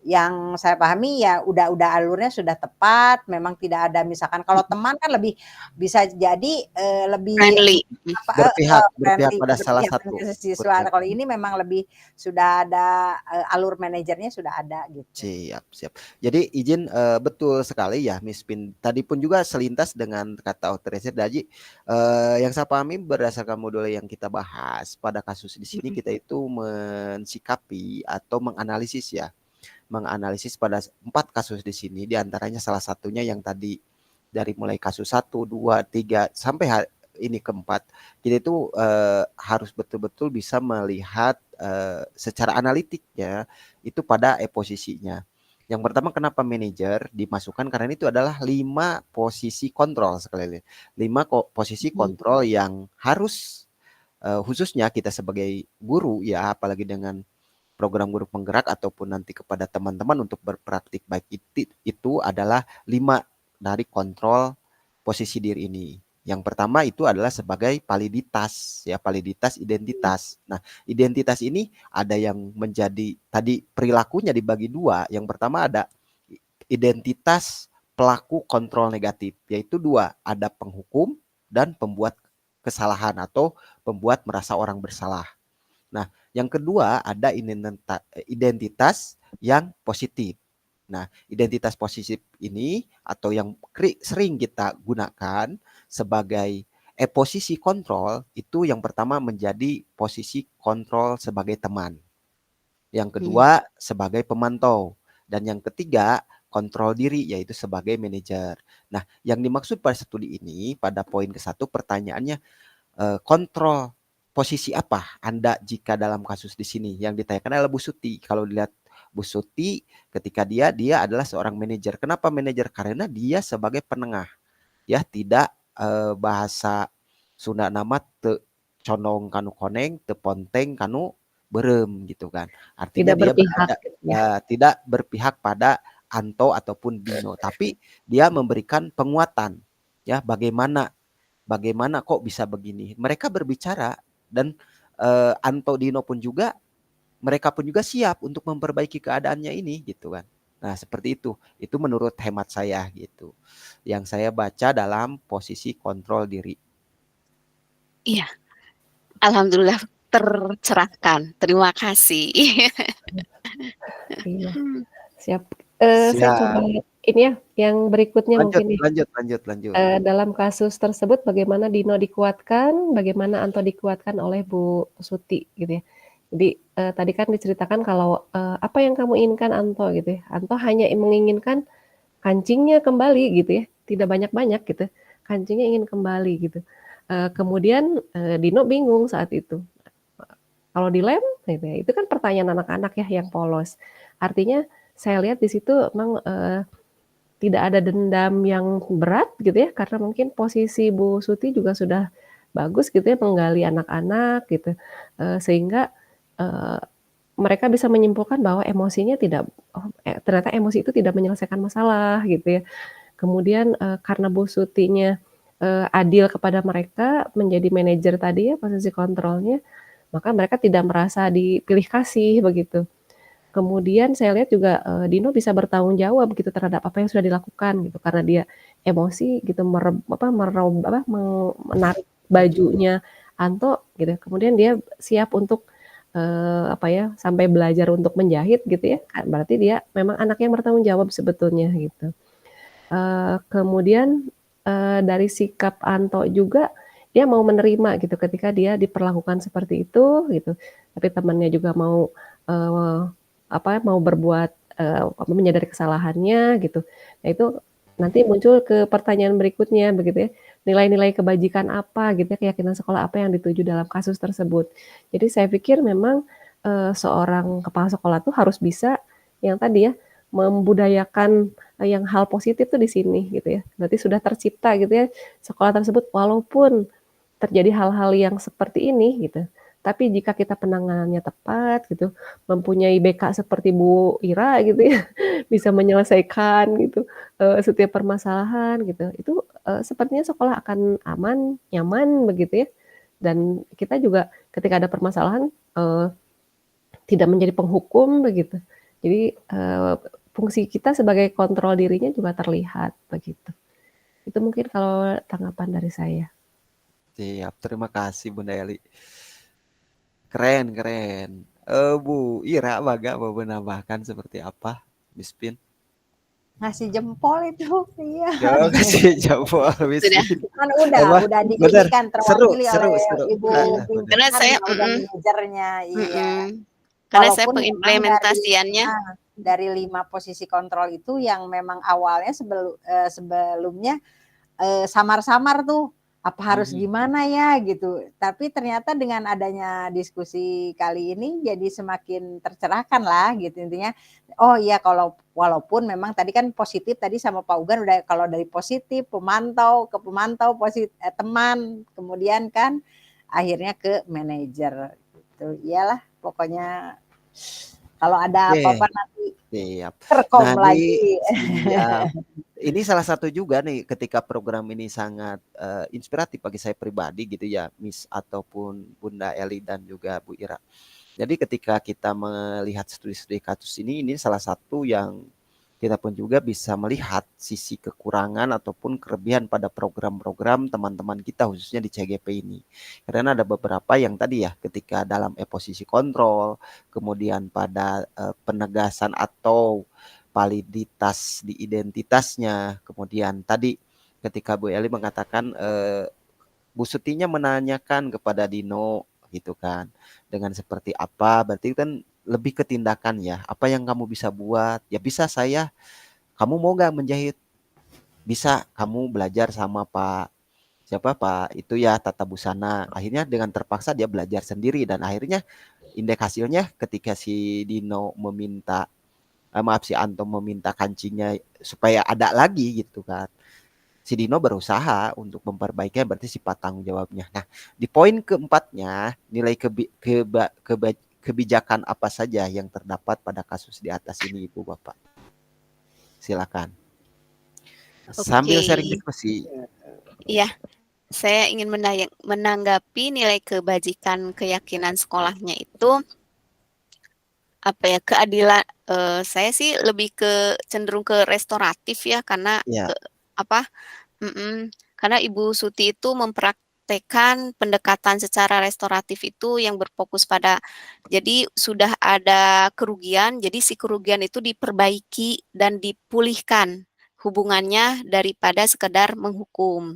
yang saya pahami ya udah alurnya sudah tepat, memang tidak ada misalkan kalau teman kan lebih bisa jadi lebih
Friendly.
Berpihak
friendly
pada salah
berpihak
satu.
ke siswa.
Berpihak.
Kalau ini memang lebih sudah ada alur manajernya sudah ada gitu.
Siap, siap. Jadi izin betul sekali ya, Miss Pin. Tadi pun juga selintas dengan kata otorisasi Daji. Yang saya pahami berdasarkan modul yang kita bahas pada kasus di sini kita itu mensikapi atau menganalisis ya, menganalisis pada 4 kasus di sini. Diantaranya salah satunya yang tadi dari mulai kasus 1, 2, 3 sampai ini keempat, kita itu harus betul-betul bisa melihat secara analitik ya itu pada posisinya. Yang pertama kenapa manajer dimasukkan karena itu adalah 5 posisi kontrol sekali lagi. 5 posisi kontrol yang harus khususnya kita sebagai guru ya apalagi dengan program guru penggerak ataupun nanti kepada teman-teman untuk berpraktik baik itu adalah 5 dari kontrol posisi diri ini. Yang pertama itu adalah sebagai validitas ya, validitas identitas. Nah, identitas ini ada yang menjadi tadi perilakunya dibagi 2. Yang pertama ada identitas pelaku kontrol negatif, yaitu 2, ada penghukum dan pembuat kesalahan atau pembuat merasa orang bersalah. Nah, Yang kedua ada identitas yang positif. Nah, identitas positif ini atau yang sering kita gunakan sebagai posisi kontrol itu yang pertama menjadi posisi kontrol sebagai teman. Yang kedua sebagai pemantau. Dan yang ketiga kontrol diri yaitu sebagai manajer. Nah, yang dimaksud pada studi ini pada poin ke-1 pertanyaannya kontrol posisi apa Anda jika dalam kasus di sini yang ditanyakan adalah Bu Suti. Kalau dilihat Bu Suti ketika dia adalah seorang manajer. Kenapa manajer? Karena dia sebagai penengah. Ya, tidak bahasa Sunda nama te condong kanu koneng, te ponteng kanu berem gitu kan. Artinya
Tidak
dia
berpihak
berada
gitu ya.
tidak berpihak pada Anto ataupun Dino, tapi dia memberikan penguatan. Ya, bagaimana kok bisa begini? Mereka berbicara dan Anto Dino pun juga mereka pun juga siap untuk memperbaiki keadaannya ini gitu kan. Nah, seperti itu. Itu menurut hemat saya gitu. Yang saya baca dalam posisi kontrol diri.
Iya, alhamdulillah tercerahkan. Terima kasih.
Iya, siap. Saya coba
Siap.
ini ya, yang berikutnya
Lanjut,
mungkin nih.
lanjut, lanjut, lanjut.
Dalam kasus tersebut bagaimana Dino dikuatkan, bagaimana Anto dikuatkan oleh Bu Suti gitu ya. Jadi tadi kan diceritakan kalau apa yang kamu inginkan Anto gitu ya. Anto hanya menginginkan kancingnya kembali gitu ya, tidak banyak-banyak gitu. Kancingnya ingin kembali gitu. Kemudian Dino bingung saat itu. Kalau dilem, gitu ya, itu kan pertanyaan anak-anak ya yang polos. Artinya saya lihat di situ memang tidak ada dendam yang berat gitu ya, karena mungkin posisi Bu Suti juga sudah bagus gitu ya menggali anak-anak gitu, sehingga mereka bisa menyimpulkan bahwa emosinya tidak, ternyata emosi itu tidak menyelesaikan masalah gitu ya. Kemudian karena Bu Sutinya adil kepada mereka menjadi manajer tadi ya posisi kontrolnya, maka mereka tidak merasa dipilih kasih begitu. Kemudian saya lihat juga Dino bisa bertanggung jawab gitu terhadap apa yang sudah dilakukan gitu karena dia emosi gitu menarik bajunya Anto gitu. Kemudian dia siap untuk apa ya sampai belajar untuk menjahit gitu ya. Berarti dia memang anak yang bertanggung jawab sebetulnya gitu. Kemudian dari sikap Anto juga dia mau menerima gitu ketika dia diperlakukan seperti itu gitu. Tapi temannya juga mau mau berbuat menyadari kesalahannya gitu. Nah itu nanti muncul ke pertanyaan berikutnya begitu ya. Nilai-nilai kebajikan apa gitu ya, keyakinan sekolah apa yang dituju dalam kasus tersebut. Jadi saya pikir memang seorang kepala sekolah tuh harus bisa yang tadi ya membudayakan yang hal positif tuh di sini gitu ya. Berarti sudah tercipta gitu ya sekolah tersebut walaupun terjadi hal-hal yang seperti ini gitu. Tapi jika kita penanganannya tepat gitu, mempunyai BK seperti Bu Ira gitu ya, bisa menyelesaikan gitu setiap permasalahan gitu. Itu sepertinya sekolah akan aman, nyaman begitu ya. Dan kita juga ketika ada permasalahan tidak menjadi penghukum begitu. Jadi fungsi kita sebagai kontrol dirinya juga terlihat begitu. Itu mungkin kalau tanggapan dari saya.
Siap, terima kasih Bunda Eli. Keren, keren. Bu Ira, Baga mau menambahkan seperti apa, Miss Pin?
Ngasih jempol itu, iya.
Yo, kasih jawab, Miss
Sudah.
Pin.
Kan
Apa?
udah di ini
Bener,
kan
seru,
terwakili
seru,
oleh
seru.
Ibu
Bener.
Karena
pimpinan
saya
yang udah manajernya, iya.
karena saya
Walaupun memang
pengimplementasiannya
dari 5 posisi kontrol itu yang memang awalnya sebelumnya samar-samar tuh apa harus gimana ya gitu. Tapi ternyata dengan adanya diskusi kali ini jadi semakin tercerahkan lah gitu intinya. Oh iya kalau walaupun memang tadi kan positif tadi sama Pak Ugan udah kalau dari positif pemantau ke pemantau teman kemudian kan akhirnya ke manajer gitu. Iyalah pokoknya kalau ada apa-apa nanti
Siap.
terkom
Nah,
lagi.
siap. Ini salah satu juga nih ketika program ini sangat inspiratif bagi saya pribadi gitu ya, Miss ataupun Bunda Eli dan juga Bu Ira. Jadi ketika kita melihat studi-studi kasus ini salah satu yang kita pun juga bisa melihat sisi kekurangan ataupun kelebihan pada program-program teman-teman kita khususnya di CGP ini. Karena ada beberapa yang tadi ya ketika dalam posisi kontrol, kemudian pada penegasan atau validitas di identitasnya, kemudian tadi ketika Bu Eli mengatakan Bu Sutinya menanyakan kepada Dino gitu kan, dengan seperti apa, berarti kan lebih ke tindakan ya, apa yang kamu bisa buat, ya bisa saya, kamu mau gak menjahit, bisa kamu belajar sama Pak siapa Pak itu ya tata busana, akhirnya dengan terpaksa dia belajar sendiri dan akhirnya indeks hasilnya ketika si Dino meminta maaf si Anto meminta kancingnya supaya ada lagi gitu kan, si Dino berusaha untuk memperbaikinya, berarti sifat tanggung jawabnya. Nah, di poin keempatnya, nilai kebijakan apa saja yang terdapat pada kasus di atas ini, Ibu Bapak? Silakan. Sambil sharing
Oke,
diskusi.
iya. Saya ingin menanggapi nilai kebajikan keyakinan sekolahnya itu apa ya, keadilan. Saya sih lebih cenderung ke restoratif ya, karena
Ya,
apa? Karena Ibu Suti itu mempraktekkan pendekatan secara restoratif itu yang berfokus pada, jadi sudah ada kerugian, jadi si kerugian itu diperbaiki dan dipulihkan hubungannya daripada sekedar menghukum.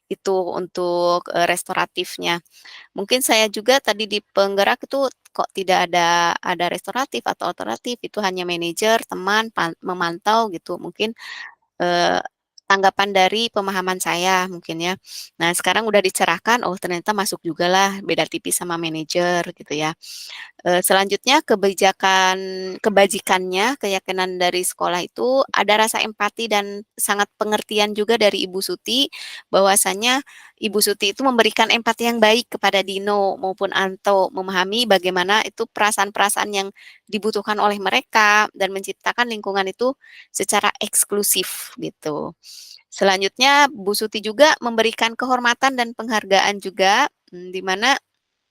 Itu untuk restoratifnya. Mungkin saya juga tadi di penggerak itu kok tidak ada restoratif atau alternatif, itu hanya manajer, teman, memantau gitu. Mungkin Eee, tanggapan dari pemahaman saya mungkin ya. Nah sekarang udah dicerahkan, oh ternyata masuk jugalah beda tipis sama manajer gitu ya. Selanjutnya kebajikannya, keyakinan dari sekolah itu ada rasa empati dan sangat pengertian juga dari Ibu Suti, bahwasanya Ibu Suti itu memberikan empati yang baik kepada Dino maupun Anto, memahami bagaimana itu perasaan-perasaan yang dibutuhkan oleh mereka dan menciptakan lingkungan itu secara eksklusif gitu. Selanjutnya Bu Suti juga memberikan kehormatan dan penghargaan juga, di mana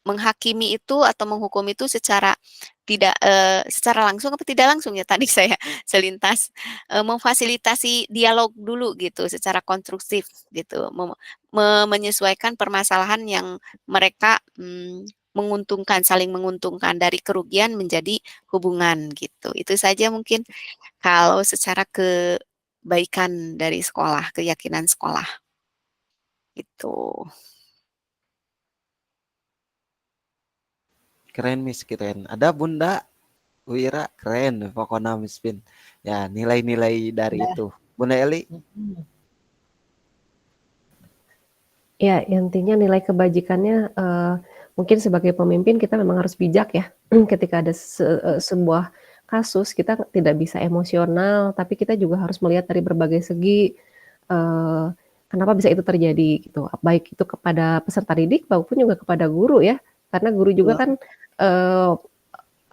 menghakimi itu atau menghukum itu secara tidak, secara langsung apa tidak langsung ya tadi saya selintas, memfasilitasi dialog dulu gitu secara konstruktif gitu, menyesuaikan permasalahan yang mereka, menguntungkan, saling menguntungkan dari kerugian menjadi hubungan gitu. Itu saja mungkin kalau secara kebaikan dari sekolah, keyakinan sekolah, gitu.
keren Miss, keren. Ada Bunda Wira, keren. Pokoknya Miss Pin. Ya, nilai-nilai dari
Nah,
itu. Bunda Eli,
Ya, intinya nilai kebajikannya, mungkin sebagai pemimpin kita memang harus bijak ya, ketika ada sebuah kasus kita tidak bisa emosional, tapi kita juga harus melihat dari berbagai segi, kenapa bisa itu terjadi gitu, baik itu kepada peserta didik maupun juga kepada guru ya. Karena guru juga kan, eee,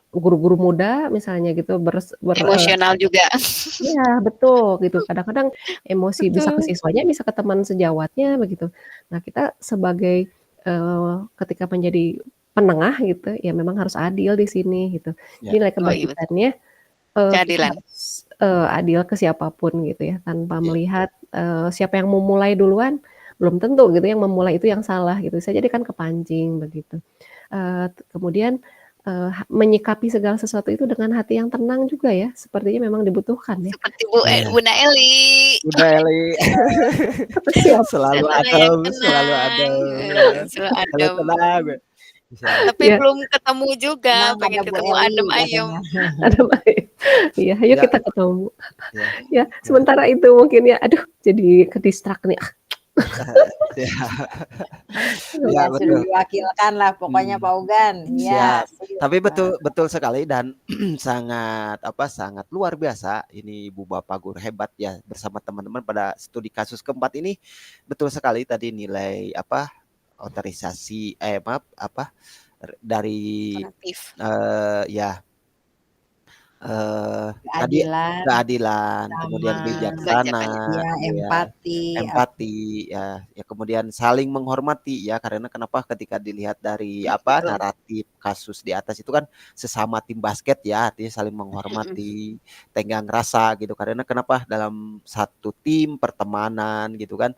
guru-guru muda misalnya gitu
Emosional juga.
iya betul gitu, kadang-kadang emosi bisa ke
Betul.
siswanya, bisa ke teman sejawatnya begitu. Nah kita sebagai, ketika menjadi penengah gitu, ya memang harus adil di sini gitu. Jadi
ya,
nilai
Oh iya betul,
kebajikannya, kita
keadilan.
harus, adil ke siapapun gitu ya, tanpa
ya.
melihat, siapa yang mau mulai duluan, belum tentu gitu yang memulai itu yang salah gitu, bisa jadi kan kepancing begitu. Kemudian, menyikapi segala sesuatu itu dengan hati yang tenang juga ya, sepertinya memang dibutuhkan ya.
Seperti
Iya.
Bunda Eli,
Bunda Eli
Siap,
selalu
suasana yang
adem, selalu
tenang,
adem,
selalu
selalu
adem.
tenang. Bisa.
Tapi
ya
belum ketemu juga,
tenang ada
pengen
Bu
ketemu
Eli
adem ayem.
katanya.
ada baik. Iya, ayo
Ya,
kita ketemu.
ya,
Ya,
ya,
sementara itu mungkin ya, aduh jadi ke-distract nih.
ya, ya
Ya sudah
betul.
diwakilkan lah pokoknya
Hmm.
Pak Ugan. Ya,
Siap.
sip.
Tapi betul betul sekali dan sangat sangat luar biasa ini Ibu Bapak guru hebat ya bersama teman-teman pada studi kasus keempat ini betul sekali tadi nilai otorisasi maaf dari
Alternatif.
ya tadi
keadilan,
keadilan, kemudian
sama
bijaksana,
kebajakan.
ya
ya,
empati,
empati, ya, ya kemudian saling menghormati ya, karena kenapa ketika dilihat dari apa
Betul.
naratif kasus di atas itu kan sesama tim basket ya, artinya saling
Mhm.
menghormati, tenggang rasa gitu. Karena kenapa dalam satu tim pertemanan gitu kan,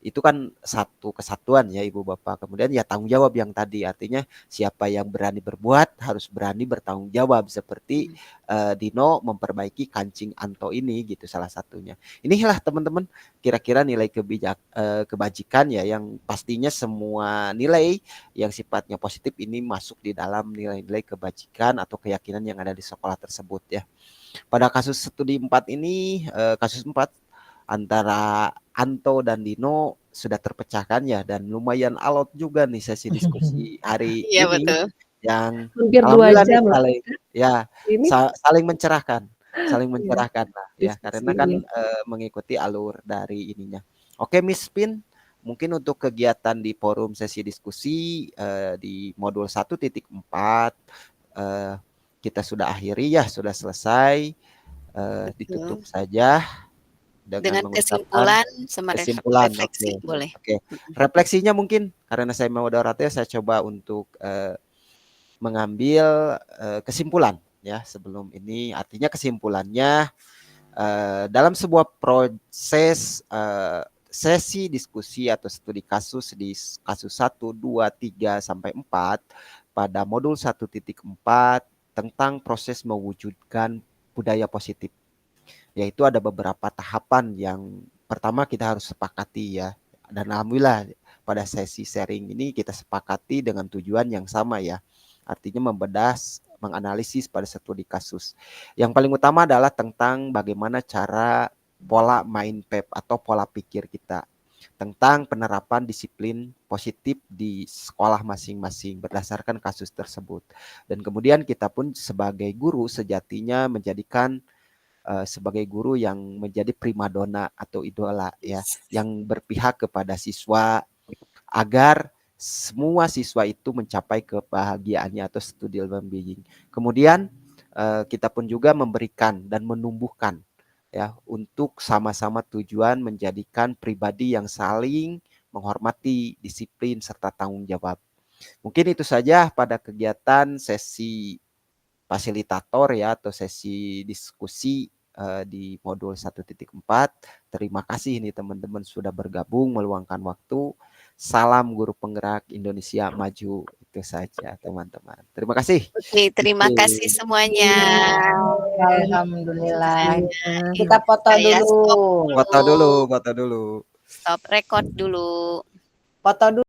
itu kan satu kesatuan ya Ibu Bapak. Kemudian ya tanggung jawab yang tadi, artinya siapa yang berani berbuat harus berani bertanggung jawab seperti
Mhm.
Dino memperbaiki kancing Anto ini gitu salah satunya. Inilah teman-teman kira-kira nilai kebajikan ya, yang pastinya semua nilai yang sifatnya positif ini masuk di dalam nilai-nilai kebajikan atau keyakinan yang ada di sekolah tersebut ya. Pada kasus studi 4 ini, kasus 4 antara Anto dan Dino sudah terpecahkan ya, dan lumayan alot juga nih sesi diskusi hari
Iya
ini
betul.
yang
Hampir 2
alhamdulillah nih
jam loh
saling ya
ini.
saling mencerahkan, saling
Iya,
mencerahkan lah ya, karena kan
diskusinya.
mengikuti alur dari ininya. Oke Miss Pin, mungkin untuk kegiatan di forum sesi diskusi di modul 1.4 eh, kita sudah akhiri ya, sudah selesai. Ditutup
Betul.
saja dengan
Dengan
menggunakan
kesimpulan sama
kesimpulan.
refleksi
Oke,
boleh.
oke.
Mhm.
Refleksinya mungkin karena saya moderator, saya coba untuk mengambil kesimpulan ya sebelum ini. Artinya kesimpulannya dalam sebuah proses sesi diskusi atau studi kasus di kasus 1, 2, 3, sampai 4 pada modul 1.4 tentang proses mewujudkan budaya positif. Yaitu ada beberapa tahapan yang pertama kita harus sepakati ya. Dan alhamdulillah pada sesi sharing ini kita sepakati dengan tujuan yang sama ya. Artinya membedah, menganalisis pada studi kasus. Yang paling utama adalah tentang bagaimana cara pola main PEP atau pola pikir kita tentang penerapan disiplin positif di sekolah masing-masing berdasarkan kasus tersebut. Dan kemudian kita pun sebagai guru sejatinya menjadikan sebagai guru yang menjadi primadona atau idola ya, yang berpihak kepada siswa agar semua siswa itu mencapai kebahagiaannya atau student well-being. Kemudian kita pun juga memberikan dan menumbuhkan ya untuk sama-sama tujuan menjadikan pribadi yang saling menghormati, disiplin serta tanggung jawab. Mungkin itu saja pada kegiatan sesi fasilitator ya atau sesi diskusi di modul 1.4. Terima kasih nih teman-teman sudah bergabung meluangkan waktu. Salam guru penggerak Indonesia maju. Itu saja teman-teman. Terima kasih.
Oke, terima kasih semuanya.
Iya,
alhamdulillah.
diskusinya.
Kita foto
Saya
dulu.
stop
Foto
dulu.
dulu, foto dulu.
Stop record dulu.
Foto dulu.